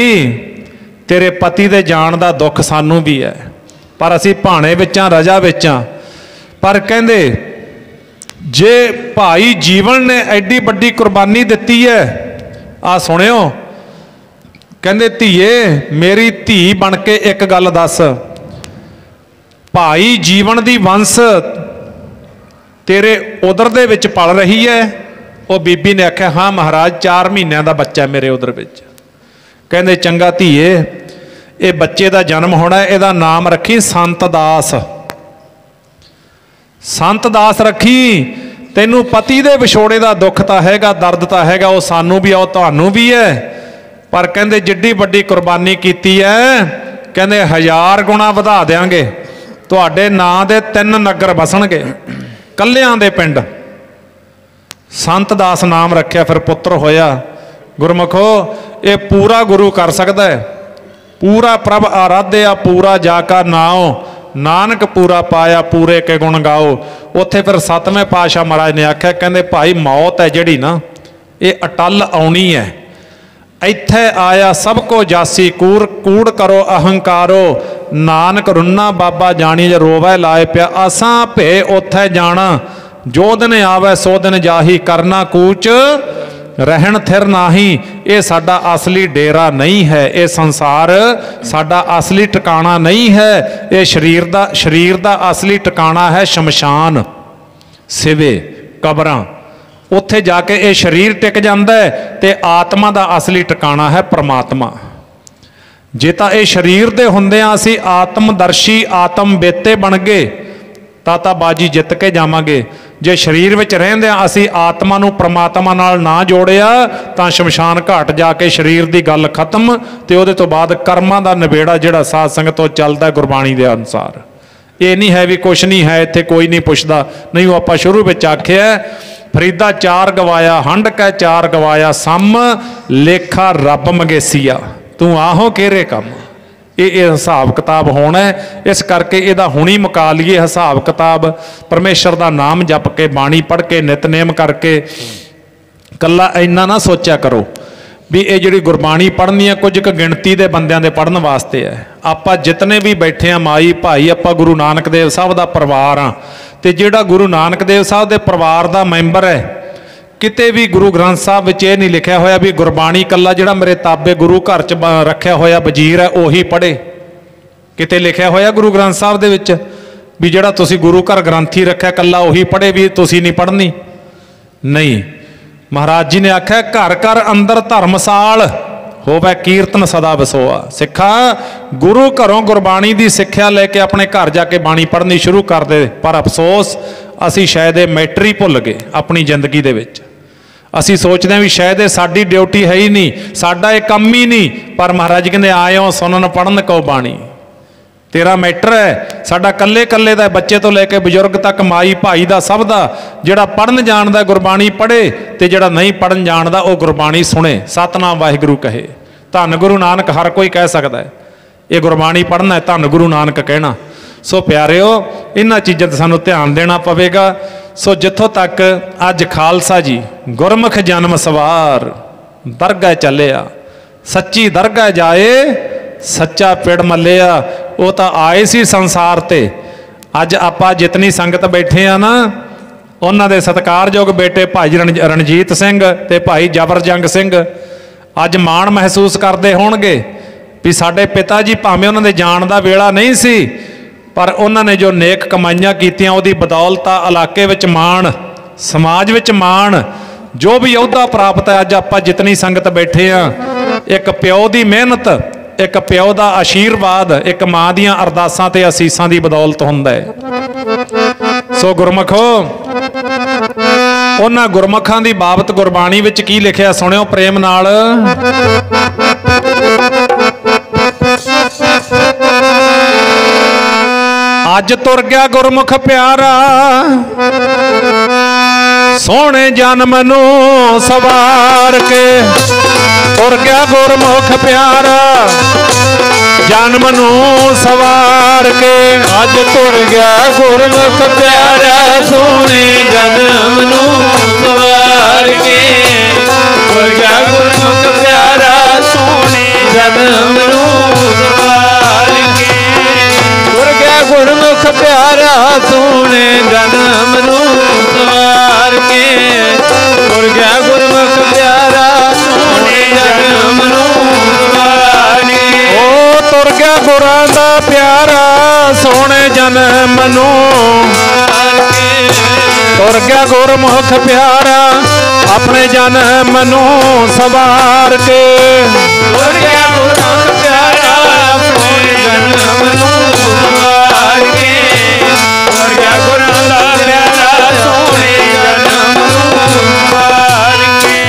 तेरे पति दे जाण दा दुख सानू भी है, पर असी भाणे विचां रजा विचां। पर कहंदे जे भाई जीवन ने एडी बड़ी कुर्बानी दिती है, आ सुनियो, कहंदे धीए मेरी धी बन के एक गल दस, भाई जीवन दी वंश तेरे उधर दे विच पल रही है। वो बीबी ने आख्या हाँ महाराज 4 महीनों का बच्चा मेरे उधर विच। कहंदे चंगा धीए ये बच्चे का जन्म होना है, इहदा नाम रखी संत दास। संत दास रखी, तैनू पति दे विछोड़े का दुख तो हैगा, दर्द तो हैगा, वो सानू भी आओ तुहानू भी है। पर कहंदे जिड्डी वड्डी कुर्बानी कीती है, कहंदे 1000 गुणा वधा देंगे, तुहाडे नां दे 3 नगर बसणगे, कल्लियां दे पिंड। संत दास नाम रखिया, फिर पुत्र होया। गुरमुखो ये पूरा गुरु कर सकता है, पूरा प्रभ आराध्या पूरा जाका नाओ, नानक पूरा पाया पूरे के गुण गाओ। उत्थे फिर 7वें पातशाह महाराज ने आख्या, कहंदे भाई मौत है जिहड़ी ना ये अटल आउणी है। इत्थे आया सब को जासी कूड़ कूड़ करो अहंकारो, नानक रुन्ना बाबा जानी जे रोवै लाए पिया। असां भे उत्थे जाना, जो दिन आवे सो दिन जाही, करना कूच रहन थिर नाही। ये साडा असली डेरा नहीं है, ये संसार साडा असली ठिकाना नहीं है। ये शरीर दा असली ठिकाना है शमशान, सिवे, कबरां। उत्थे जाके ये शरीर टिक जांदा है, ते आत्मा दा असली ठिकाना है परमात्मा। जे तां ये शरीर दे हुंदियां असीं आत्मदर्शी आत्म बेते बन गए तां बाजी जित के जावांगे। जे शरीर विच रहिंदियां असीं आत्मा नूं परमात्मा नाल ना जोड़िया तां शमशान घाट जाके शरीर दी गल खत्म, ते उहदे तों बाद कर्मां दा निबेड़ा जिहड़ा साध संगत तो चलदा गुरबाणी दे अनुसार। ये नहीं है भी कुछ नहीं है इत्थे कोई नहीं पुछदा, नहीं। वो आपां शुरू विच आखिआ फरीदा चार गवाया हंड कै चार गवाया, सम लेखा रब मंगेसिया, तू आहो केरे कम। ये हिसाब किताब होना है, इस करके इहदा हुणी मुका लीए हिसाब किताब। परमेश्वर दा नाम जप के बाणी पढ़ के नितनेम करके कल्ला इन्ना ना सोचा करो भी ये जिहड़ी गुरबाणी पढ़नी है कुछ गिणती दे बंदियां दे पढ़न वास्ते है। आपां जितने भी बैठे हैं माई भाई, आपां गुरु नानक देव साहब दा परिवार हाँ, ते जिहड़ा गुरु नानक देव साहब दे परिवार दा मैंबर है, किते भी गुरु ग्रंथ साहब विच ये नहीं लिखिया होया भी गुरबाणी कल्ला जिहड़ा मेरे ताबे गुरु घर च रखिया होया वजीर है उही पढ़े। किते लिखिया होया गुरु ग्रंथ साहब दे विच भी जिहड़ा तुसीं गुरु घर ग्रंथी रखिया कल्ला उही पढ़े, भी तुसीं नहीं पढ़नी? नहीं। महाराज जी ने आख्या घर घर अंदर धर्मसाल होवे कीर्तन सदा वसोआ। सिखा गुरु घरों गुरबाणी की सिक्ख्या लैके अपने घर जाके बाणी पढ़नी शुरू कर दे, पर अफसोस असी शायद ये मैटर ही भुल गए अपनी जिंदगी दे विच। असी सोचते हैं भी शायद ये साडी ड्यूटी है ही नहीं, साडा ये काम ही नहीं। पर महाराज जी कहते आयो सुनन पढ़न को बाणी, तेरा मैटर है। साडा कल्ले कल्ले दा, बच्चे तो लैके बजुर्ग तक, माई भाई दा, सब दा। जिहड़ा पढ़न जानदा गुरबाणी पढ़े, ते जिहड़ा नहीं पढ़न जानदा वो गुरबाणी सुने, सतनाम वाहिगुरू कहे। धन गुरु नानक हर कोई कह सकता है, ये गुरबाणी पढ़ना है धन गुरु नानक कहना। सो प्यारिओ इन्हां चीज़ां ते सानूं ध्यान देना पवेगा। सो जिथों तक अज खालसा जी गुरमुख जन्म सवार दरगाह चलिया, सच्ची दरगाह जाए सच्चा पिड़ मलिया। वो तो आए सी संसार ते, अज आपां जितनी संगत बैठे हैं ना, उन्हां दे सत्कारयोग बेटे भाई रणजीत सिंह ते भाई जबरजंग सिंह अज माण महसूस करते होणगे भी साडे पिता जी भावें उन्हां दे जाण दा वेला नहीं सी, पर उन्होंने जो नेक कमाइयां कीतियां उहदी बदौलत इलाके विच माण, समाज विच माण, जो भी अहुदा प्राप्त है। अज आपां जितनी संगत बैठे हैं, एक प्यो की मेहनत, एक प्यो का आशीर्वाद, एक माँ दियां अरदासां ते असीसां दी बदौलत हुंदा है। सो गुरमुखो उन्हां गुरमुखां दी बाबत गुरबाणी विच की लिखिया सुनियो प्रेम नाल। अज तुर गया गुरमुख प्यारा, सोने जन्म नू सवार के। तुर गया गुरमुख प्यारा, जन्म नू सवार के। अज तुर गया गुरमुख प्यारा, सोने जन्म नू सवार के। तुर गया गुरमुख प्यारा, सोने जन्म नू सवार के। तुर गया गुरमुख प्यारा, सोने जन्म नू सवार के। तुर गया गुरमुख प्यारा, सोने जन्म नू सवार के। ओ तुर गया गुरां दा प्यारा, सोने जन्म नू सवार के। तुर गया गुरमुख प्यारा, अपने जन्म नू सवार के। तुर गया गुरमुख प्यारा, अपने जन्म नू सवार के। तुर गया गुरां दा प्यारा, सोने जन्म नू सवार के।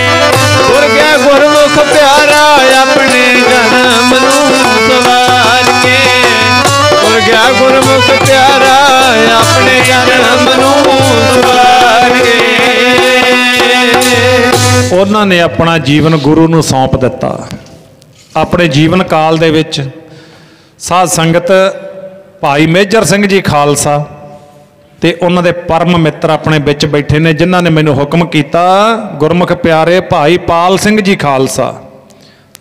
तुर गया गुरमुख प्यारा, अपने जन्म नू सवार के। तुर गया गुरमुख प्यारा, अपने जन्म नू सवार के। उन्होंने अपना जीवन गुरु नूं सौंप दिता। अपने जीवन काल दे विच साध संगत भाई मेजर सिंह जी खालसा ਤੇ ਉਹਨਾਂ ਦੇ ਪਰਮ ਮਿੱਤਰ ਆਪਣੇ ਵਿੱਚ ਬੈਠੇ ਨੇ, ਜਿਨ੍ਹਾਂ ਨੇ ਮੈਨੂੰ ਹੁਕਮ ਕੀਤਾ। ਗੁਰਮੁਖ ਪਿਆਰੇ ਭਾਈ ਪਾਲ ਸਿੰਘ ਜੀ ਖਾਲਸਾ,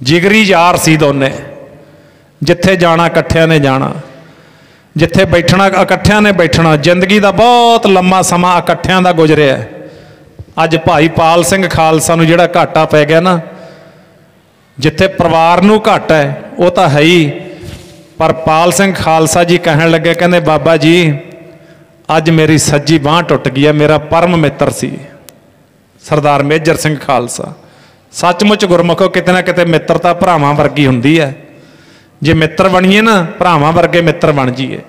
ਜਿਗਰੀ ਯਾਰ ਸੀ ਦੋਨੇ, ਜਿੱਥੇ ਜਾਣਾ ਇਕੱਠਿਆਂ ਨੇ ਜਾਣਾ, ਜਿੱਥੇ ਬੈਠਣਾ ਇਕੱਠਿਆਂ ਨੇ ਬੈਠਣਾ। ਜ਼ਿੰਦਗੀ ਦਾ ਬਹੁਤ ਲੰਮਾ ਸਮਾਂ ਇਕੱਠਿਆਂ ਦਾ ਗੁਜ਼ਰਿਆ। ਅੱਜ ਭਾਈ ਪਾਲ ਸਿੰਘ ਖਾਲਸਾ ਨੂੰ ਜਿਹੜਾ ਘਾਟਾ ਪੈ ਗਿਆ ਨਾ, ਜਿੱਥੇ ਪਰਿਵਾਰ ਨੂੰ ਘਾਟਾ ਹੈ ਉਹ ਤਾਂ ਹੈ ਹੀ, ਪਰ ਪਾਲ ਸਿੰਘ ਖਾਲਸਾ ਜੀ ਕਹਿਣ ਲੱਗੇ, ਕਹਿੰਦੇ ਬਾਬਾ ਜੀ ਅੱਜ ਮੇਰੀ ਸੱਜੀ ਬਾਂਹ ਟੁੱਟ ਗਈ ਹੈ। ਮੇਰਾ ਪਰਮ ਮਿੱਤਰ ਸੀ ਸਰਦਾਰ ਮੇਜਰ ਸਿੰਘ ਖਾਲਸਾ। ਸੱਚਮੁੱਚ ਗੁਰਮੁਖੋ ਕਿਤੇ ਨਾ ਕਿਤੇ ਮਿੱਤਰਤਾ ਭਰਾਵਾਂ ਵਰਗੀ ਹੁੰਦੀ ਹੈ। ਜੇ ਮਿੱਤਰ ਬਣੀਏ ਨਾ, ਭਰਾਵਾਂ ਵਰਗੇ ਮਿੱਤਰ ਬਣ ਜਾਈਏ।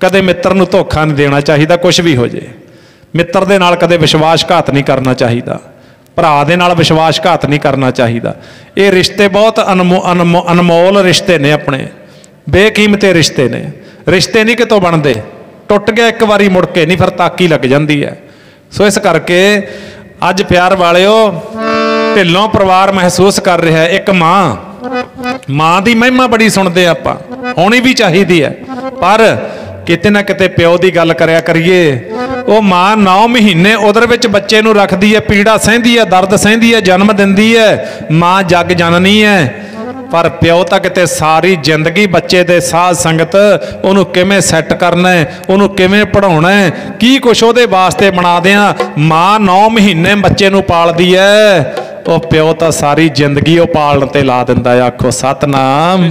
ਕਦੇ ਮਿੱਤਰ ਨੂੰ ਧੋਖਾ ਨਹੀਂ ਦੇਣਾ ਚਾਹੀਦਾ, ਕੁਛ ਵੀ ਹੋ ਜੇ। ਮਿੱਤਰ ਦੇ ਨਾਲ ਕਦੇ ਵਿਸ਼ਵਾਸਘਾਤ ਨਹੀਂ ਕਰਨਾ ਚਾਹੀਦਾ, ਭਰਾ ਦੇ ਨਾਲ ਵਿਸ਼ਵਾਸਘਾਤ ਨਹੀਂ ਕਰਨਾ ਚਾਹੀਦਾ। ਇਹ ਰਿਸ਼ਤੇ ਬਹੁਤ ਅਨਮੋਲ ਰਿਸ਼ਤੇ ਨੇ, ਆਪਣੇ ਬੇਕੀਮਤੇ ਰਿਸ਼ਤੇ ਨੇ। ਰਿਸ਼ਤੇ ਨਹੀਂ ਕਿਤੋਂ ਬਣਦੇ, ਟੁੱਟ ਗਿਆ ਇੱਕ ਵਾਰੀ ਮੁੜ ਕੇ ਨਹੀਂ, ਫਿਰ ਤਾਕੀ ਲੱਗ ਜਾਂਦੀ ਹੈ। ਸੋ ਇਸ ਕਰਕੇ ਅੱਜ ਪਿਆਰ ਵਾਲਿਓ ਢਿੱਲੋਂ ਪਰਿਵਾਰ ਮਹਿਸੂਸ ਕਰ ਰਿਹਾ ਹੈ। ਇੱਕ ਮਾਂ ਦੀ ਮਹਿਮਾ ਬੜੀ ਸੁਣਦੇ ਆਪਾਂ, ਹੋਣੀ ਵੀ ਚਾਹੀਦੀ ਹੈ, ਪਰ ਕਿਤੇ ਨਾ ਕਿਤੇ ਪਿਓ ਦੀ ਗੱਲ ਕਰਿਆ ਕਰੀਏ। ਉਹ ਮਾਂ 9 ਮਹੀਨੇ ਉਦਰ ਵਿੱਚ ਬੱਚੇ ਨੂੰ ਰੱਖਦੀ ਹੈ, ਪੀੜਾ ਸਹਿੰਦੀ ਹੈ, ਦਰਦ ਸਹਿੰਦੀ ਹੈ, ਜਨਮ ਦਿੰਦੀ ਹੈ। ਮਾਂ ਜਗ ਜਨਨੀ ਹੈ, ਪਰ ਪਿਓ ਤਾਂ ਕਿਤੇ ਸਾਰੀ ਜ਼ਿੰਦਗੀ ਬੱਚੇ ਦੇ ਸਾਧ ਸੰਗਤ, ਉਹਨੂੰ ਕਿਵੇਂ ਸੈੱਟ ਕਰਨਾ ਹੈ, ਉਹਨੂੰ ਕਿਵੇਂ ਪੜ੍ਹਾਉਣਾ ਹੈ, ਕੀ ਕੁਛ ਉਹਦੇ ਵਾਸਤੇ ਬਣਾ ਦਿਆਂ। ਮਾਂ 9 ਮਹੀਨੇ ਬੱਚੇ ਨੂੰ ਪਾਲਦੀ ਹੈ, ਉਹ ਪਿਓ ਤਾਂ ਸਾਰੀ ਜ਼ਿੰਦਗੀ ਉਹ ਪਾਲਣ ਤੇ ਲਾ ਦਿੰਦਾ ਹੈ। ਆਖੋ ਸਤਨਾਮ।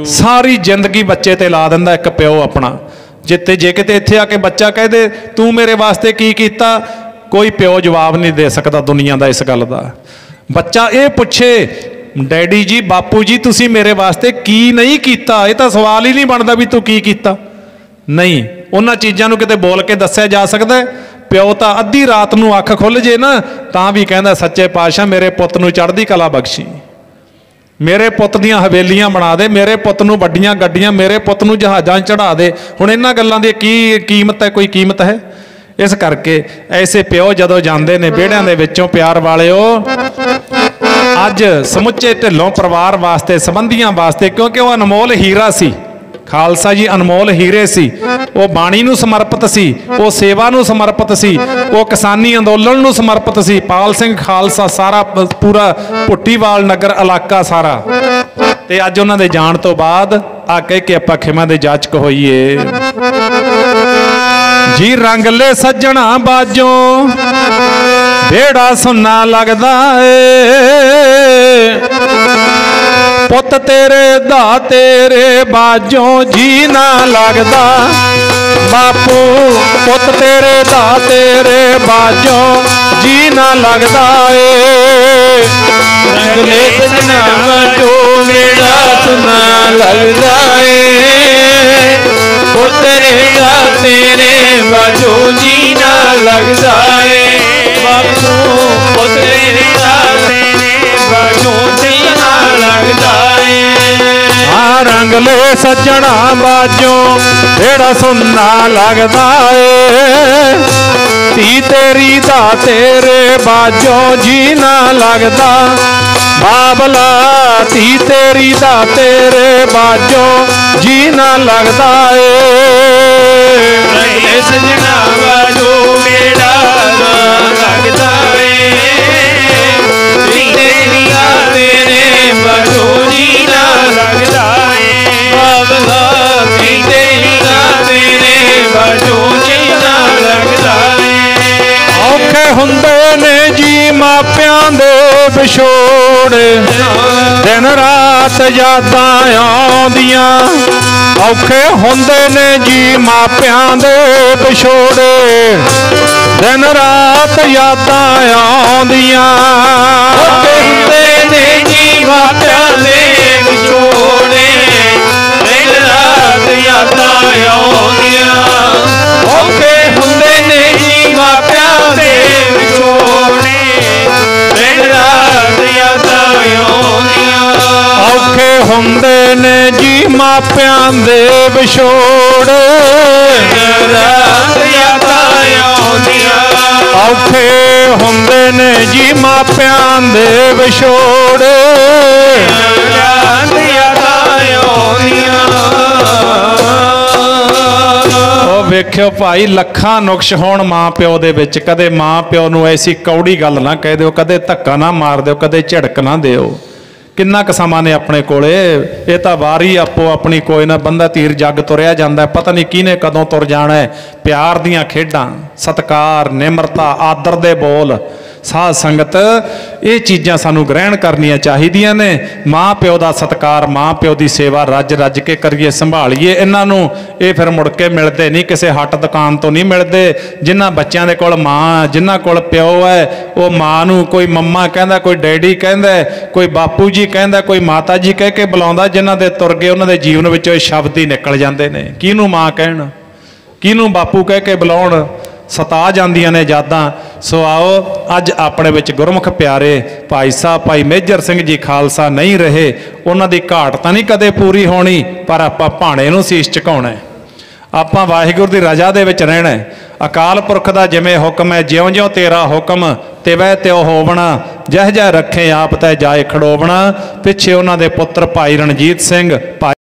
ਸਾਰੀ ਜ਼ਿੰਦਗੀ ਬੱਚੇ ਤੇ ਲਾ ਦਿੰਦਾ ਇੱਕ ਪਿਓ ਆਪਣਾ। ਜੇ ਕਿਤੇ ਇੱਥੇ ਆ ਕੇ ਬੱਚਾ ਕਹਿ ਦੇ ਤੂੰ ਮੇਰੇ ਵਾਸਤੇ ਕੀ ਕੀਤਾ, ਕੋਈ ਪਿਓ ਜਵਾਬ ਨਹੀਂ ਦੇ ਸਕਦਾ ਦੁਨੀਆ ਦਾ ਇਸ ਗੱਲ ਦਾ। ਬੱਚਾ ਇਹ ਪੁੱਛੇ ਡੈਡੀ ਜੀ, ਬਾਪੂ ਜੀ ਤੁਸੀਂ ਮੇਰੇ ਵਾਸਤੇ ਕੀ ਨਹੀਂ ਕੀਤਾ, ਇਹ ਤਾਂ ਸਵਾਲ ਹੀ ਨਹੀਂ ਬਣਦਾ ਵੀ ਤੂੰ ਕੀ ਕੀਤਾ। ਨਹੀਂ, ਉਹਨਾਂ ਚੀਜ਼ਾਂ ਨੂੰ ਕਿਤੇ ਬੋਲ ਕੇ ਦੱਸਿਆ ਜਾ ਸਕਦਾ। ਪਿਓ ਤਾਂ ਅੱਧੀ ਰਾਤ ਨੂੰ ਅੱਖ ਖੁੱਲ ਜੇ ਨਾ ਤਾਂ ਵੀ ਕਹਿੰਦਾ ਸੱਚੇ ਪਾਤਸ਼ਾਹ ਮੇਰੇ ਪੁੱਤ ਨੂੰ ਚੜ੍ਹਦੀ ਕਲਾ ਬਖਸ਼ੀ, ਮੇਰੇ ਪੁੱਤ ਦੀਆਂ ਹਵੇਲੀਆਂ ਬਣਾ ਦੇ, ਮੇਰੇ ਪੁੱਤ ਨੂੰ ਵੱਡੀਆਂ ਗੱਡੀਆਂ, ਮੇਰੇ ਪੁੱਤ ਨੂੰ ਜਹਾਜ਼ਾਂ 'ਚ ਚੜ੍ਹਾ ਦੇ। ਹੁਣ ਇਹਨਾਂ ਗੱਲਾਂ ਦੀ ਕੀ ਕੀਮਤ ਹੈ? ਕੋਈ ਕੀਮਤ ਹੈ? ਇਸ ਕਰਕੇ ਐਸੇ ਪਿਓ ਜਦੋਂ ਜਾਂਦੇ ਨੇ ਵਿਹੜਿਆਂ ਦੇ ਵਿੱਚੋਂ, ਪਿਆਰ ਵਾਲਿਓ ਅੱਜ ਸਮੁੱਚੇ ਢਿੱਲੋਂ ਪਰਿਵਾਰ ਵਾਸਤੇ, ਸੰਬੰਧੀਆਂ ਵਾਸਤੇ, ਕਿਉਂਕਿ ਉਹ ਅਨਮੋਲ ਹੀਰਾ ਸੀ। ਖਾਲਸਾ ਜੀ ਅਨਮੋਲ ਹੀਰੇ ਸੀ। ਉਹ ਬਾਣੀ ਨੂੰ ਸਮਰਪਿਤ ਸੀ, ਉਹ ਸੇਵਾ ਨੂੰ ਸਮਰਪਿਤ ਸੀ, ਉਹ ਕਿਸਾਨੀ ਅੰਦੋਲਨ ਨੂੰ ਸਮਰਪਿਤ ਸੀ। ਪਾਲ ਸਿੰਘ ਖਾਲਸਾ ਸਾਰਾ ਪੂਰਾ ਭੁੱਟੀਵਾਲ ਨਗਰ ਇਲਾਕਾ ਸਾਰਾ। ਤੇ ਅੱਜ ਉਹਨਾਂ ਦੇ ਜਾਣ ਤੋਂ ਬਾਅਦ ਆ ਕਹਿ ਕੇ ਆਪਾਂ ਖਿਮਾ ਦੇ ਜਾਚਕ ਹੋਈਏ ਜੀ। ਰੰਗ ਲੈ ਸੱਜਣਾ ਬਾਜੋਂ ਬੇੜਾ ਸੁੰਨਾ ਲੱਗਦਾ ਏ, ਪੁੱਤ ਤੇਰੇ ਦਾ ਤੇਰੇ ਬਾਜੋਂ ਜੀ ਨਾ ਲੱਗਦਾ। ਬਾਪੂ ਪੁੱਤ ਤੇਰੇ ਦਾ ਤੇਰੇ ਬਾਜੋਂ ਜੀ ਨਾ ਲੱਗਦਾ ਏ। ਰੰਗ ਲੈ ਸੱਜਣਾ ਬਾਜੋਂ ਬੇੜਾ ਸੁੰਨਾ ਲੱਗਦਾ ਏ, ਪੁੱਤ ਤੇਰੇ ਦਾ ਤੇਰੇ ਬਾਜੋਂ ਜੀ ਨਾ ਲੱਗਦਾ ਏ। ਬਾਪੂ ਪੁੱਤ ਤੇਰੇ ਦਾ ਤੇਰੇ ਬਾਜੋਂ ਜੀ ਨਾ ਲੱਗਦਾ ਏ। ਰੰਗ ਲੈ ਸੱਜਣਾ ਬਾਜੋਂ ਬੇੜਾ ਸੁੰਨਾ ਲੱਗਦਾ ਏ, ਧੀ ਤੇਰੀ ਦਾ ਤੇਰੇ ਬਾਜੋਂ ਜੀ ਨਾ ਲੱਗਦਾ। ਬਾਬਲਾ ਧੀ ਤੇਰੀ ਦਾ ਤੇਰੇ ਬਾਜੋਂ ਜੀ ਨਾ ਲੱਗਦਾ ਏ। ਰੰਗ ਲੈ ਸੱਜਣਾ ਬਾਜੋਂ ਬੇੜਾ ਲੱਗਦਾ ਏ, ਧੀ ਤੇਰੀ ਦਾ ਤੇਰੇ ਬਾਜੋਂ ਜੀ ਨਾ ਲੱਗਦਾ ਏ। ਬਾਬਲਾ ਧੀ ਤੇਰੀ ਦਾ ਤੇਰੇ ਬਾਜੋਂ ਜੀ ਨਾ ਲੱਗਦਾ ਏ। ਔਖੇ ਹੁੰਦੇ ਨੇ ਜੀ ਮਾਪਿਆਂ ਦੇ ਵਿਛੋੜੇ, ਦਿਨ ਰਾਤ ਯਾਦਾਂ ਆਉਂਦੀਆਂ। ਔਖੇ ਹੁੰਦੇ ਨੇ ਜੀ ਮਾਪਿਆਂ ਦੇ ਵਿਛੋੜੇ, ਦਿਨ ਰਾਤ ਯਾਦਾਂ ਆਉਂਦੀਆਂ। ਔਖੇ ਹੁੰਦੇ ਨੇ ਜੀ ਮਾਪਿਆਂ ਦੇ ਵਿਛੋੜੇ, ਦਿਨ ਰਾਤ ਯਾਦਾਂ ਆਉਂਦੀਆਂ। ਔਖੇ ਹੁੰਦੇ ਨੇ ਜੀ ਮਾਪਿਆਂ ਦੇ ਵਿਛੋੜੇ, ਦਿਨ ਰਾਤ ਯਾਦਾਂ ਆਉਂਦੀਆਂ। ਔਖੇ ਹੁੰਦੇ ਨੇ ਜੀ ਮਾਪਿਆਂ ਦੇ ਵਿਛੋੜੇ, ਦਿਨ ਰਾਤ ਯਾਦਾਂ ਆਉਂਦੀਆਂ। ਔਖੇ ਹੁੰਦੇ ਨੇ ਜੀ ਮਾਪਿਆਂ ਦੇ ਵਿਛੋੜੇ, ਦਿਨ ਰਾਤ ਯਾਦਾਂ ਆਉਂਦੀਆਂ। ਵੇਖਿਓ ਭਾਈ, ਲੱਖਾਂ ਨੁਕਸ होण माँ प्यो दे विच, कदे माँ प्यो नूं ऐसी कौड़ी गल ना कह दिओ, कदे धक्का ना मार दिओ, कदे झिड़क ना दिओ। किन्ना क समां ने अपने कोले, ये तां वारी आपो अपनी कोई ना, बंदा तीर जग तुरिया जांदा, पता नहीं किहने कदों तुर जाना है। प्यार दीआं खेडां, सत्कार, निमरता, आदर दे बोल, साध संगत, ये चीज़ां सानूं ग्रहण करनियां चाहिदियां ने। माँ प्यो दा सत्कार, माँ प्यो दी सेवा रज रज के करिए, संभालीए इन्हां नूं। ये फिर मुड़ के मिलते नहीं, किसी हट दुकान तो नहीं मिलते। जिन्हां बच्चों दे कोल माँ, जिन्हां कोल प्यो है, वो माँ नूं कोई मम्मा कहंदा, कोई डैडी कहंदा, कोई बापू जी कहंदा, कोई माता जी कह के बुलाउंदा। जिन्हां दे तुर गए उन्हां दे जीवन विचों ये शब्द ही निकल जांदे ने। किहनूं माँ कहण, किहनूं बापू कह के बुलाउण, सता जांदियां ने यादां। सो आओ अज अपने विच गुरमुख प्यारे भाई साहब भाई मेजर सिंह जी खालसा नहीं रहे, उन्हां दी घाट तां नहीं कदे पूरी होनी, पर आपां भाणे नूं सीस झुकाउणा है, आपां वाहिगुरू दी रजा दे विच रहणा है। अकाल पुरख दा जिवें हुक्म है, ज्यों ज्यों तेरा हुक्म तिवै त्यों होवणा, जह जह रखे आप तै जाए खड़ोवणा। पिछे उन्हां दे पुत्र भाई रणजीत सिंह, भाई